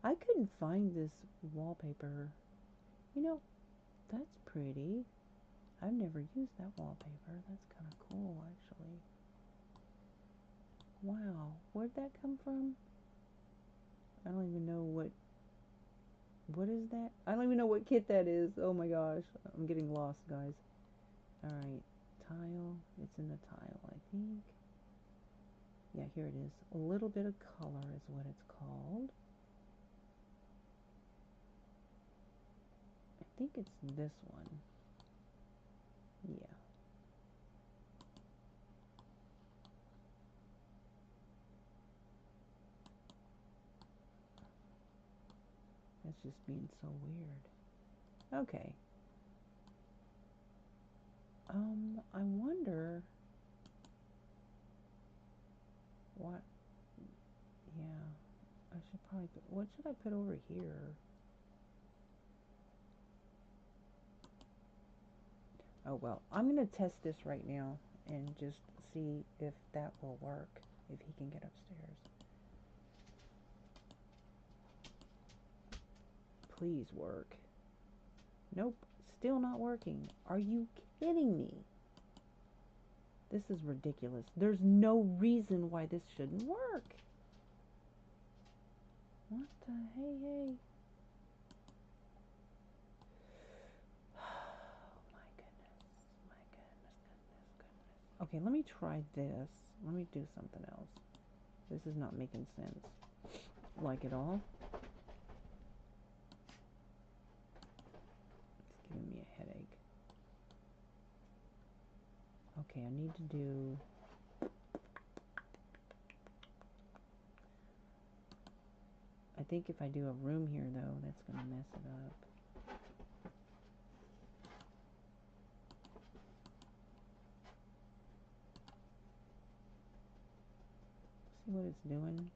I couldn't find this wallpaper. You know, that's pretty. I've never used that wallpaper. That's kind of cool, actually. Wow, where'd that come from? I don't even know what is that? I don't even know what kit that is. Oh my gosh, I'm getting lost, guys. All right, tile. It's in the tile, I think. Yeah, here it is. A little bit of color is what it's called. I think it's this one. Yeah. That's just being so weird. Okay. I wonder what, yeah, I should probably put, what should I put over here? Oh well, I'm going to test this right now and just see if that will work, if he can get upstairs. Please work. Nope, still not working. Are you kidding me? This is ridiculous. There's no reason why this shouldn't work. What the hey? Oh my goodness. Okay, let me try this. Let me do something else. This is not making sense. Like at all. It's giving me a headache. Okay, I need to do... I think if I do a room here, though, that's going to mess it up. See what it's doing?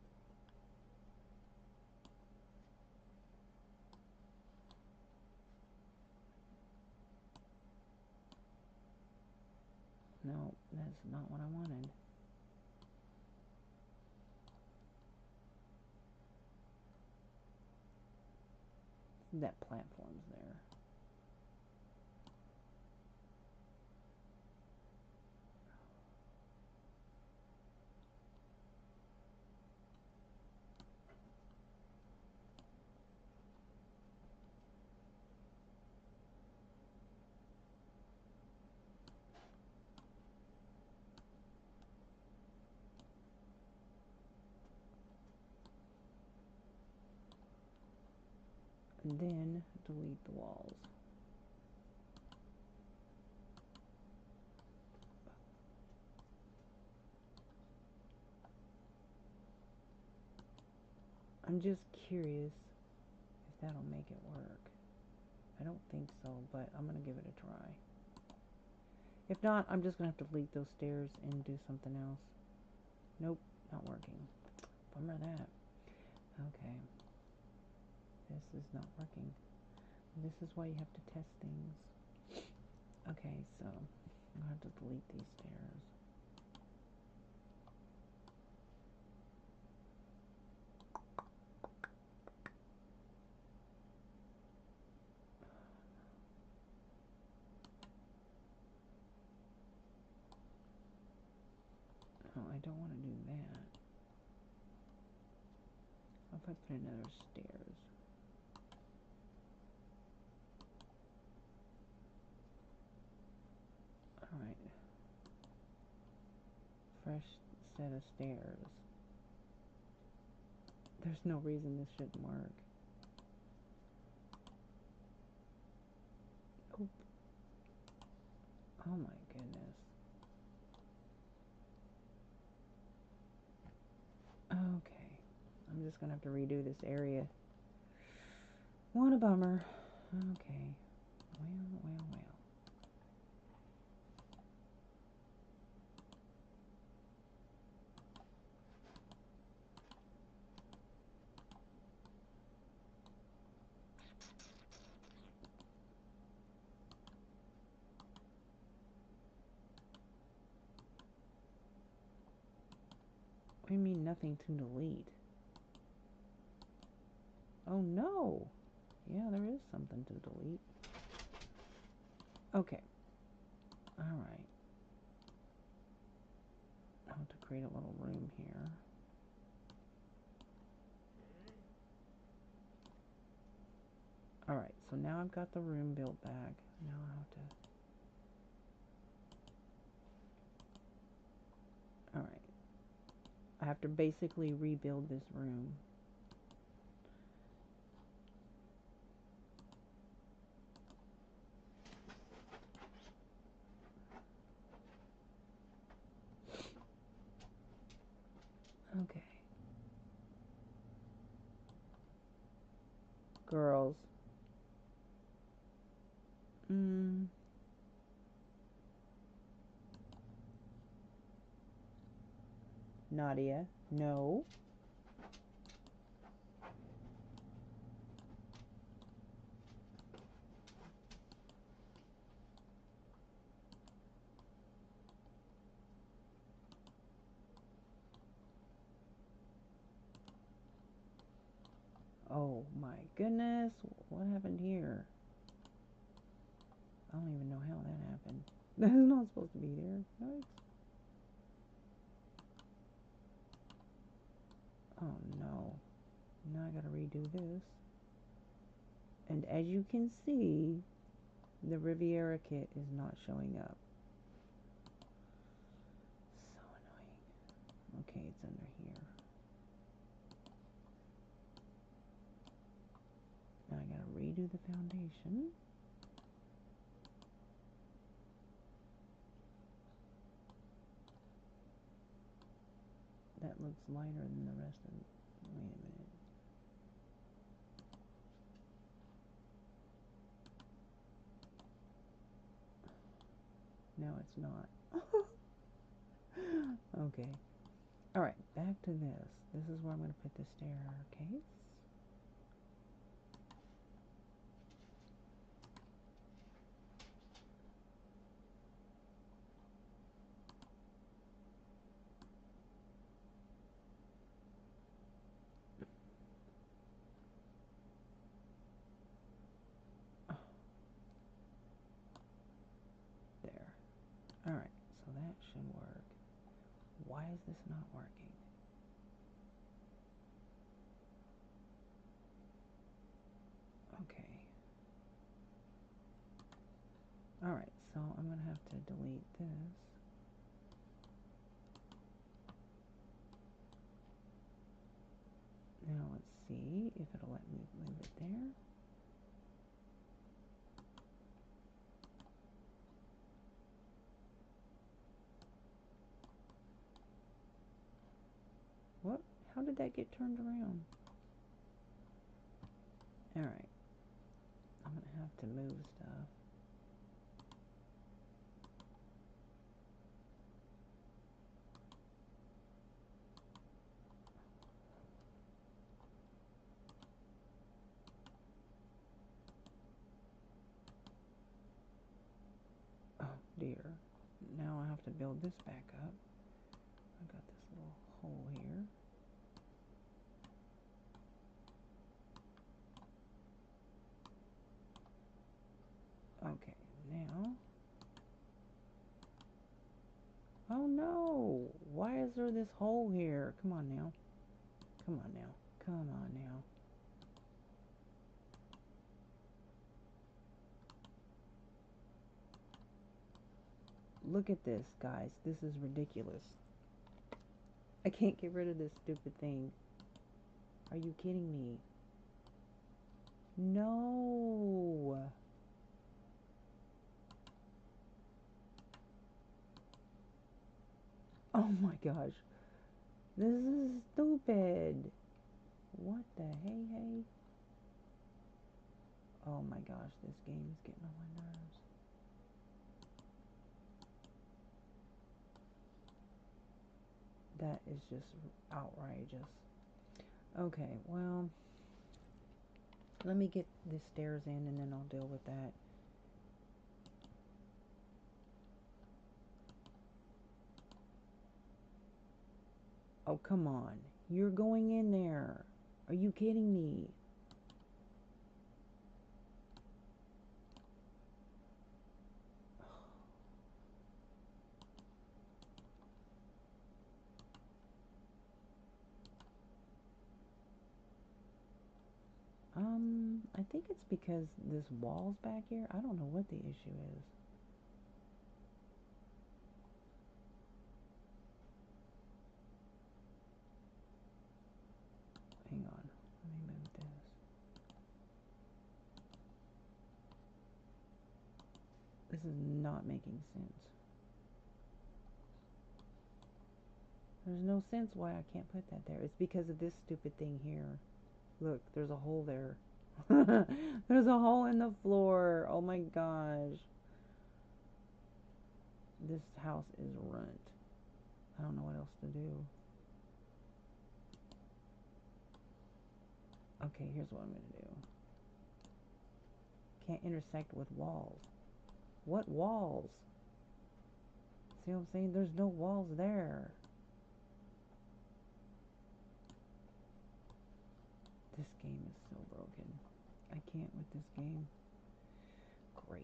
No, that's not what I wanted. That platform's there. And then delete the walls. I'm just curious if that'll make it work. I don't think so, but I'm going to give it a try. If not, I'm just going to have to delete those stairs and do something else. Nope, not working. Bummer that. Okay. This is not working. This is why you have to test things. Okay, so I'm going to have to delete these stairs. Oh, I don't want to do that. What if I put another stairs? Alright. Fresh set of stairs. There's no reason this shouldn't work. Oh. Oh my goodness. Okay. I'm just going to have to redo this area. What a bummer. Okay. Well. What do you mean nothing to delete? Oh no! Yeah, there is something to delete. Okay. Alright. I'll have to create a little room here. Alright, so now I've got the room built back. Now I have to... Alright. I have to basically rebuild this room. Okay. Girls. Nadia. No. Oh my goodness. What happened here? I don't even know how that happened. That is not supposed to be there. Yikes. Oh no. Now I gotta redo this. And as you can see, the Riviera kit is not showing up. So annoying. Okay, it's under here. Now I gotta redo the foundation. That looks lighter than the rest of it. Wait a minute. No, it's not. Okay. Alright, back to this. This is where I'm going to put the staircase. There. Alright, so that should work. Why is this not working? Okay. Alright, so I'm going to have to delete this. Now let's see if it'll let me leave it there. What? How did that get turned around? Alright. I'm going to have to move stuff. have to build this back up. I got this little hole here. Okay, now. Oh no! Why is there this hole here? Come on now. Come on now. Come on now. Look at this, guys. This is ridiculous. I can't get rid of this stupid thing. Are you kidding me? No. Oh my gosh. This is stupid. What the hey? Oh my gosh, this game is getting on my nerves. That is just outrageous. Okay, well, let me get the stairs in and then I'll deal with that. Oh, come on. You're going in there. Are you kidding me? I think it's because this wall's back here. I don't know what the issue is. Hang on. Let me move this. This is not making sense. There's no sense why I can't put that there. It's because of this stupid thing here. Look, there's a hole there. There's a hole in the floor. Oh my gosh. This house is ruined. I don't know what else to do. Okay, here's what I'm going to do. Can't intersect with walls. What walls? See what I'm saying? There's no walls there. This game is so broken. I can't with this game. Great.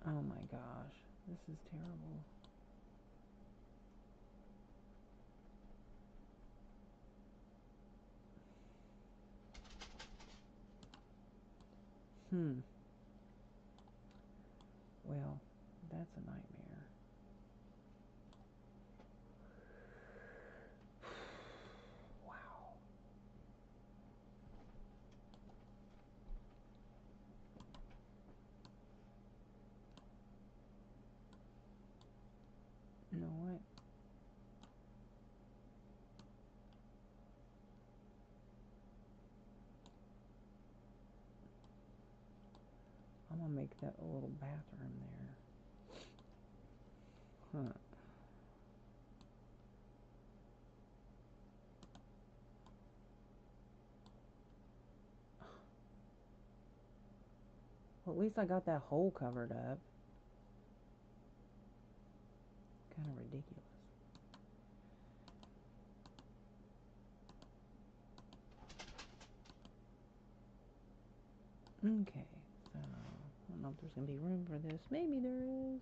Oh my gosh. This is terrible. Well, that's a nightmare. Wow. You know what? I'm gonna make that a little bathroom there. Huh. Well, at least I got that hole covered up. Kind of ridiculous. Okay, so I don't know if there's gonna be room for this. Maybe there is.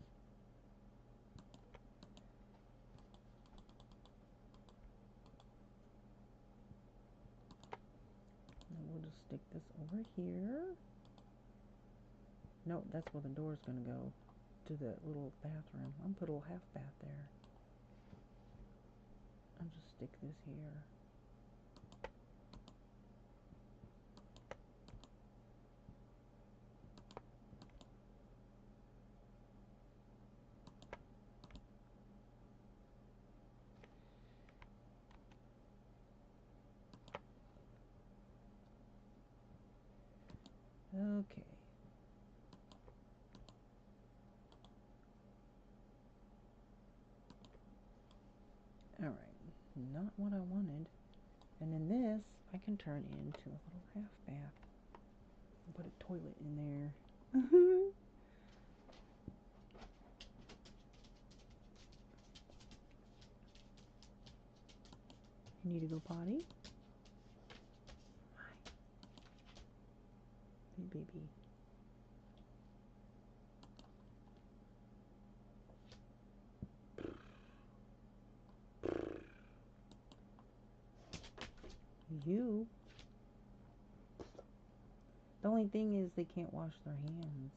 And we'll just stick this over here. No, that's where the door's gonna go, to the little bathroom. I'm gonna put a little half bath there. I'll just stick this here. Okay. Alright. Not what I wanted. I can turn it into a little half bath. Put a toilet in there. You need to go potty? Hey, baby. You. The only thing is they can't wash their hands.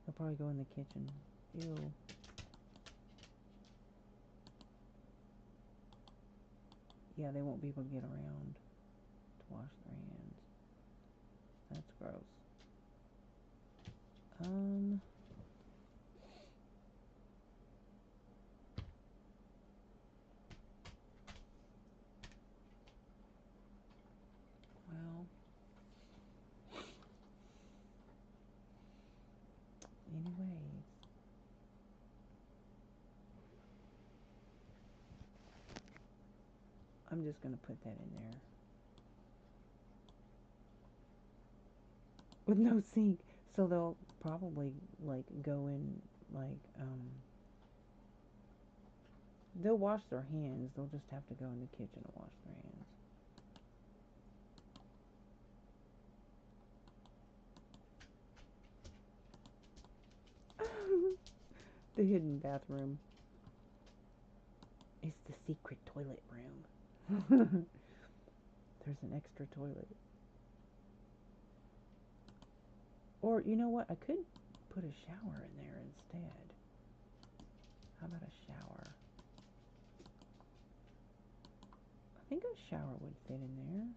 They'll probably go in the kitchen. Ew. Yeah, they won't be able to get around to wash their hands. That's gross. Well, anyways. I'm just going to put that in there. With no sink. So they'll probably, like, go in, like, they'll wash their hands. They'll just have to go in the kitchen to wash their hands. The hidden bathroom. It's the secret toilet room. There's an extra toilet. Or, you know what? I could put a shower in there instead. How about a shower? I think a shower would fit in there.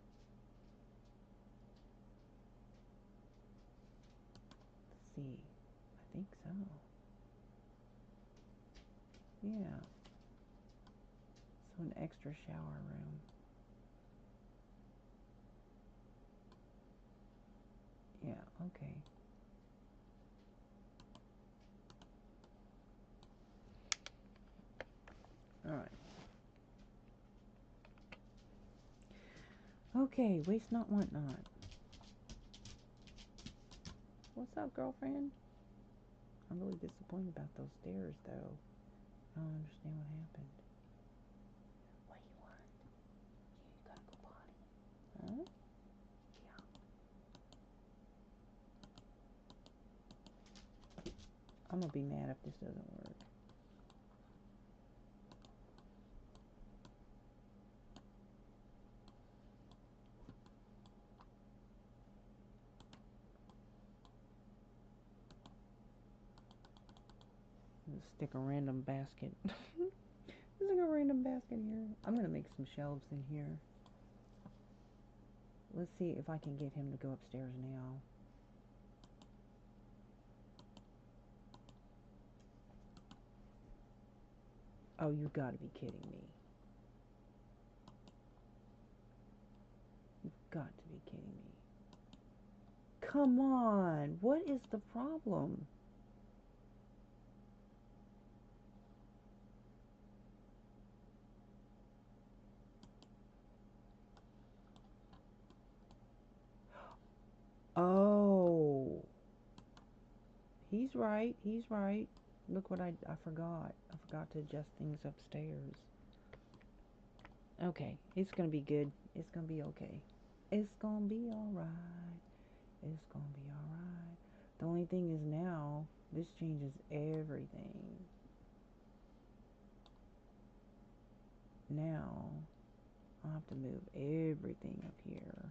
Let's see. I think so. Yeah. So an extra shower room. Yeah, okay. Alright. Okay, waste not, want not. What's up, girlfriend? I'm really disappointed about those stairs, though. I don't understand what happened. What do you want? You gotta go potty. Huh? Yeah. I'm gonna be mad if this doesn't work. Stick a random basket. There's like a random basket here. I'm gonna make some shelves in here. Let's see if I can get him to go upstairs now. Oh, you gotta be kidding me. You've got to be kidding me. Come on, what is the problem? Oh, he's right, he's right. Look what I forgot. I forgot to adjust things upstairs. Okay, it's gonna be good. It's gonna be okay. It's gonna be alright. It's gonna be alright. The only thing is now, this changes everything. Now, I'll have to move everything up here.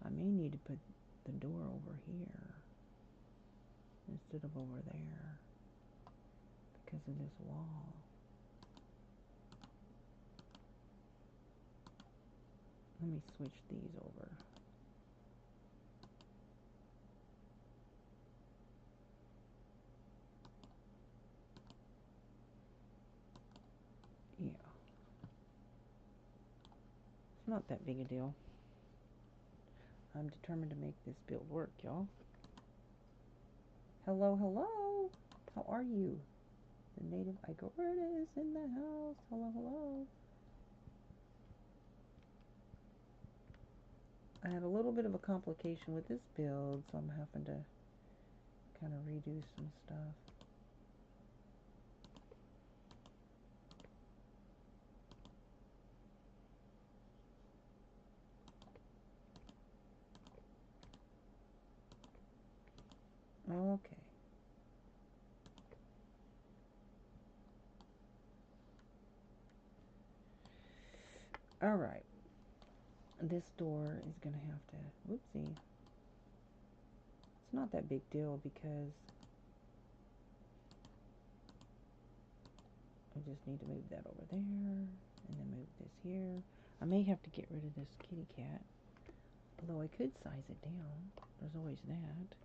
I may need to put the door over here instead of over there because of this wall. Let me switch these over. not that big a deal. I'm determined to make this build work, y'all. Hello, hello. How are you? The native Igorita is in the house. Hello, hello. I had a little bit of a complication with this build, so I'm having to kind of redo some stuff. Okay. All right. This door is going to have to, whoopsie. It's not that big deal because I just need to move that over there and then move this here. I may have to get rid of this kitty cat, although I could size it down. There's always that.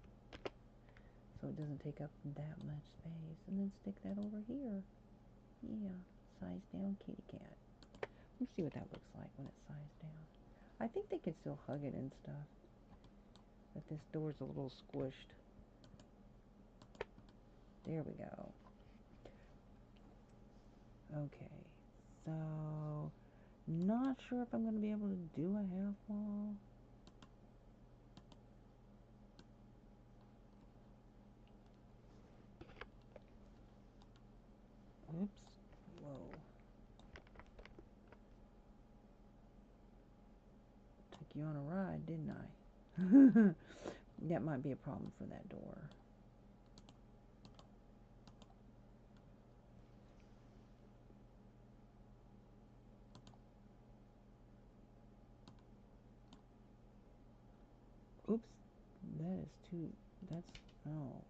So it doesn't take up that much space. And then stick that over here. Yeah, size down kitty cat. Let's see what that looks like when it's sized down. I think they can still hug it and stuff. But this door's a little squished. There we go. Okay, so not sure if I'm going to be able to do a half wall. Oops. Whoa. Took you on a ride, didn't I? That might be a problem for that door. Oops. That is too, that's, oh.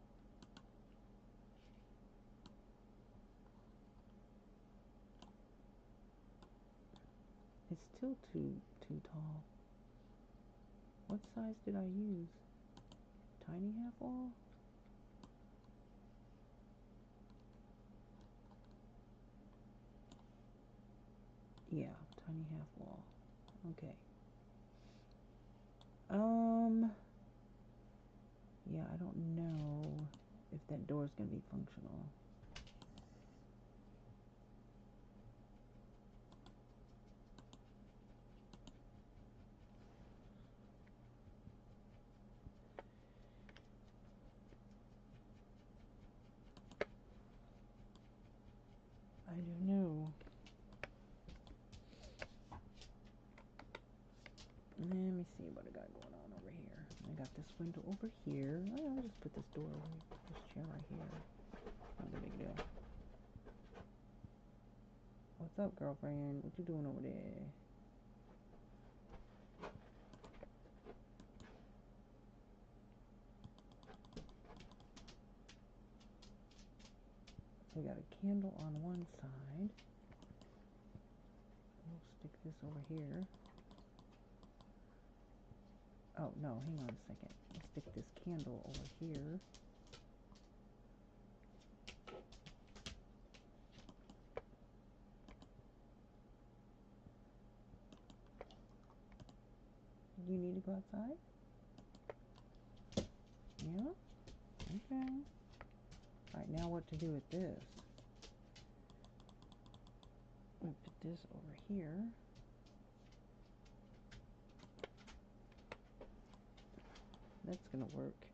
It's still too tall. What size did I use? Tiny half wall? Yeah, tiny half wall. Okay. Yeah, I don't know if that door is going to be functional. I don't know. Let me see what I got going on over here. I got this window over here. Oh, I'll just put this door over here, this chair right here. Not a big deal. What's up, girlfriend? What you doing over there? We got a candle on one side. We'll stick this over here. Oh, no, hang on a second. Let's stick this candle over here. Do you need to go outside? Yeah? Okay. Alright, now what to do with this? We'll put this over here. That's gonna work.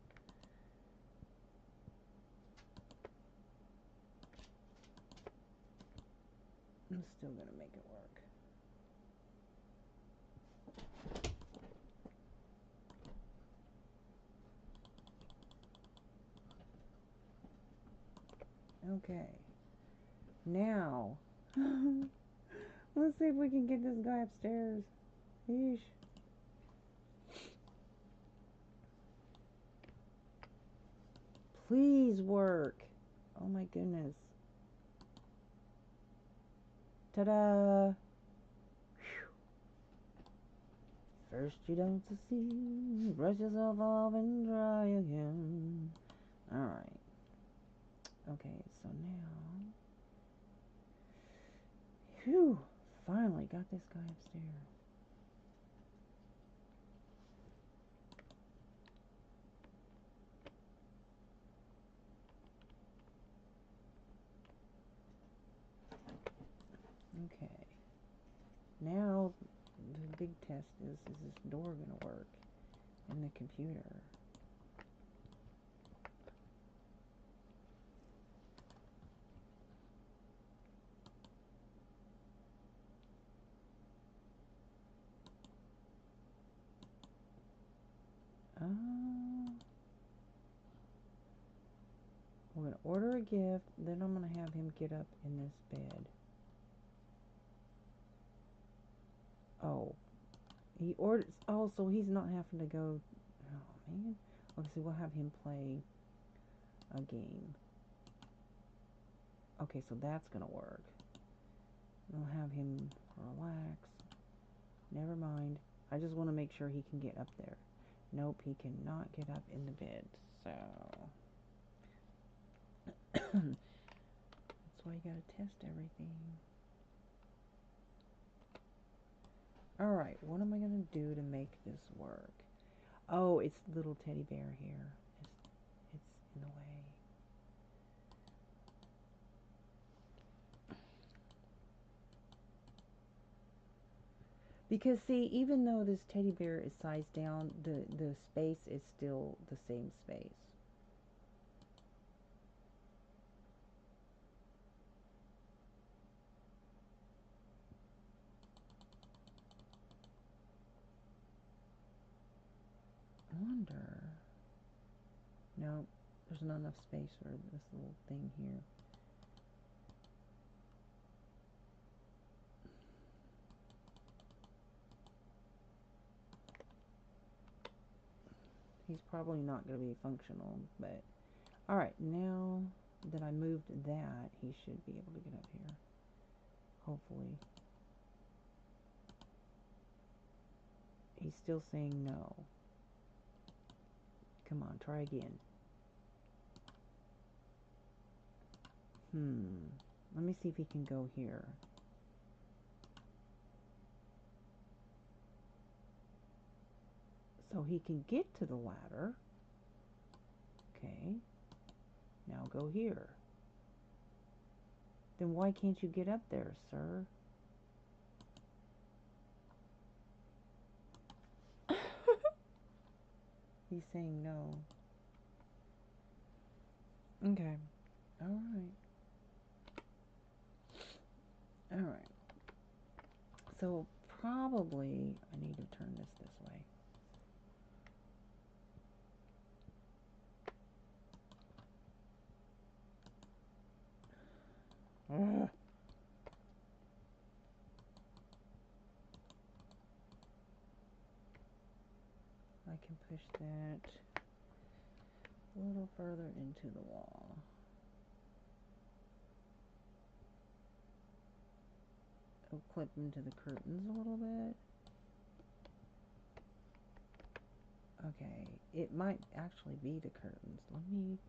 I'm still gonna make it work. Okay. Now, let's see if we can get this guy upstairs. Yeesh. Please work. Oh my goodness. Ta-da! First you don't succeed, brush yourself off and try again. Alright. Okay, so now... Phew! Finally got this guy upstairs. big test is this door going to work in the computer? We're going to order a gift, then I'm going to have him get up in this bed. Oh, he orders. Oh, so he's not having to go. Oh, man. Okay, so we'll have him play a game. Okay, so that's going to work. We'll have him relax. Never mind. I just want to make sure he can get up there. Nope, he cannot get up in the bed. So that's why you gotta test everything. Alright, what am I gonna do to make this work? Oh, it's little teddy bear here. It's in the way. Because see, even though this teddy bear is sized down, the space is still the same space. I wonder. No, there's not enough space for this little thing here. He's probably not going to be functional, but alright, now that I moved that, he should be able to get up here. Hopefully. He's still saying no. Come on, try again. Let me see if he can go here. So he can get to the ladder. Okay. Now go here. Then why can't you get up there, sir? He's saying no. Okay. Alright. Alright. So probably I need to turn this way. Ugh. I can push that a little further into the wall. I'll clip into the curtains a little bit. Okay, it might actually be the curtains. Let me...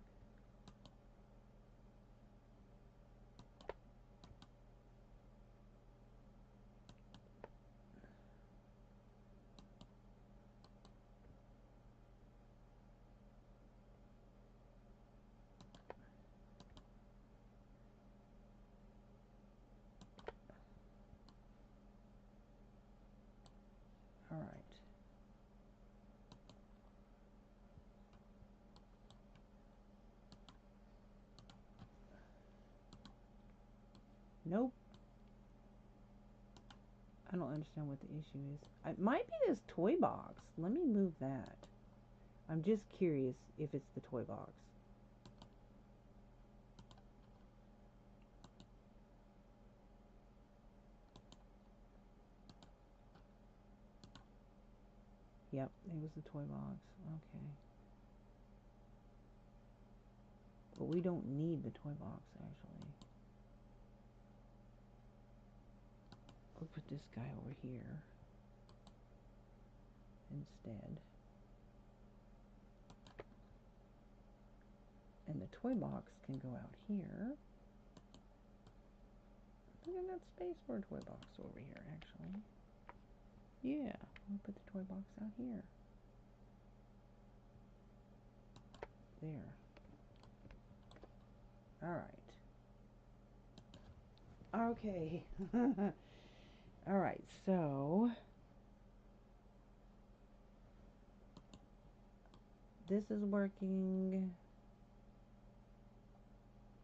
Alright. Nope. I don't understand what the issue is. It might be this toy box. Let me move that. I'm just curious if it's the toy box. Yep, it was the toy box. Okay. But we don't need the toy box, actually. We'll put this guy over here instead. And the toy box can go out here. I think I've got space for a toy box over here, actually. Yeah, we'll put the toy box out here. There. Alright. Okay. Alright, so this is working.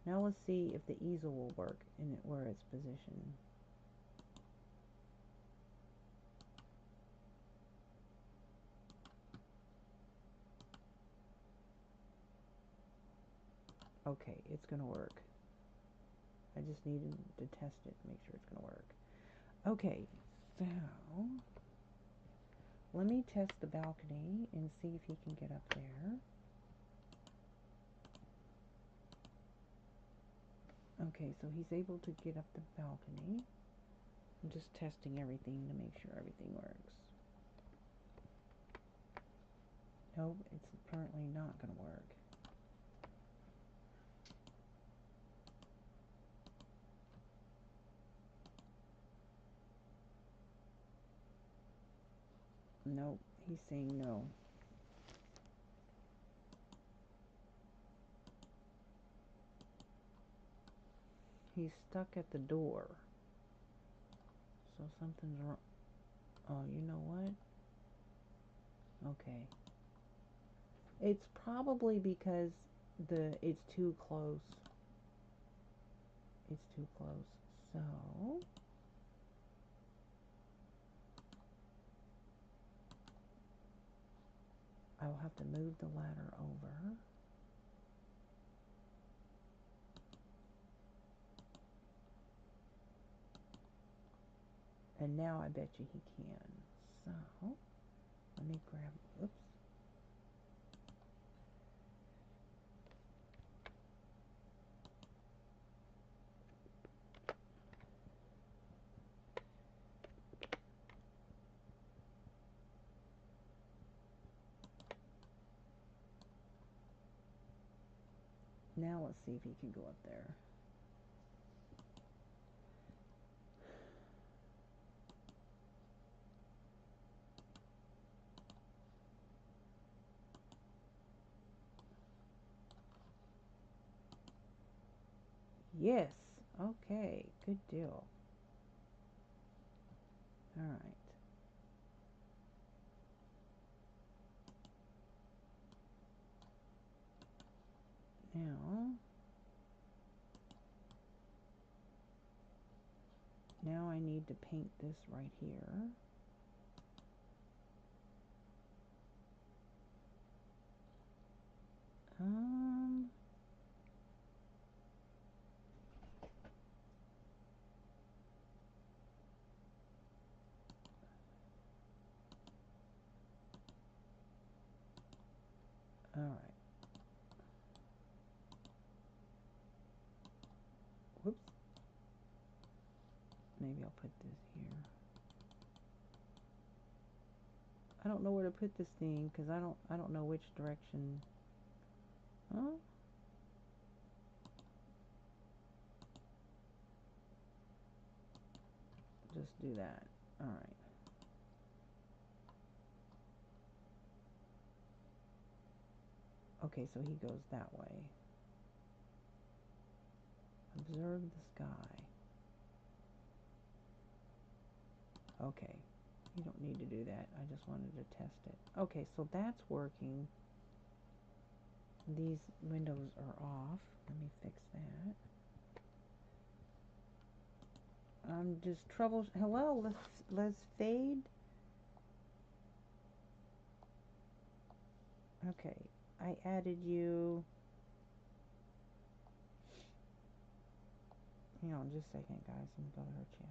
Now let's see if the easel will work and where it's positioned. Okay, it's gonna work. I just needed to test it to make sure it's gonna work. Okay, so let me test the balcony and see if he can get up there. Okay, so he's able to get up the balcony. I'm just testing everything to make sure everything works. Nope, it's apparently not going to work. Nope, he's saying no. He's stuck at the door. So something's wrong. Oh, you know what? Okay. It's probably because it's too close. It's too close. So I'll have to move the ladder over. And now I bet you he can. So let me grab, oops. Now let's see if he can go up there. Yes. Okay. Good deal. All right. Now I need to paint this right here. All right. Whoops. Maybe I'll put this here. I don't know where to put this thing because I don't know which direction. Huh? Just do that. All right. Okay, so he goes that way. Observe the sky. Okay. You don't need to do that. I just wanted to test it. Okay, so that's working. These windows are off. Let me fix that. I'm just hello, let's fade. Okay, I added you. Hang on just a second, guys. I'm gonna go to her channel.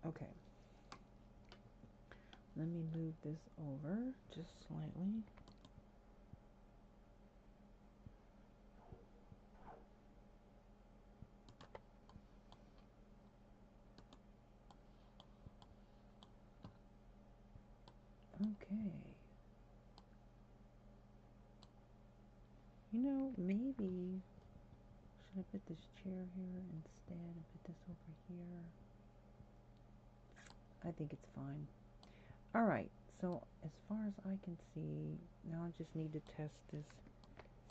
Okay. Let me move this over just slightly. Okay. You know, maybe should I put this chair here instead and put this over here? I think it's fine. All right, So as far as I can see, now I just need to test this,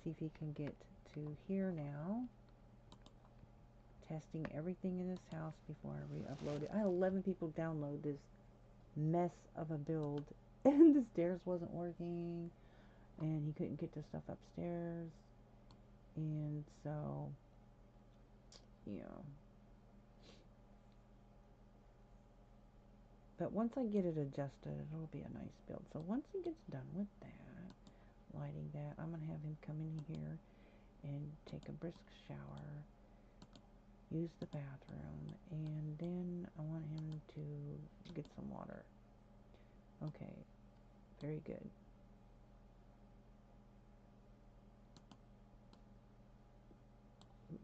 see if he can get to here now. Testing everything in this house before I re-upload it. I had 11 people download this mess of a build, and the stairs wasn't working, and he couldn't get the stuff upstairs, and so, yeah. But once I get it adjusted, it'll be a nice build. So once he gets done with that, lighting that, I'm going to have him come in here and take a brisk shower, use the bathroom, and then I want him to get some water. Okay, very good.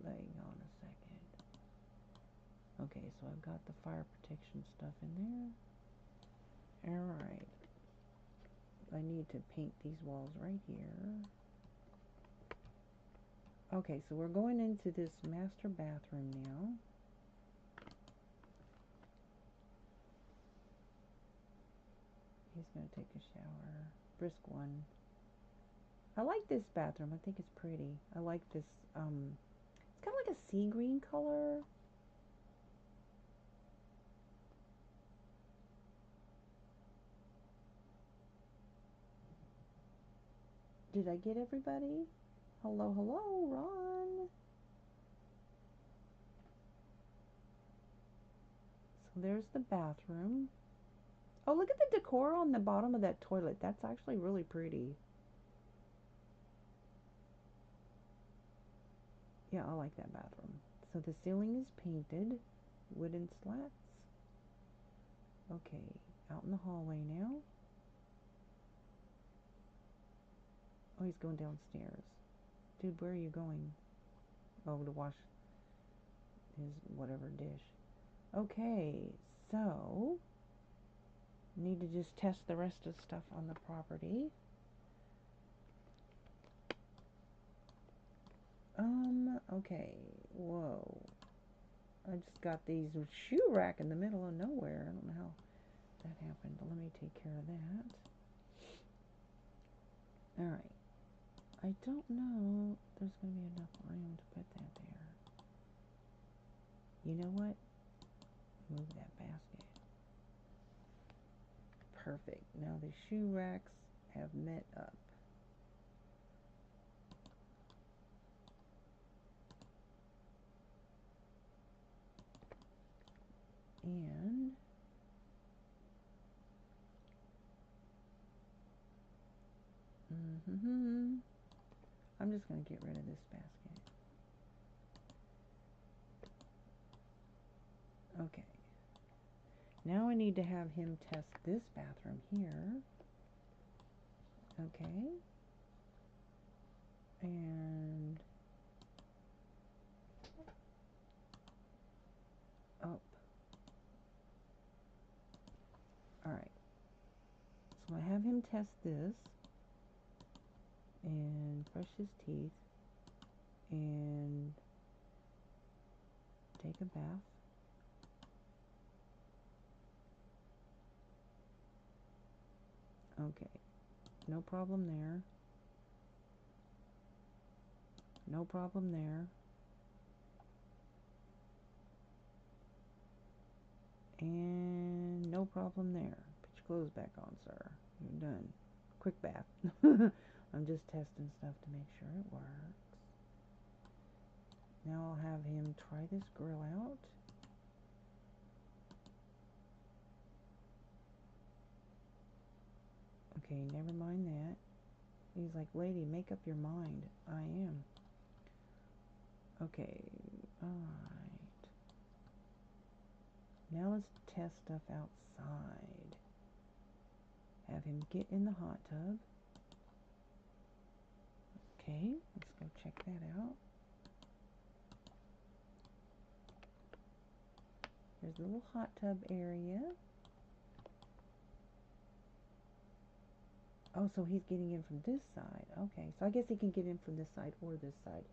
Hang on a second. Okay, so I've got the fire protection stuff in there. Alright. I need to paint these walls right here. Okay, so we're going into this master bathroom now. He's going to take a shower. Brisk one. I like this bathroom. I think it's pretty. I like this, it's kind of like a sea green color. Did I get everybody? Hello, hello, Ron. So there's the bathroom. Oh, look at the decor on the bottom of that toilet. That's actually really pretty. Yeah, I like that bathroom. So the ceiling is painted. Wooden slats. Okay, out in the hallway now. Oh, he's going downstairs. Dude, where are you going? Oh, to wash his whatever dish. Okay, so need to just test the rest of the stuff on the property. Okay, whoa. I just got these shoe rack in the middle of nowhere. I don't know how that happened, but let me take care of that. Alright. I don't know if there's going to be enough room to put that there. You know what? Move that basket. Perfect. Now the shoe racks have met up. And I'm just going to get rid of this basket. Okay. Now I need to have him test this bathroom here. Okay. And up. Alright. So I have him test this and brush his teeth and take a bath. Okay. No problem there. No problem there. And no problem there. Put your clothes back on, sir. You're done. Quick bath. I'm just testing stuff to make sure it works. Now I'll have him try this grill out. Okay, never mind that. He's like, lady, make up your mind. I am. Okay, alright. Now let's test stuff outside. Have him get in the hot tub. Okay, let's go check that out. There's a little hot tub area. Oh, so he's getting in from this side. Okay, so I guess he can get in from this side or this side.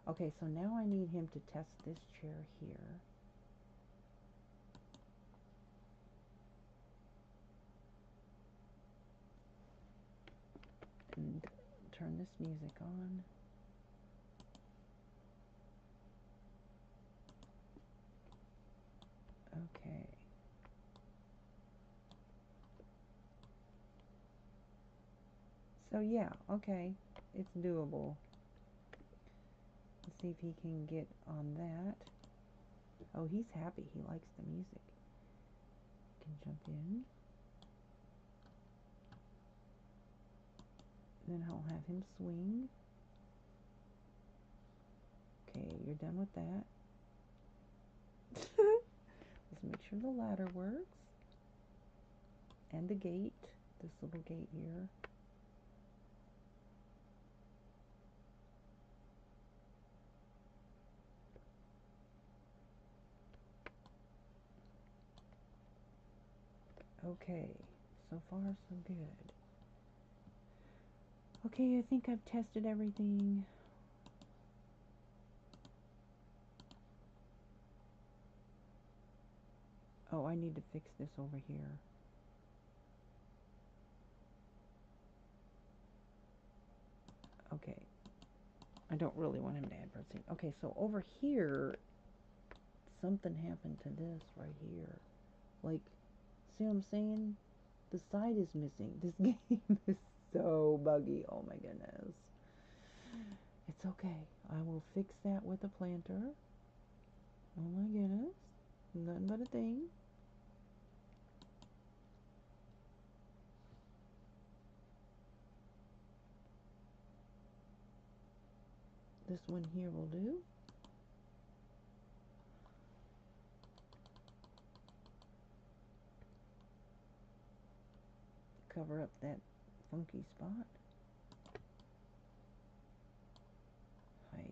Okay, so now I need him to test this chair here. turn this music on. Okay. So yeah, okay, it's doable. Let's see if he can get on that. Oh, he's happy. He likes the music. Can jump in. Then I'll have him swing. Okay, you're done with that. Let's make sure the ladder works. And the gate. This little gate here. Okay, so far so good. Okay, I think I've tested everything. Oh, I need to fix this over here. Okay. I don't really want him to add protein. Okay, so over here, something happened to this right here. Like, see what I'm saying? The side is missing. This game is so buggy. Oh my goodness. It's okay. I will fix that with a planter. Oh my goodness. Nothing but a thing. This one here will do. Cover up that funky spot. Hi.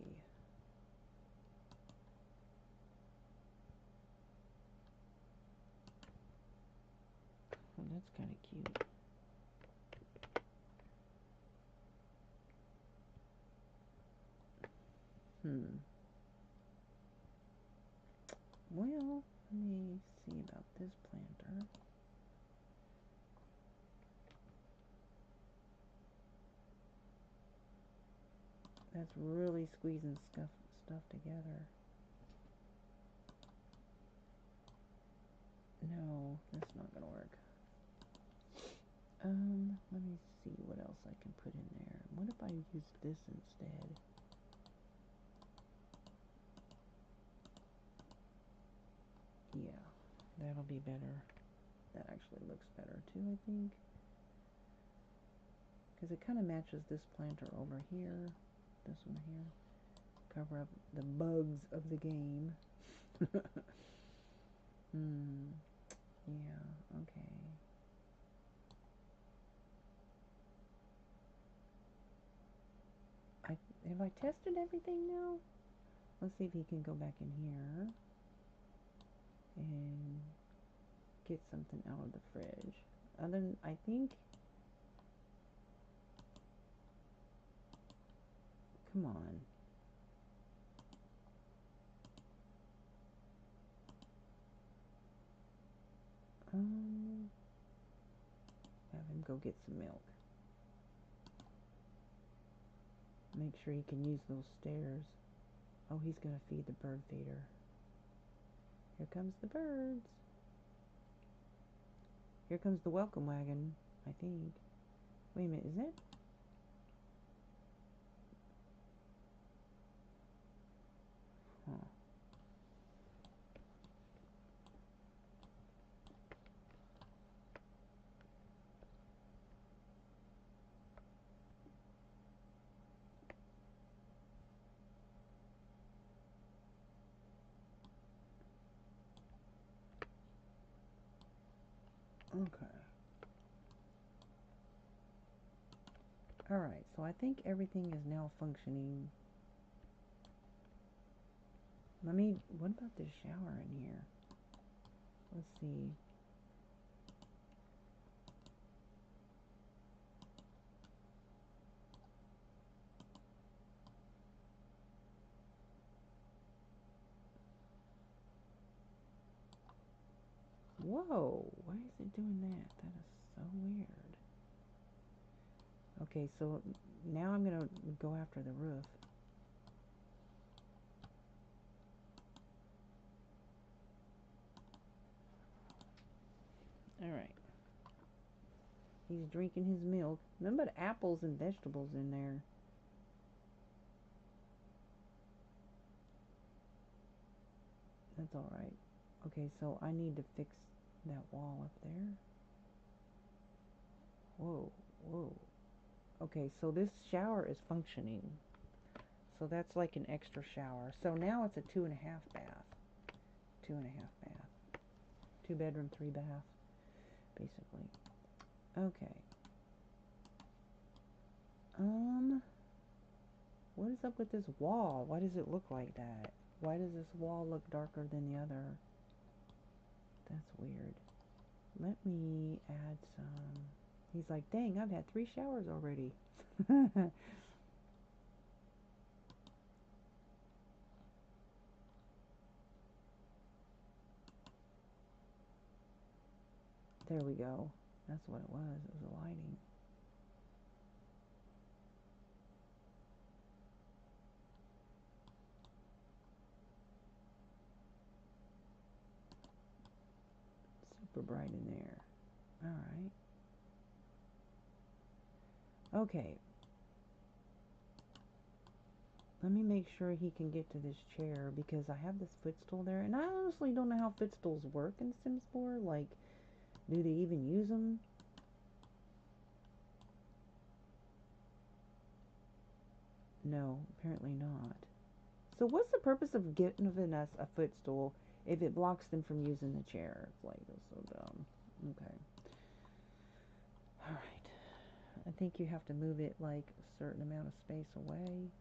Oh, that's kind of cute. Well, let me see about this planter. That's really squeezing stuff together. No, that's not gonna work. Let me see what else I can put in there. What if I use this instead? Yeah, that'll be better. That actually looks better too, I think. Because it kind of matches this planter over here. This one here. Cover up the bugs of the game. Yeah, okay. Have I tested everything now? Let's see if he can go back in here and get something out of the fridge. Other than, I think, come on. Have him go get some milk. Make sure he can use those stairs. Oh, he's gonna feed the bird feeder. Here comes the birds. Here comes the welcome wagon, I think. Wait a minute, is it? Huh. Okay. Alright, so I think everything is now functioning. What about this shower in here? Let's see. Whoa, why is it doing that? That is so weird. Okay, so now I'm going to go after the roof. Alright. He's drinking his milk. Nothing but apples and vegetables in there. That's alright. Okay, so I need to fix that wall up there. Whoa, whoa. Okay, so this shower is functioning. So that's like an extra shower. So now it's a 2.5 bath. 2.5 bath. 2 bedroom, 3 bath, basically. Okay. What is up with this wall? Why does it look like that? Why does this wall look darker than the other? That's weird. Let me add some. He's like, dang, I've had 3 showers already. There we go. That's what it was. It was the lighting. Super bright in there. Alright. Okay. Let me make sure he can get to this chair because I have this footstool there. And I honestly don't know how footstools work in Sims 4. Like, do they even use them? No, apparently not. So what's the purpose of giving us a footstool if it blocks them from using the chair? It's like, it's so dumb. Okay. Alright. I think you have to move it like a certain amount of space away.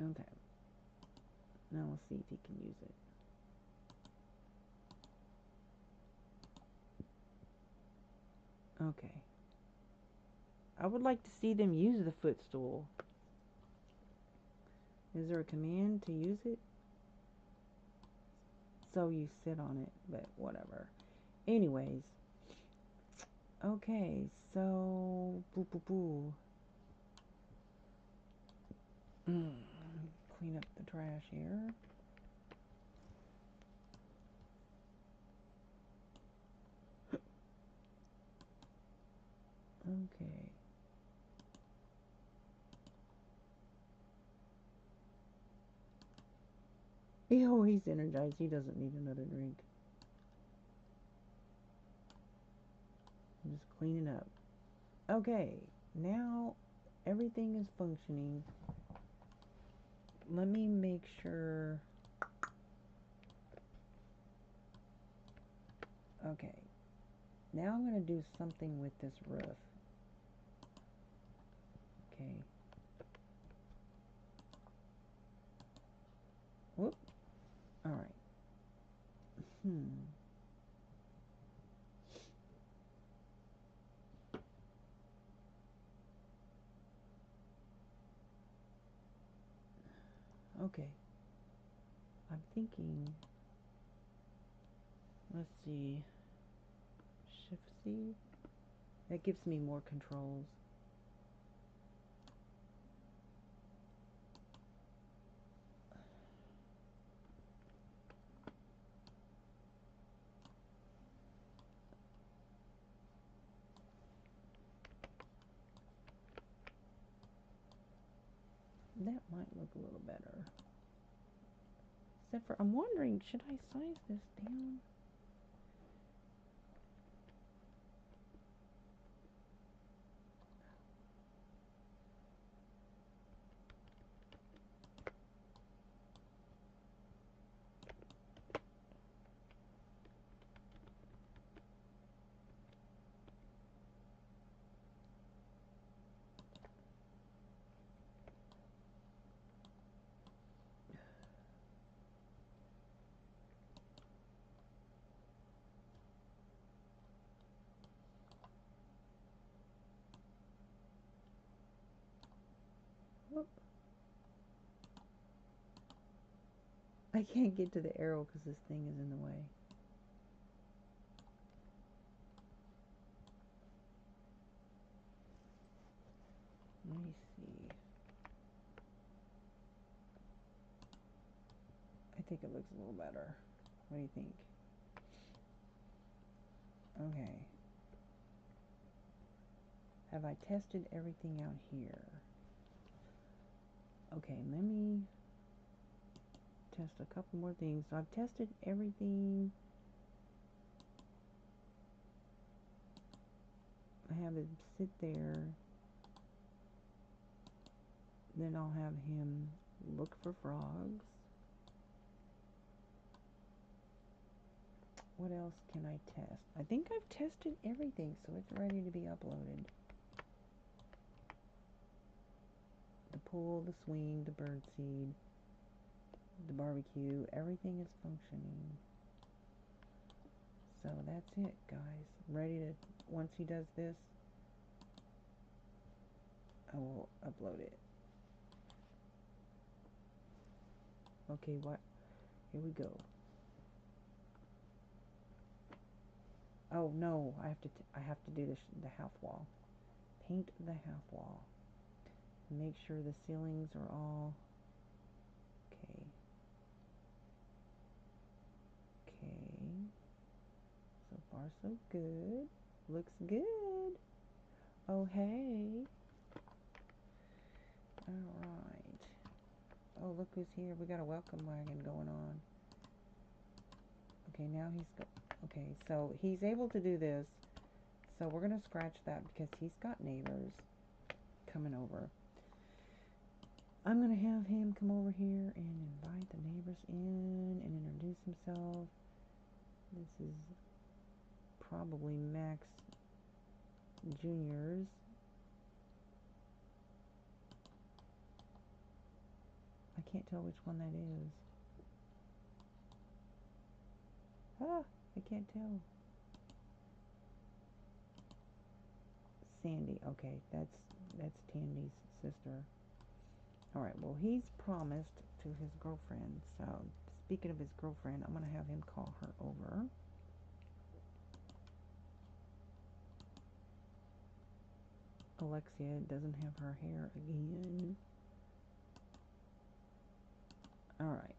Okay. Now let's see if he can use it. Okay. I would like to see them use the footstool. Is there a command to use it? So you sit on it, but whatever. Anyways. Okay, so boo boo boo. Clean up the trash here. Okay. Oh, he's energized. He doesn't need another drink. I'm just cleaning up. Okay, now everything is functioning. Let me make sure. Okay, now I'm going to do something with this roof. Okay. Whoop. Alright. Okay. I'm thinking. Let's see. Shift C. That gives me more controls. That might look a little better. Except for, I'm wondering, should I size this down? I can't get to the arrow because this thing is in the way. Let me see. I think it looks a little better. What do you think? Okay. Have I tested everything out here? Okay, let me test a couple more things. So I've tested everything. I have him sit there. Then I'll have him look for frogs. What else can I test? I think I've tested everything, so it's ready to be uploaded. The pool, the swing, the birdseed, the barbecue, everything is functioning. So that's it, guys. Ready to, once he does this, I will upload it. Okay, what? Here we go. Oh no, I have to do the half wall. Paint the half wall. Make sure the ceilings are all okay. Okay. So far so good. Looks good. Oh hey. Alright. Oh, look who's here. We got a welcome wagon going on. Okay, now okay, so he's able to do this. So we're going to scratch that because he's got neighbors coming over. I'm going to have him come over here and invite the neighbors in and introduce himself. This is probably Max Jr.'s. I can't tell which one that is. Ah, I can't tell. Sandy. Okay, that's Tandy's sister. Alright, well, he's promised to his girlfriend. So, speaking of his girlfriend, I'm going to have him call her over. Alexia doesn't have her hair again. Alright.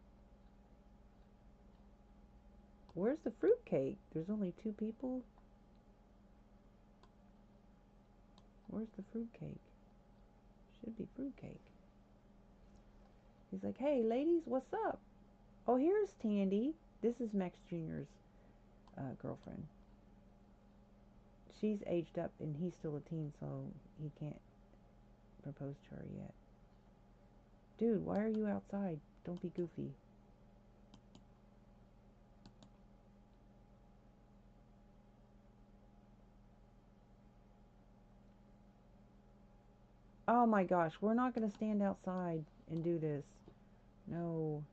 Where's the fruitcake? There's only 2 people. Where's the fruitcake? Should be fruitcake. He's like, hey, ladies, what's up? Oh, here's Tandy. This is Max Jr.'s girlfriend. She's aged up, and he's still a teen, so he can't propose to her yet. Dude, why are you outside? Don't be goofy. Oh my gosh, we're not going to stand outside and do this. No.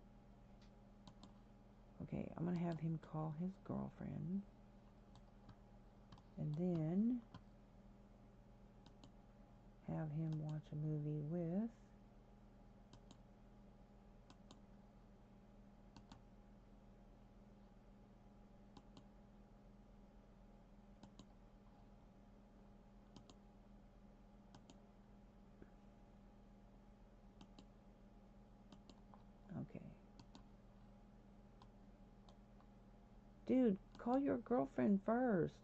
Okay, I'm going to have him call his girlfriend. And then have him watch a movie with okay. Dude, call your girlfriend first.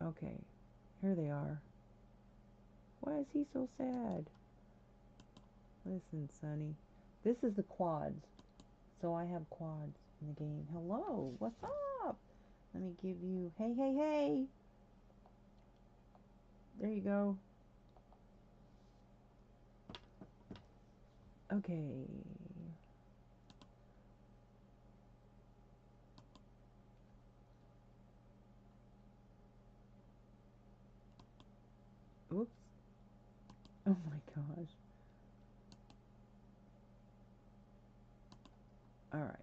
Okay, here they are. Why is he so sad? Listen, Sonny. This is the quads. So I have quads in the game. Hello, what's up? Let me give you, hey, hey, hey. There you go. Okay. Oops. Oh my gosh. Alright.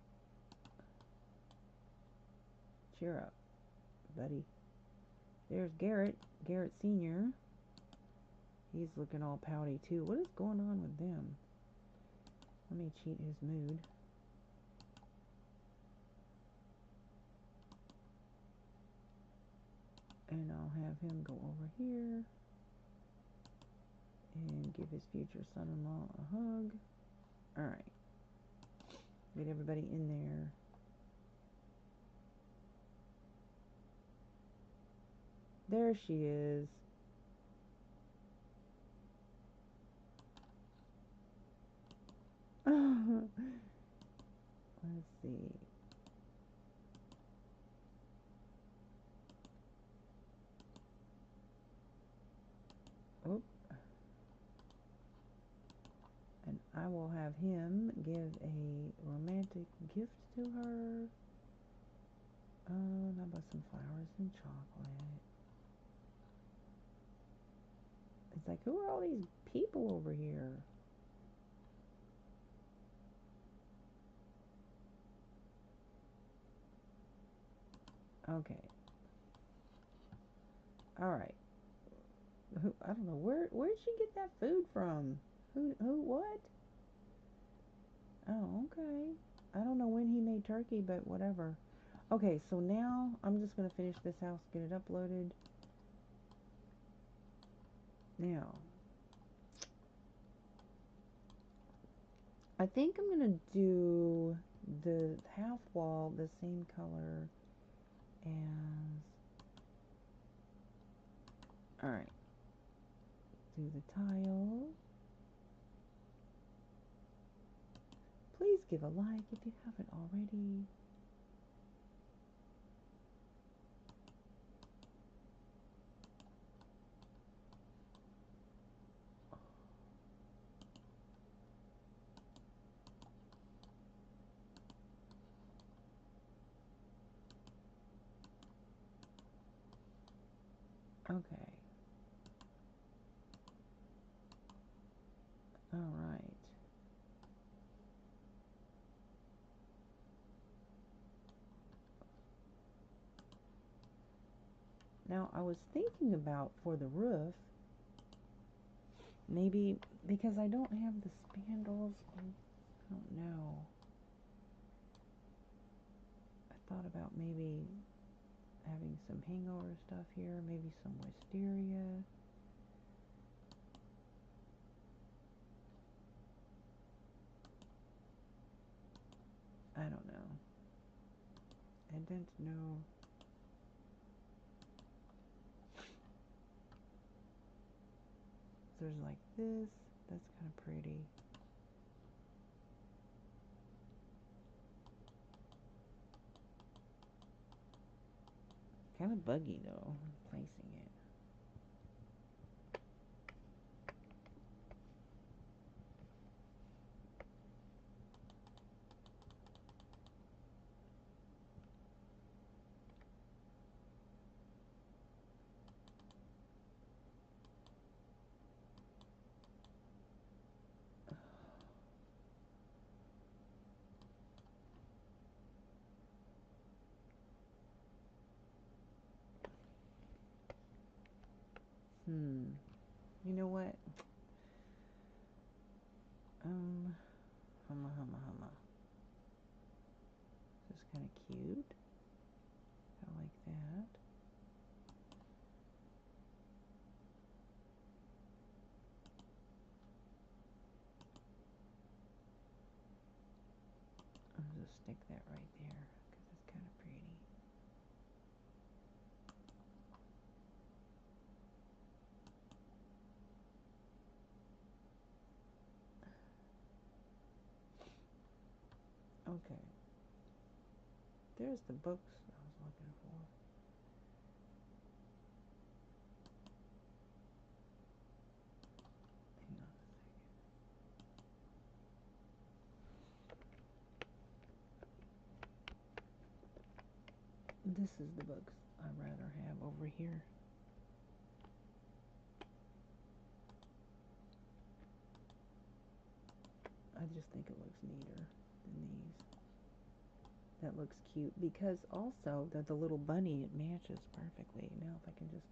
Cheer up, buddy. There's Garrett. Garrett Sr. He's looking all pouty too. What is going on with them? Let me cheat his mood. And I'll have him go over here and give his future son-in-law a hug. Alright. Get everybody in there. There she is. Let's see. Oh. And I will have him give a romantic gift to her. How about some flowers and chocolate? It's like, who are all these people over here? Okay. Alright. I don't know, where'd she get that food from? What? Oh, okay. I don't know when he made turkey, but whatever. Okay, so now I'm just going to finish this house, get it uploaded. Now, I think I'm going to do the half wall the same color as... Alright. Do the tile. Please give a like if you haven't already. Okay. Alright. Now, I was thinking about for the roof, maybe, because I don't have the spandrels, I don't know. I thought about maybe having some hangover stuff here, maybe some wisteria. I don't know. I don't know. There's like this. That's kind of pretty. Kind of buggy though, placing it. You know what? Humma. This is kind of cute. I like that. I'll just stick that right there because it's kind of pretty. Okay. There's the books I was looking for. Hang on a second. This is the books I'd rather have over here. I just think it looks neater than these. That looks cute because also the little bunny, it matches perfectly. Now if I can just,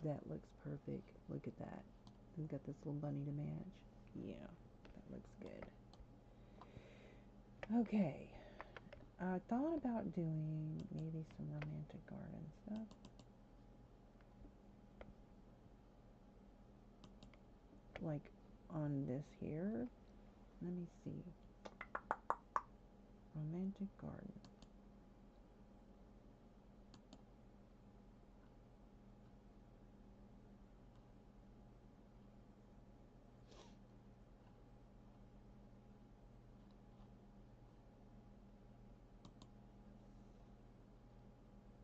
that looks perfect. Look at that. We've got this little bunny to match. Yeah, that looks good. Okay, I thought about doing maybe some romantic garden stuff. Like on this here. Let me see. Romantic garden.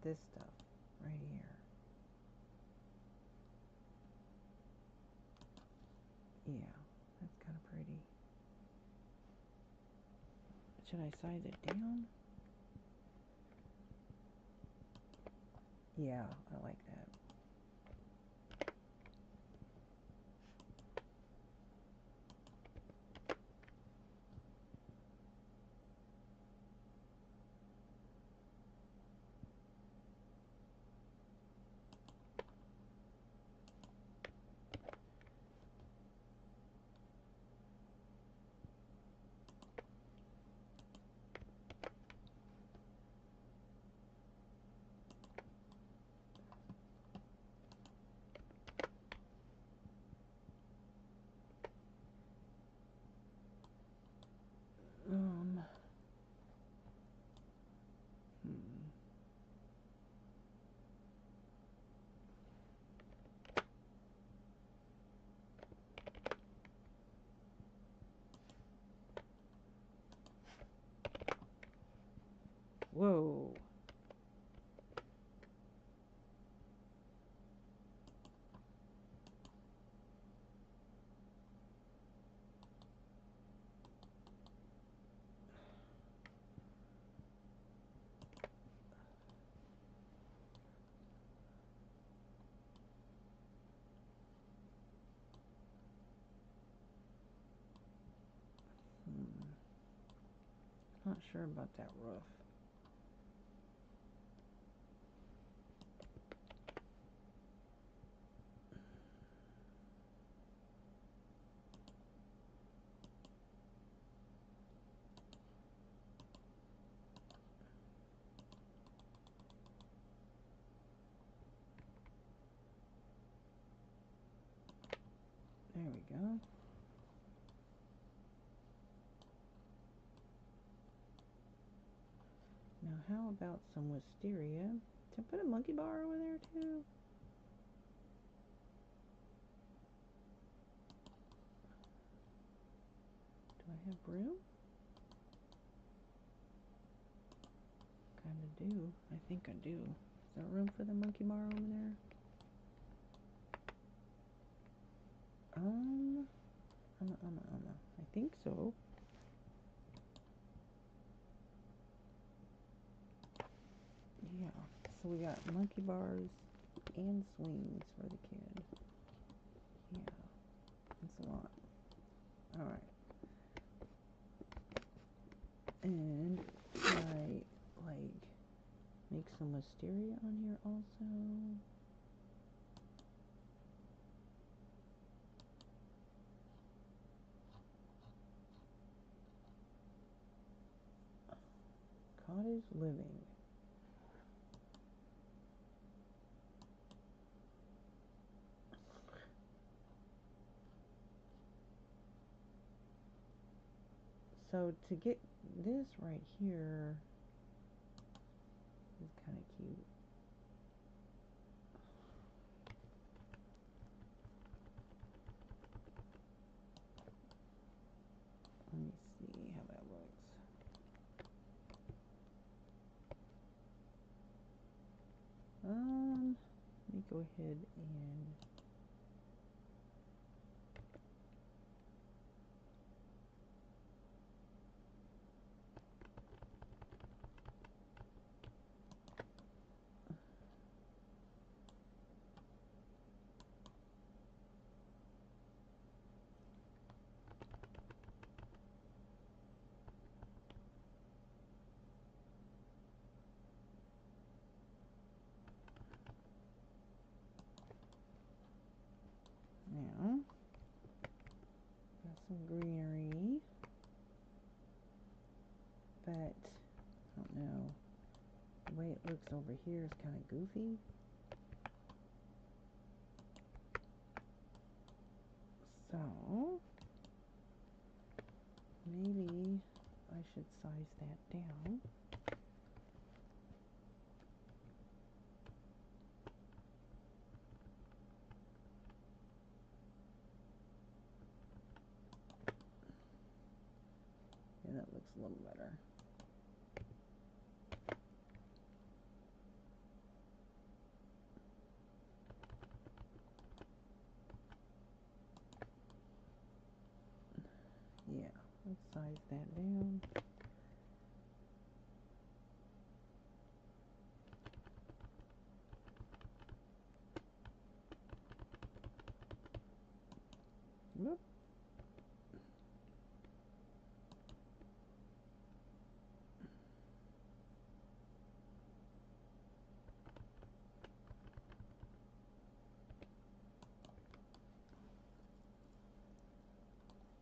This stuff right here. Yeah, that's kind of pretty. Should I size it down? Yeah, I like that. Um, hmm. Whoa. Not sure about that roof. There we go. Now how about some wisteria? Should I put a monkey bar over there too? Do I have room? Kinda do. I think I do. Is there room for the monkey bar over there? I think so. Yeah. So we got monkey bars and swings for the kid. Yeah. That's a lot. Alright. And I like make some wisteria on here also. Cottage living. So to get this right here is kind of cute. Let me see how that looks. Let me go ahead and over here is kind of goofy. So maybe I should size that down. Yeah, that looks a little better. Yeah, let's size that down. Whoop.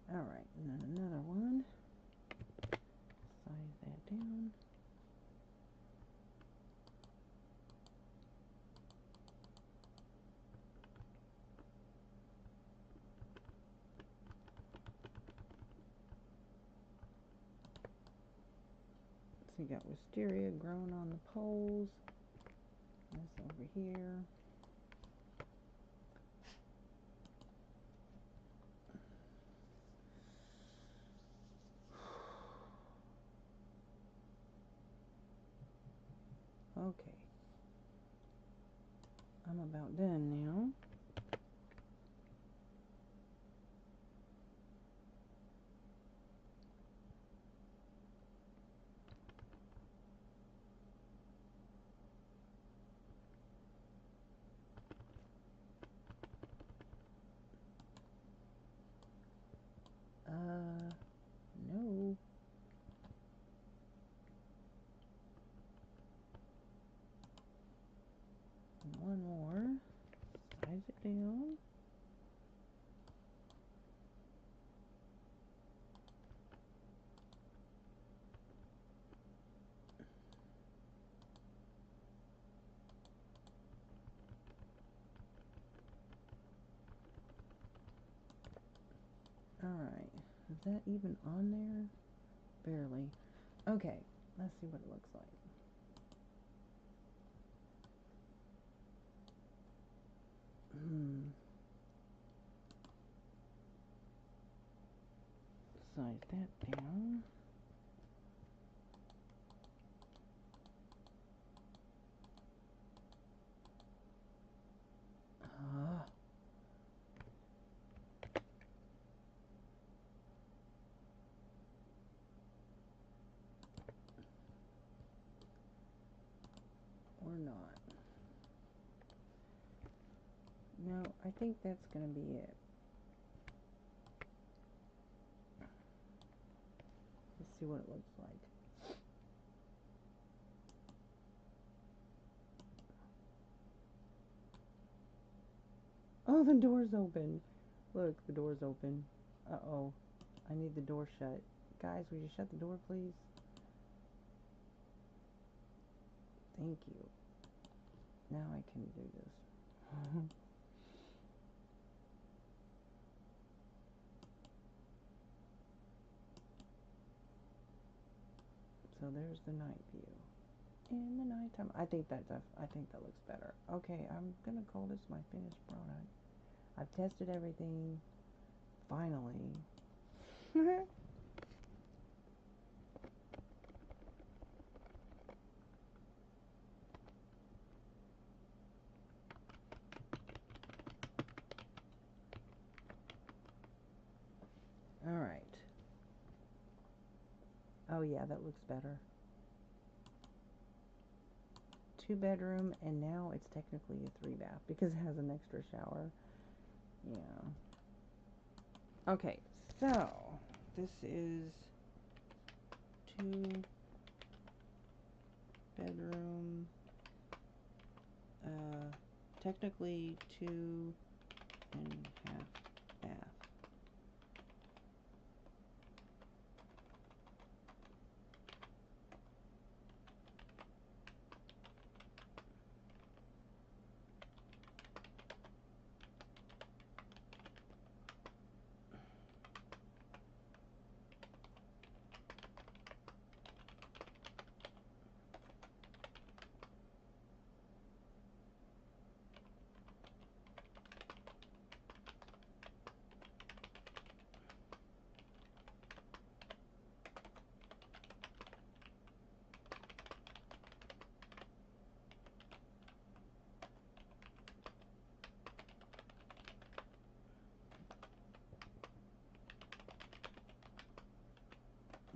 All right, and then another one. Size that down. So you got wisteria growing on the poles. This over here. Okay. I'm about done now. No. One more. Size it down. Alright. Is that even on there? Barely. Okay. Let's see what it looks like. Size that down. Or not. No, I think that's going to be it. Let's see what it looks like. Oh, the door's open. Look, the door's open. Uh-oh. I need the door shut. Guys, would you shut the door, please? Thank you. Now I can do this. So there's the night view. In the nighttime, I think that looks better. Okay, I'm gonna call this my finished product. I've tested everything. Finally. All right. Oh yeah, that looks better. 2-bedroom, and now it's technically a 3-bath because it has an extra shower. Yeah. Okay, so this is 2-bedroom, technically 2.5 bath.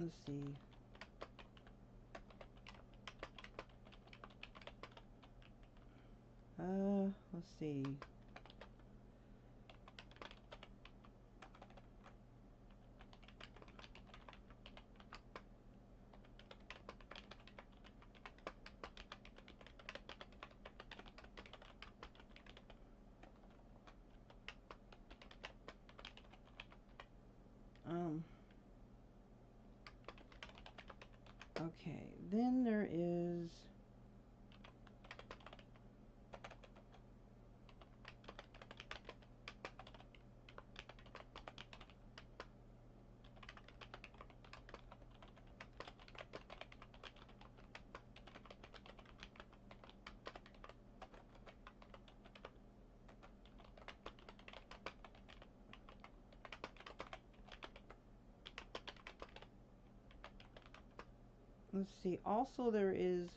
Let's see. Let's see. Okay, then there is let's see. Also, there is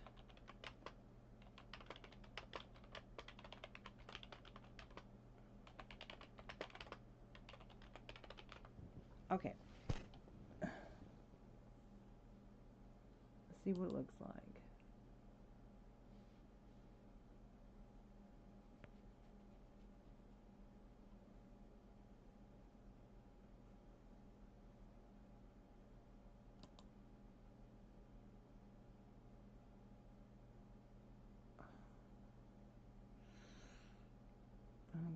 okay. Let's see what it looks like. Okay.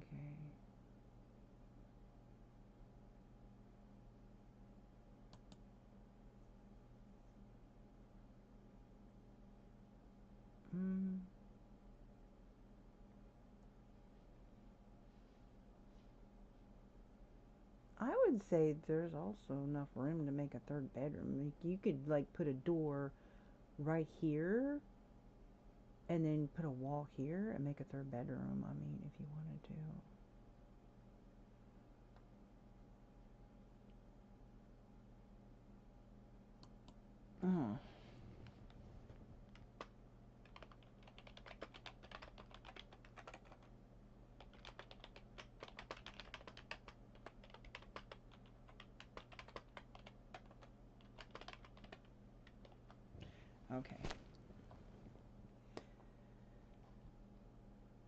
I would say there's also enough room to make a third bedroom. Like you could like put a door right here and then put a wall here and make a third bedroom. I mean, if you wanted to. Okay.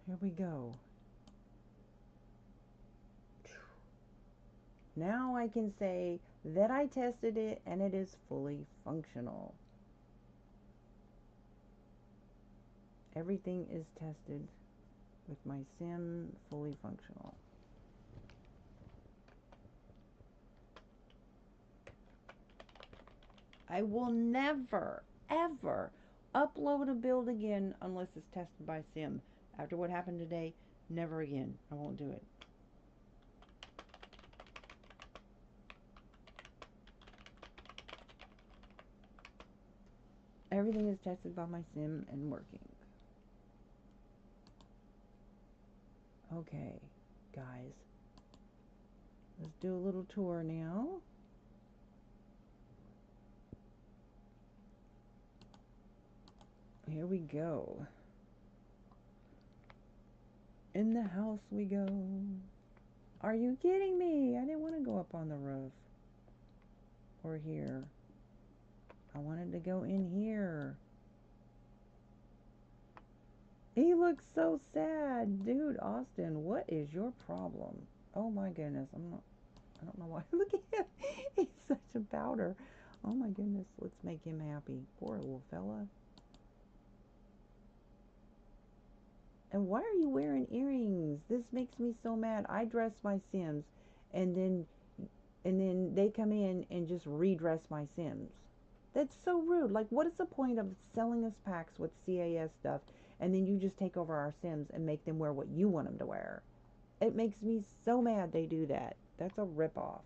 Here we go. Now I can say that I tested it and it is fully functional. Everything is tested with my sim fully functional. I will never, ever upload a build again unless it's tested by sim. After what happened today, never again. I won't do it. Everything is tested by my sim and working. Okay, guys. Let's do a little tour now. Here we go. In the house we go. Are you kidding me? I didn't want to go up on the roof. Or here. I wanted to go in here. He looks so sad. Dude, Austin, what is your problem? Oh my goodness. I don't know why. Look at him. He's such a powder. Oh my goodness. Let's make him happy. Poor little fella. And why are you wearing earrings? This makes me so mad. I dress my Sims and then they come in and just redress my Sims. That's so rude. Like, what is the point of selling us packs with CAS stuff and then you just take over our Sims and make them wear what you want them to wear? It makes me so mad they do that. That's a ripoff.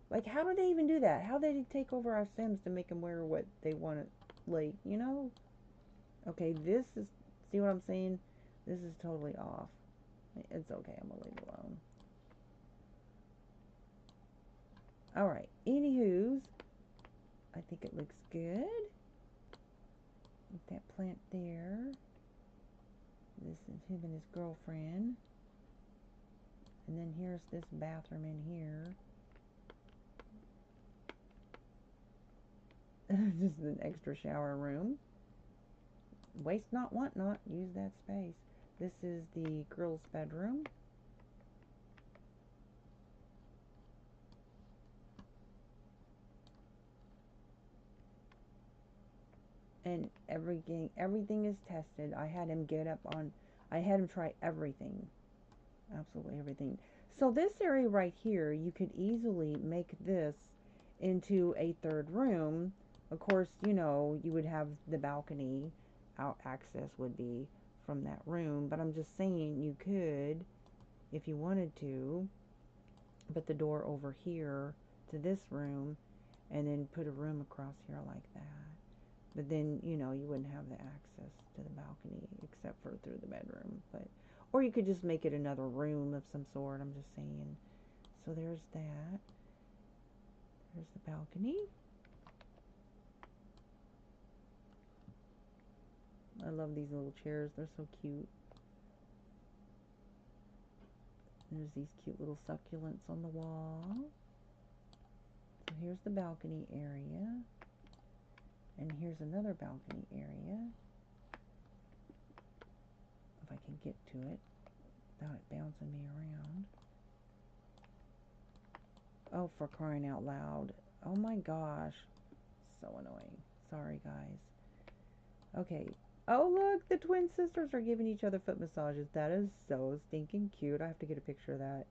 Like, how do they even do that? How do they take over our Sims to make them wear what they want to, like, you know? Okay, this is, see what I'm saying? This is totally off. It's okay, I'm gonna leave it alone. Alright, anywho's, I think it looks good. With that plant there. This is him and his girlfriend. And then here's this bathroom in here. This is an extra shower room. Waste not, want not. Use that space. This is the girls' bedroom. And everything is tested. I had him I had him try everything. Absolutely everything. So this area right here, you could easily make this into a third room. Of course, you know, you would have the balcony. Out access would be from that room. But I'm just saying you could, if you wanted to, put the door over here to this room and then put a room across here like that. But then, you know, you wouldn't have the access to the balcony except for through the bedroom. But or you could just make it another room of some sort. I'm just saying. So there's that. There's the balcony. I love these little chairs. They're so cute. There's these cute little succulents on the wall. So here's the balcony area. And here's another balcony area. If I can get to it without it bouncing me around. Oh, for crying out loud. Oh my gosh. So annoying. Sorry, guys. Okay. Oh, look. The twin sisters are giving each other foot massages. That is so stinking cute. I have to get a picture of that.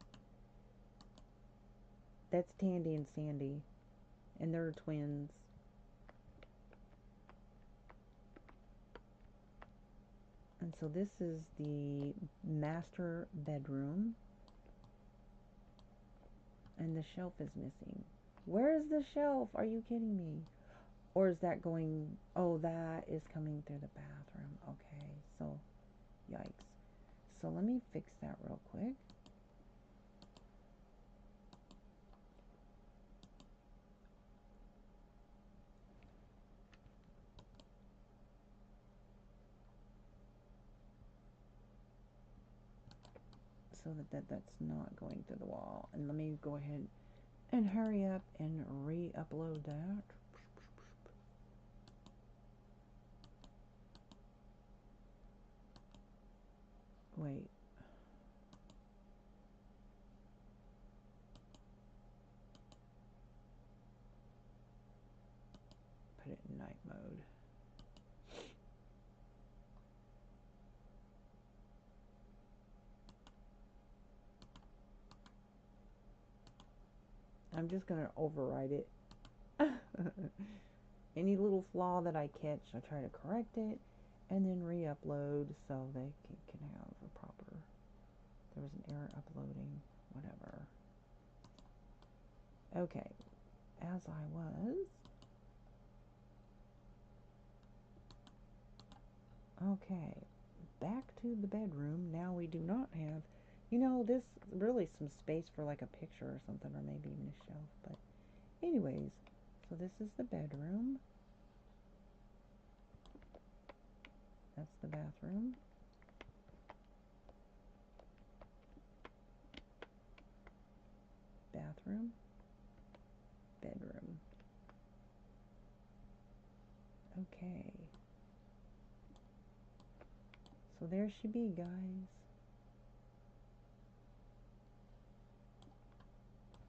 That's Tandy and Sandy. And they're twins. And so this is the master bedroom. And the shelf is missing. Where is the shelf? Are you kidding me? Or is that going... Oh, that is coming through the bathroom. Okay, so... Yikes. So let me fix that real quick. So that's not going through the wall. And let me go ahead and hurry up and re-upload that. Wait. Put it in night mode. I'm just going to override it. Any little flaw that I catch, I try to correct it and then re-upload so they can have a proper... There was an error uploading, whatever. Okay, as I was... Okay, back to the bedroom. Now we do not have... You know, this really some space for like a picture or something, or maybe even a shelf. But anyways, so this is the bedroom. That's the bathroom. Bathroom. Bedroom. Okay. So there she be, guys.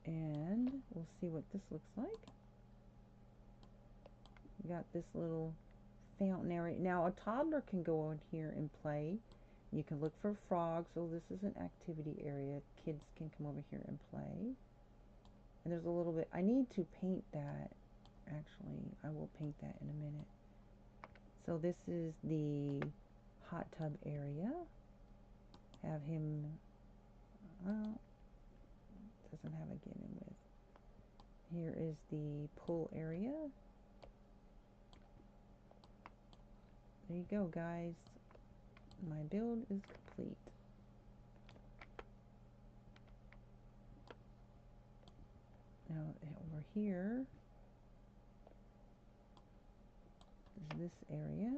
And we'll see what this looks like. We got this little fountain area. Now a toddler can go in here and play. You can look for frogs. So this is an activity area. Kids can come over here and play. And there's a little bit, I need to paint that. Actually, I will paint that in a minute. So this is the hot tub area. Have him, well, doesn't have a get in with. Here is the pool area. There you go, guys. My build is complete. Now over here is this area.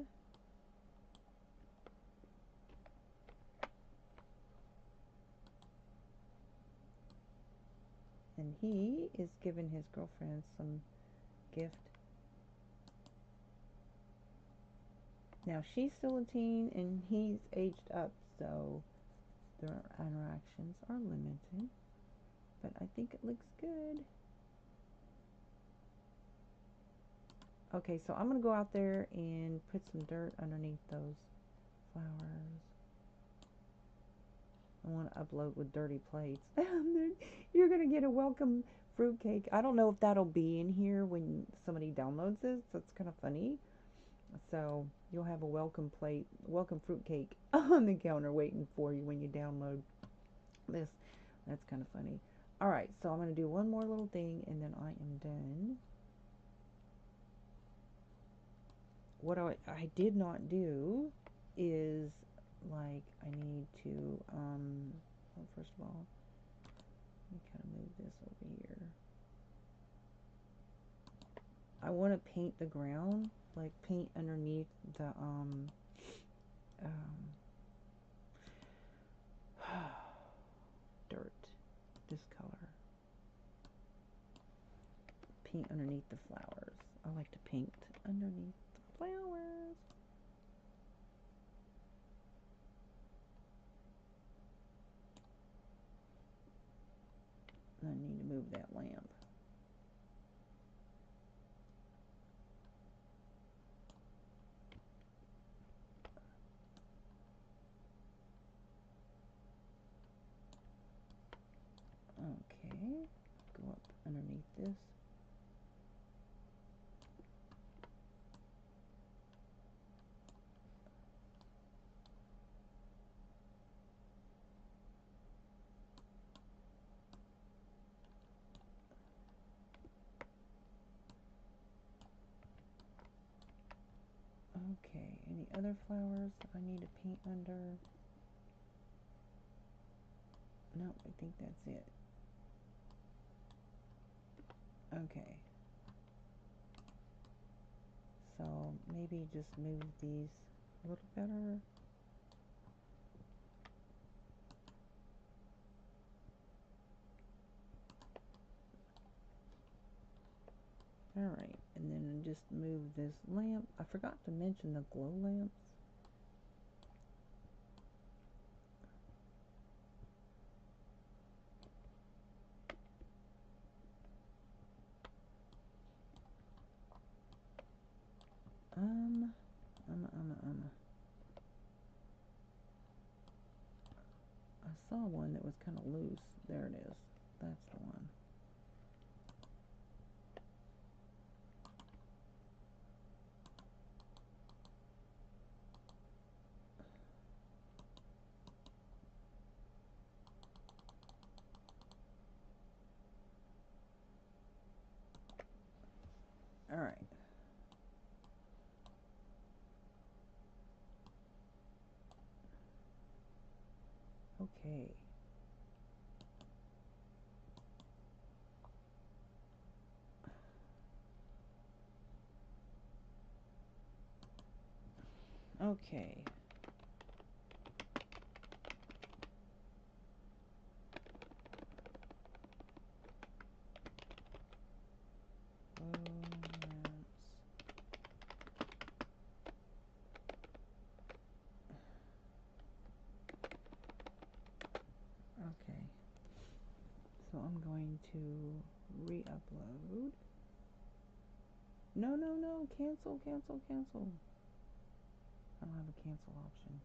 And he is giving his girlfriend some gift Now she's still a teen and he's aged up, so their interactions are limited. But I think it looks good. Okay, so I'm going to go out there and put some dirt underneath those flowers. I want to upload with dirty plates. You're going to get a welcome fruitcake. I don't know if that'll be in here when somebody downloads this. That's kind of funny. So you'll have a welcome plate, welcome fruitcake on the counter waiting for you when you download this. That's kind of funny. All right, so I'm going to do one more little thing and then I am done. What I did not do is, like, I need to, well, first of all, let me kind of move this over here. I want to paint the ground, like paint underneath the, dirt, this color. Paint underneath the flowers. I like to paint underneath the flowers. I need to move that lamp. Okay, go up underneath this. Okay, any other flowers I need to paint under? No, I think that's it. Okay. So maybe just move these a little better. Alright, and then just move this lamp. I forgot to mention the glow lamps. Um, I saw one that was kind of loose. There it is. That's the one. Alright. Okay. Okay. Okay. So I'm going to re-upload. No, no, no. Cancel, cancel, cancel. I don't have a cancel option.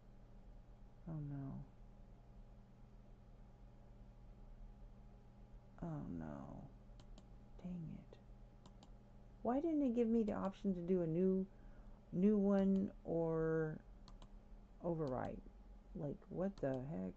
Oh no. Oh no. Dang it. Why didn't it give me the option to do a new one or overwrite? Like, what the heck?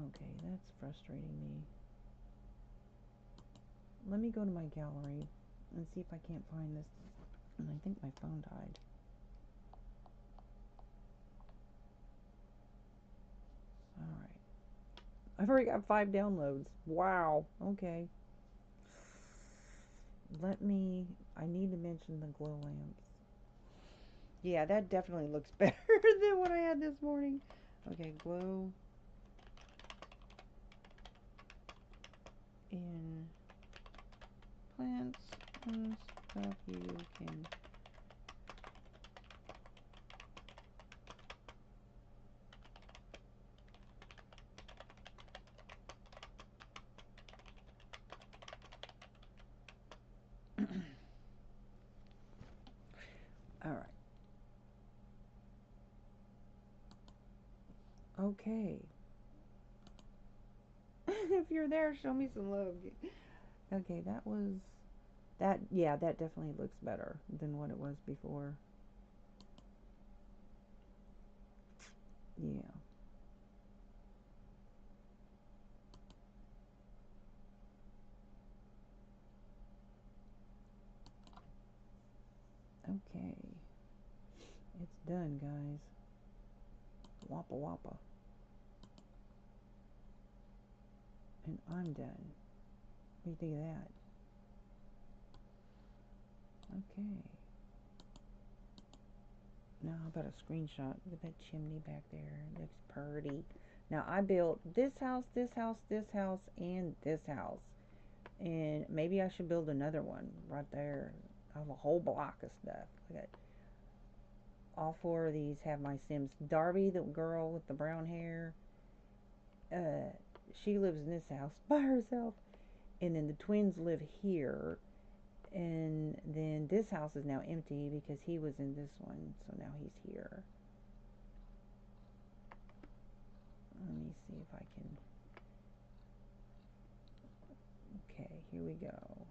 Okay, that's frustrating me. Let me go to my gallery and see if I can't find this. And I think my phone died. Alright. I've already got 5 downloads. Wow. Okay. I need to mention the glow lamps. Yeah, that definitely looks better than what I had this morning. Okay, glow in plants and stuff you can all right. Okay. If you're there, show me some love. Okay, that was that. Yeah, that definitely looks better than what it was before. Yeah. Okay. It's done, guys. Wappa wappa. And I'm done. What do you think of that? Okay. Now how about a screenshot? Look at that chimney back there. It looks pretty. Now I built this house, this house, this house, and this house. And maybe I should build another one right there. I have a whole block of stuff. Look at all four of these have my Sims. Darby, the girl with the brown hair, she lives in this house by herself. And then the twins live here. And then this house is now empty because he was in this one. So now he's here. Let me see if I can. Okay, here we go.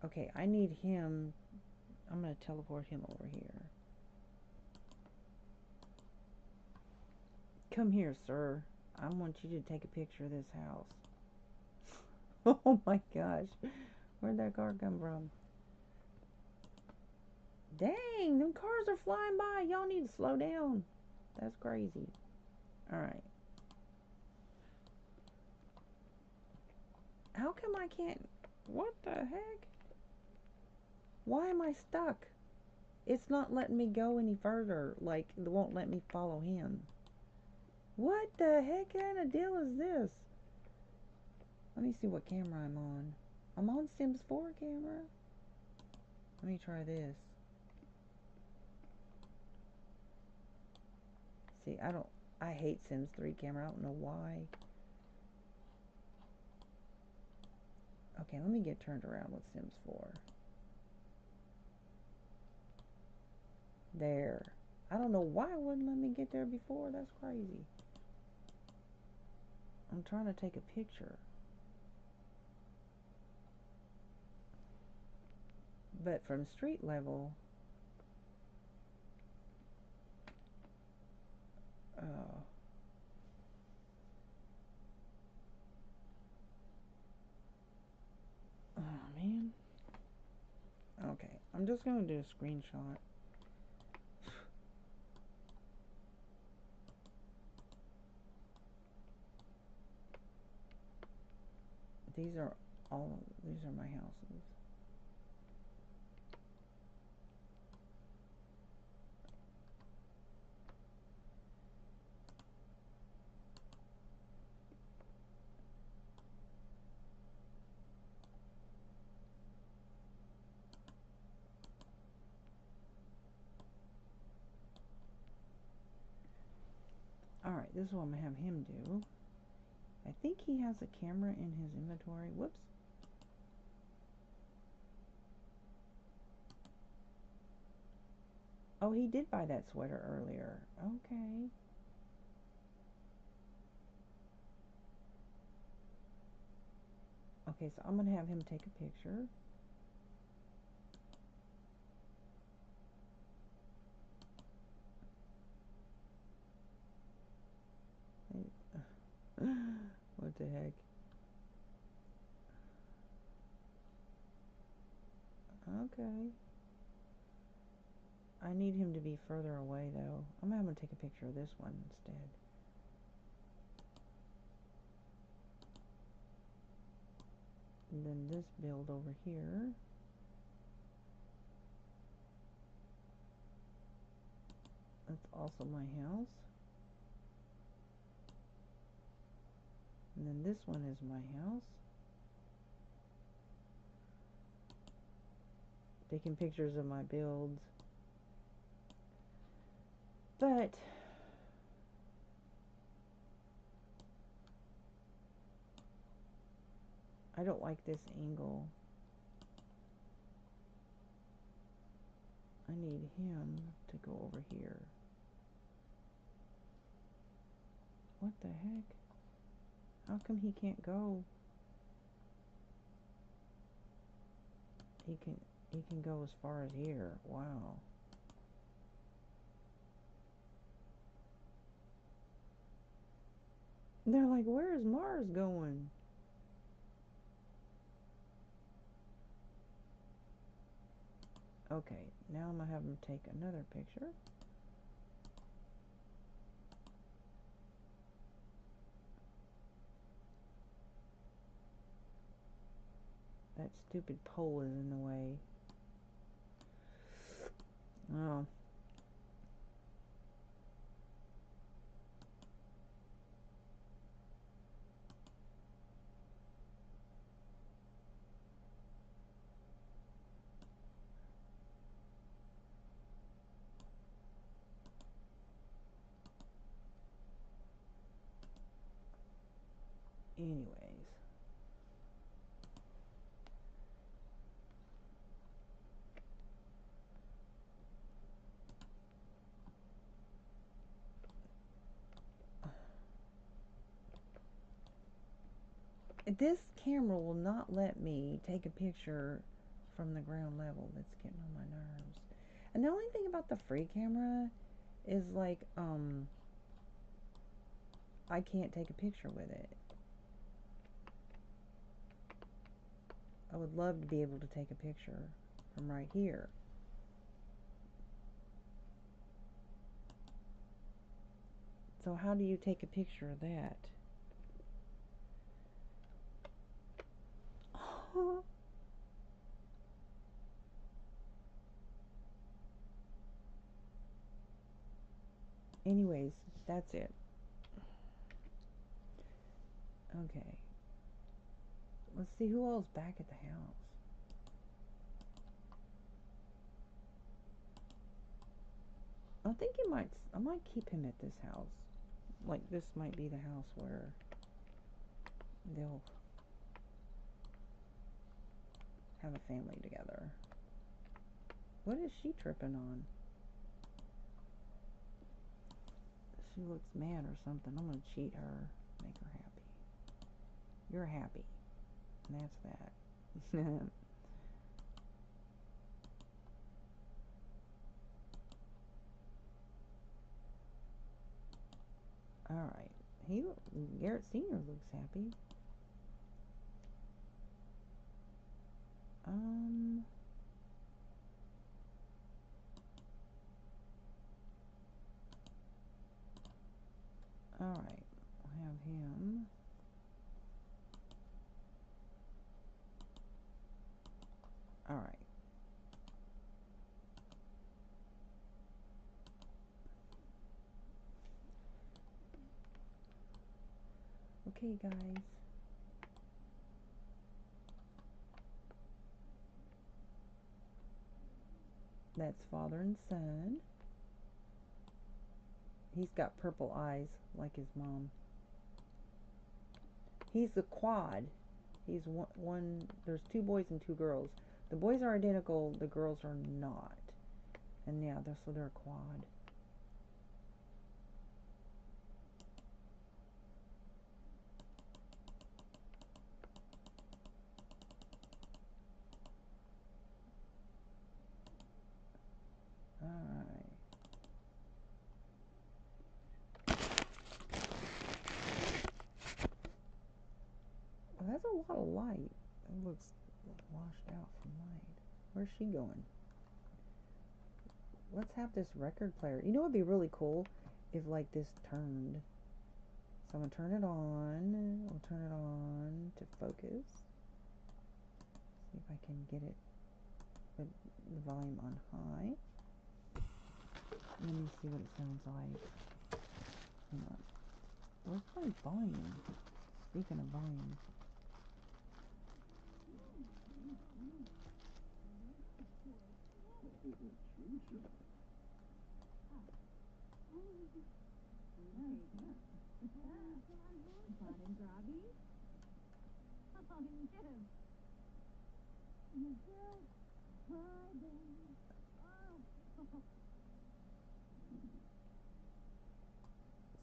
Okay, I need him. I'm going to teleport him over here. Come here, sir. I want you to take a picture of this house. Oh my gosh. Where'd that car come from? Dang, them cars are flying by. Y'all need to slow down. That's crazy. Alright. How come I can't? What the heck? Why am I stuck? It's not letting me go any further. Like, it won't let me follow him. What the heck kind of deal is this? Let me see what camera I'm on. I'm on Sims 4 camera. Let me try this. See, I hate Sims 3 camera. I don't know why. Okay, let me get turned around with Sims 4. There. I don't know why it wouldn't let me get there before. That's crazy. I'm trying to take a picture. But from street level, oh. Oh, man. Okay, I'm just going to do a screenshot. These are my houses. Alright, this is what I'm going to have him do. I think he has a camera in his inventory. Whoops. Oh, he did buy that sweater earlier. Okay. Okay, so I'm going to have him take a picture. What the heck? Okay. I need him to be further away, though. I'm going to have him take a picture of this one instead. And then this build over here. That's also my house. And then this one is my house. Taking pictures of my builds. But I don't like this angle. I need him to go over here. What the heck? How come he can't go? He can go as far as here. Wow. They're like, where is Mars going? Okay, now I'm gonna have him take another picture. That stupid pole is in the way. Oh. Anyways. This camera will not let me take a picture from the ground level. That's getting on my nerves. And the only thing about the free camera is like, I can't take a picture with it. I would love to be able to take a picture from right here. So how do you take a picture of that? Anyways, that's it. Okay. Let's see who else back at the house. I think I might keep him at this house. Like, this might be the house where they'll have a family together. What is she tripping on? She looks mad or something. I'm gonna cheat her, make her happy. You're happy. And that's that. Alright. Garrett Sr. looks happy. Alright. I'll have him. Alright. Okay, guys. That's father and son. He's got purple eyes like his mom. He's a quad. He's one. There's 2 boys and 2 girls. The boys are identical. The girls are not. And yeah, they're a quad. Alright. Well, that's a lot of light. It looks washed out from light. Where's she going? Let's have this record player. You know what would be really cool if like this turned. So I'm gonna turn it on. We'll turn it on to focus. See if I can get it with the volume on high. Let me see what it sounds like. Hang on. Where's my volume? Speaking of volume.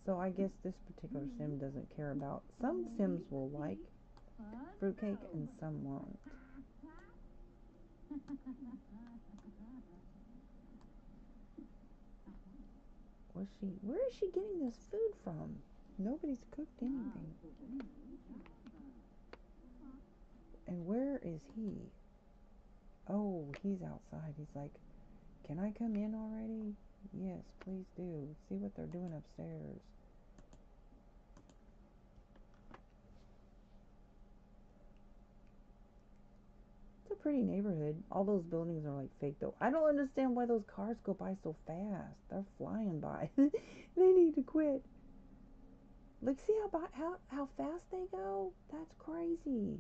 So I guess this particular sim doesn't care about. Some sims will like fruitcake and some won't. Where is she getting this food from? Nobody's cooked anything. And where is he? Oh, he's outside. He's like, can I come in already? Yes, please do. See what they're doing upstairs. It's a pretty neighborhood. All those buildings are like fake though. I don't understand why those cars go by so fast. They're flying by. They need to quit. Look, see how fast they go? That's crazy.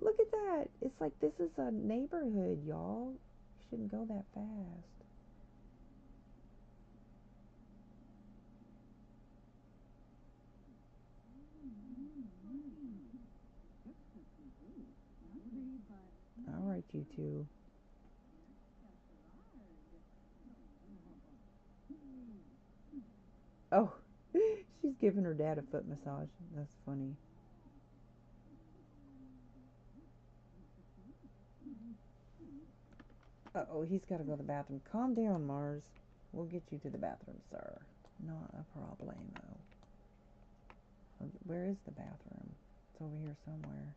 Look at that. It's like this is a neighborhood, y'all. You shouldn't go that fast. All right, you two. Oh, she's giving her dad a foot massage. That's funny. Uh-oh, he's got to go to the bathroom. Calm down, Mars. We'll get you to the bathroom, sir. Not a problemo. Where is the bathroom? It's over here somewhere.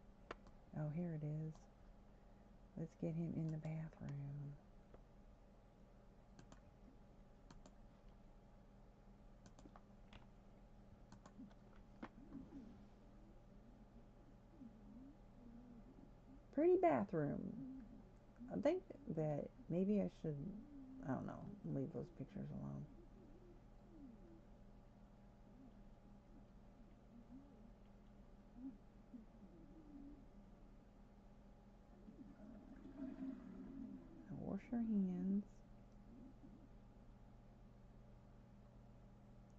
Oh, here it is. Let's get him in the bathroom. Pretty bathroom. I think that maybe I should, I don't know, leave those pictures alone. Now wash your hands.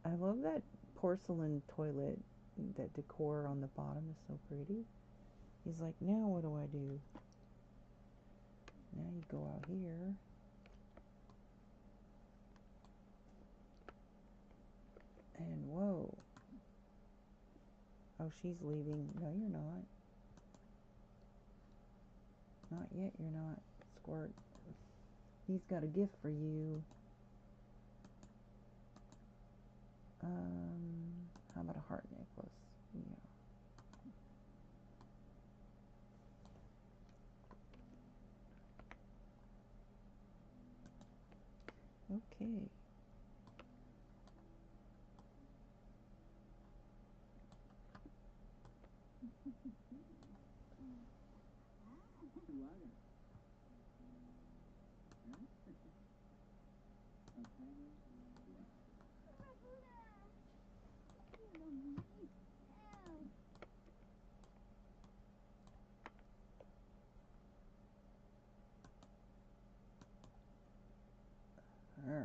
I love that porcelain toilet. That decor on the bottom is so pretty. He's like, now what do I do? Now you go out here. And whoa. Oh, she's leaving. No, you're not. Not yet, you're not. Squirt. He's got a gift for you. How about a heart necklace? Yeah. Okay. All right.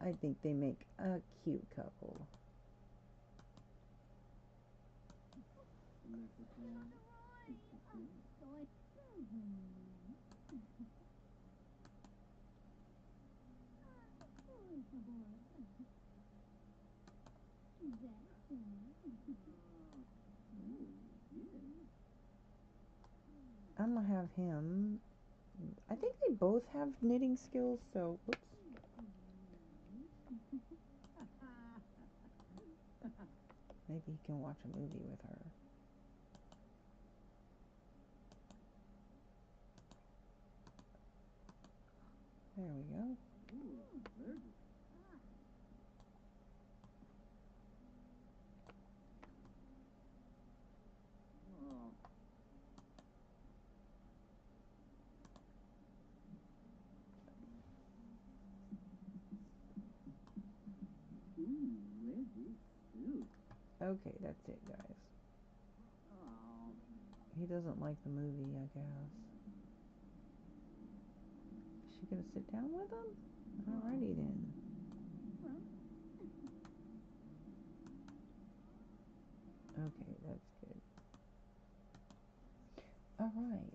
I think they make a cute couple. I'm gonna have him. I think they both have knitting skills, so whoops. Maybe he can watch a movie with her. There we go. Okay, that's it, guys. He doesn't like the movie, I guess. Is she gonna sit down with him? Alrighty then. Okay, that's good. Alright.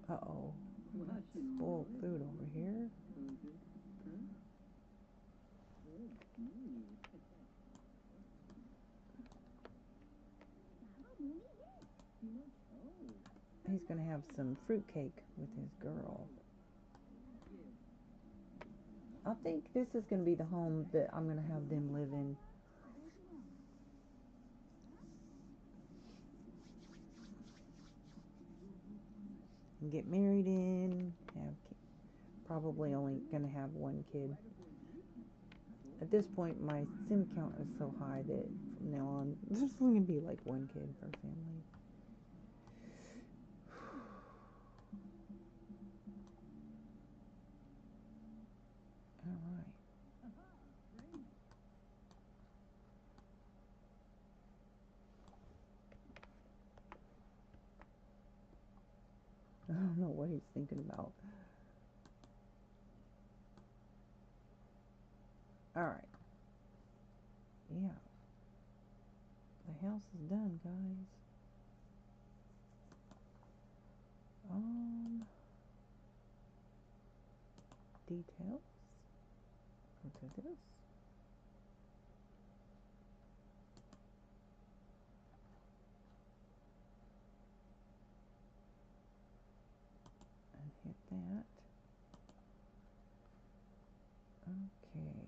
Uh-oh. That's full of food over here. He's gonna have some fruitcake with his girl. I think this is gonna be the home that I'm gonna have them live in. And get married in, have probably only gonna have one kid. At this point, my sim count is so high that from now on, there's only gonna be like one kid per family. Alright. I don't know what he's thinking about. Alright. Yeah. The house is done, guys. Details. Go to this. And hit that. Okay.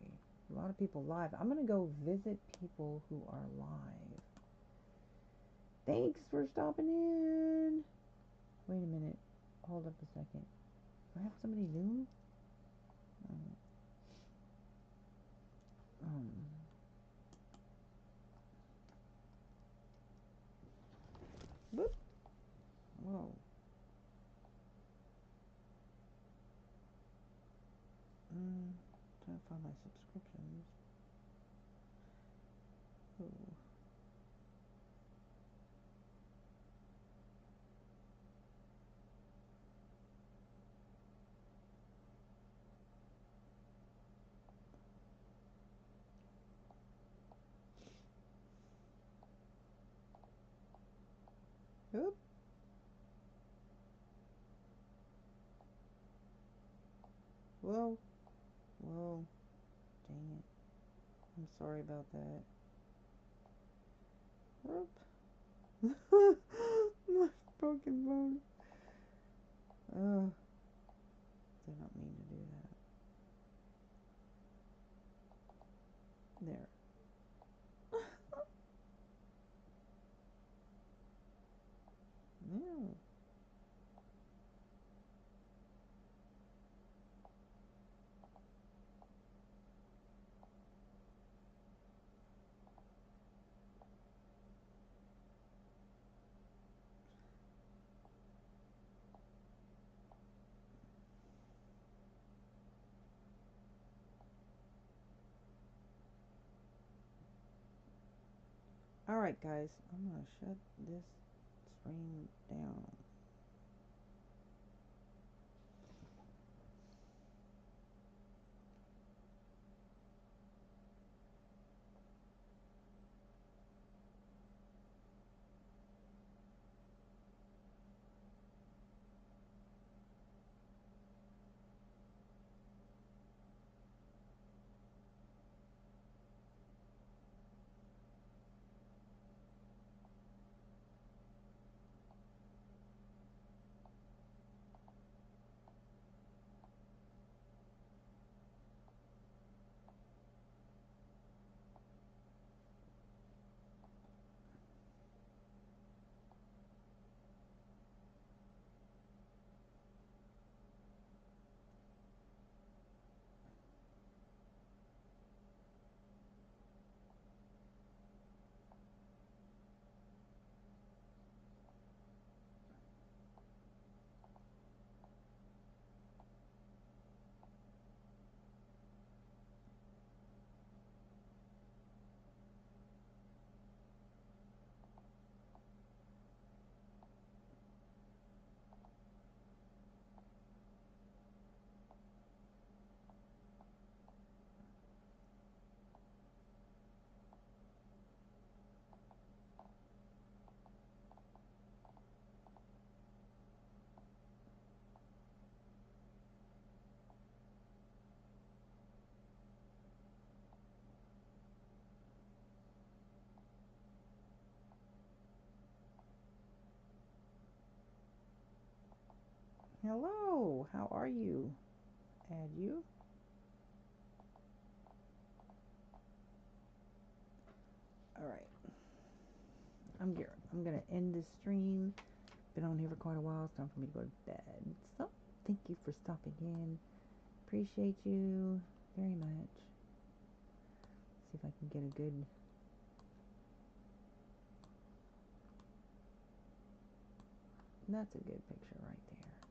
A lot of people live. I'm going to go visit people who are live. Thanks for stopping in. Wait a minute. Hold up a second. Do I have somebody new? Whoop. Whoa. Trying to find my subscriptions. Oh. Oop. Whoa. Whoa. Dang it. I'm sorry about that. Whoop. My broken phone. Did not mean to do that. There. No. Alright, guys. I'm going to shut this stream down. Hello, how are you? Add you. All right. I'm gonna end this stream. Been on here for quite a while. It's time for me to go to bed. So, thank you for stopping in. Appreciate you very much. See if I can get a good. That's a good picture right there.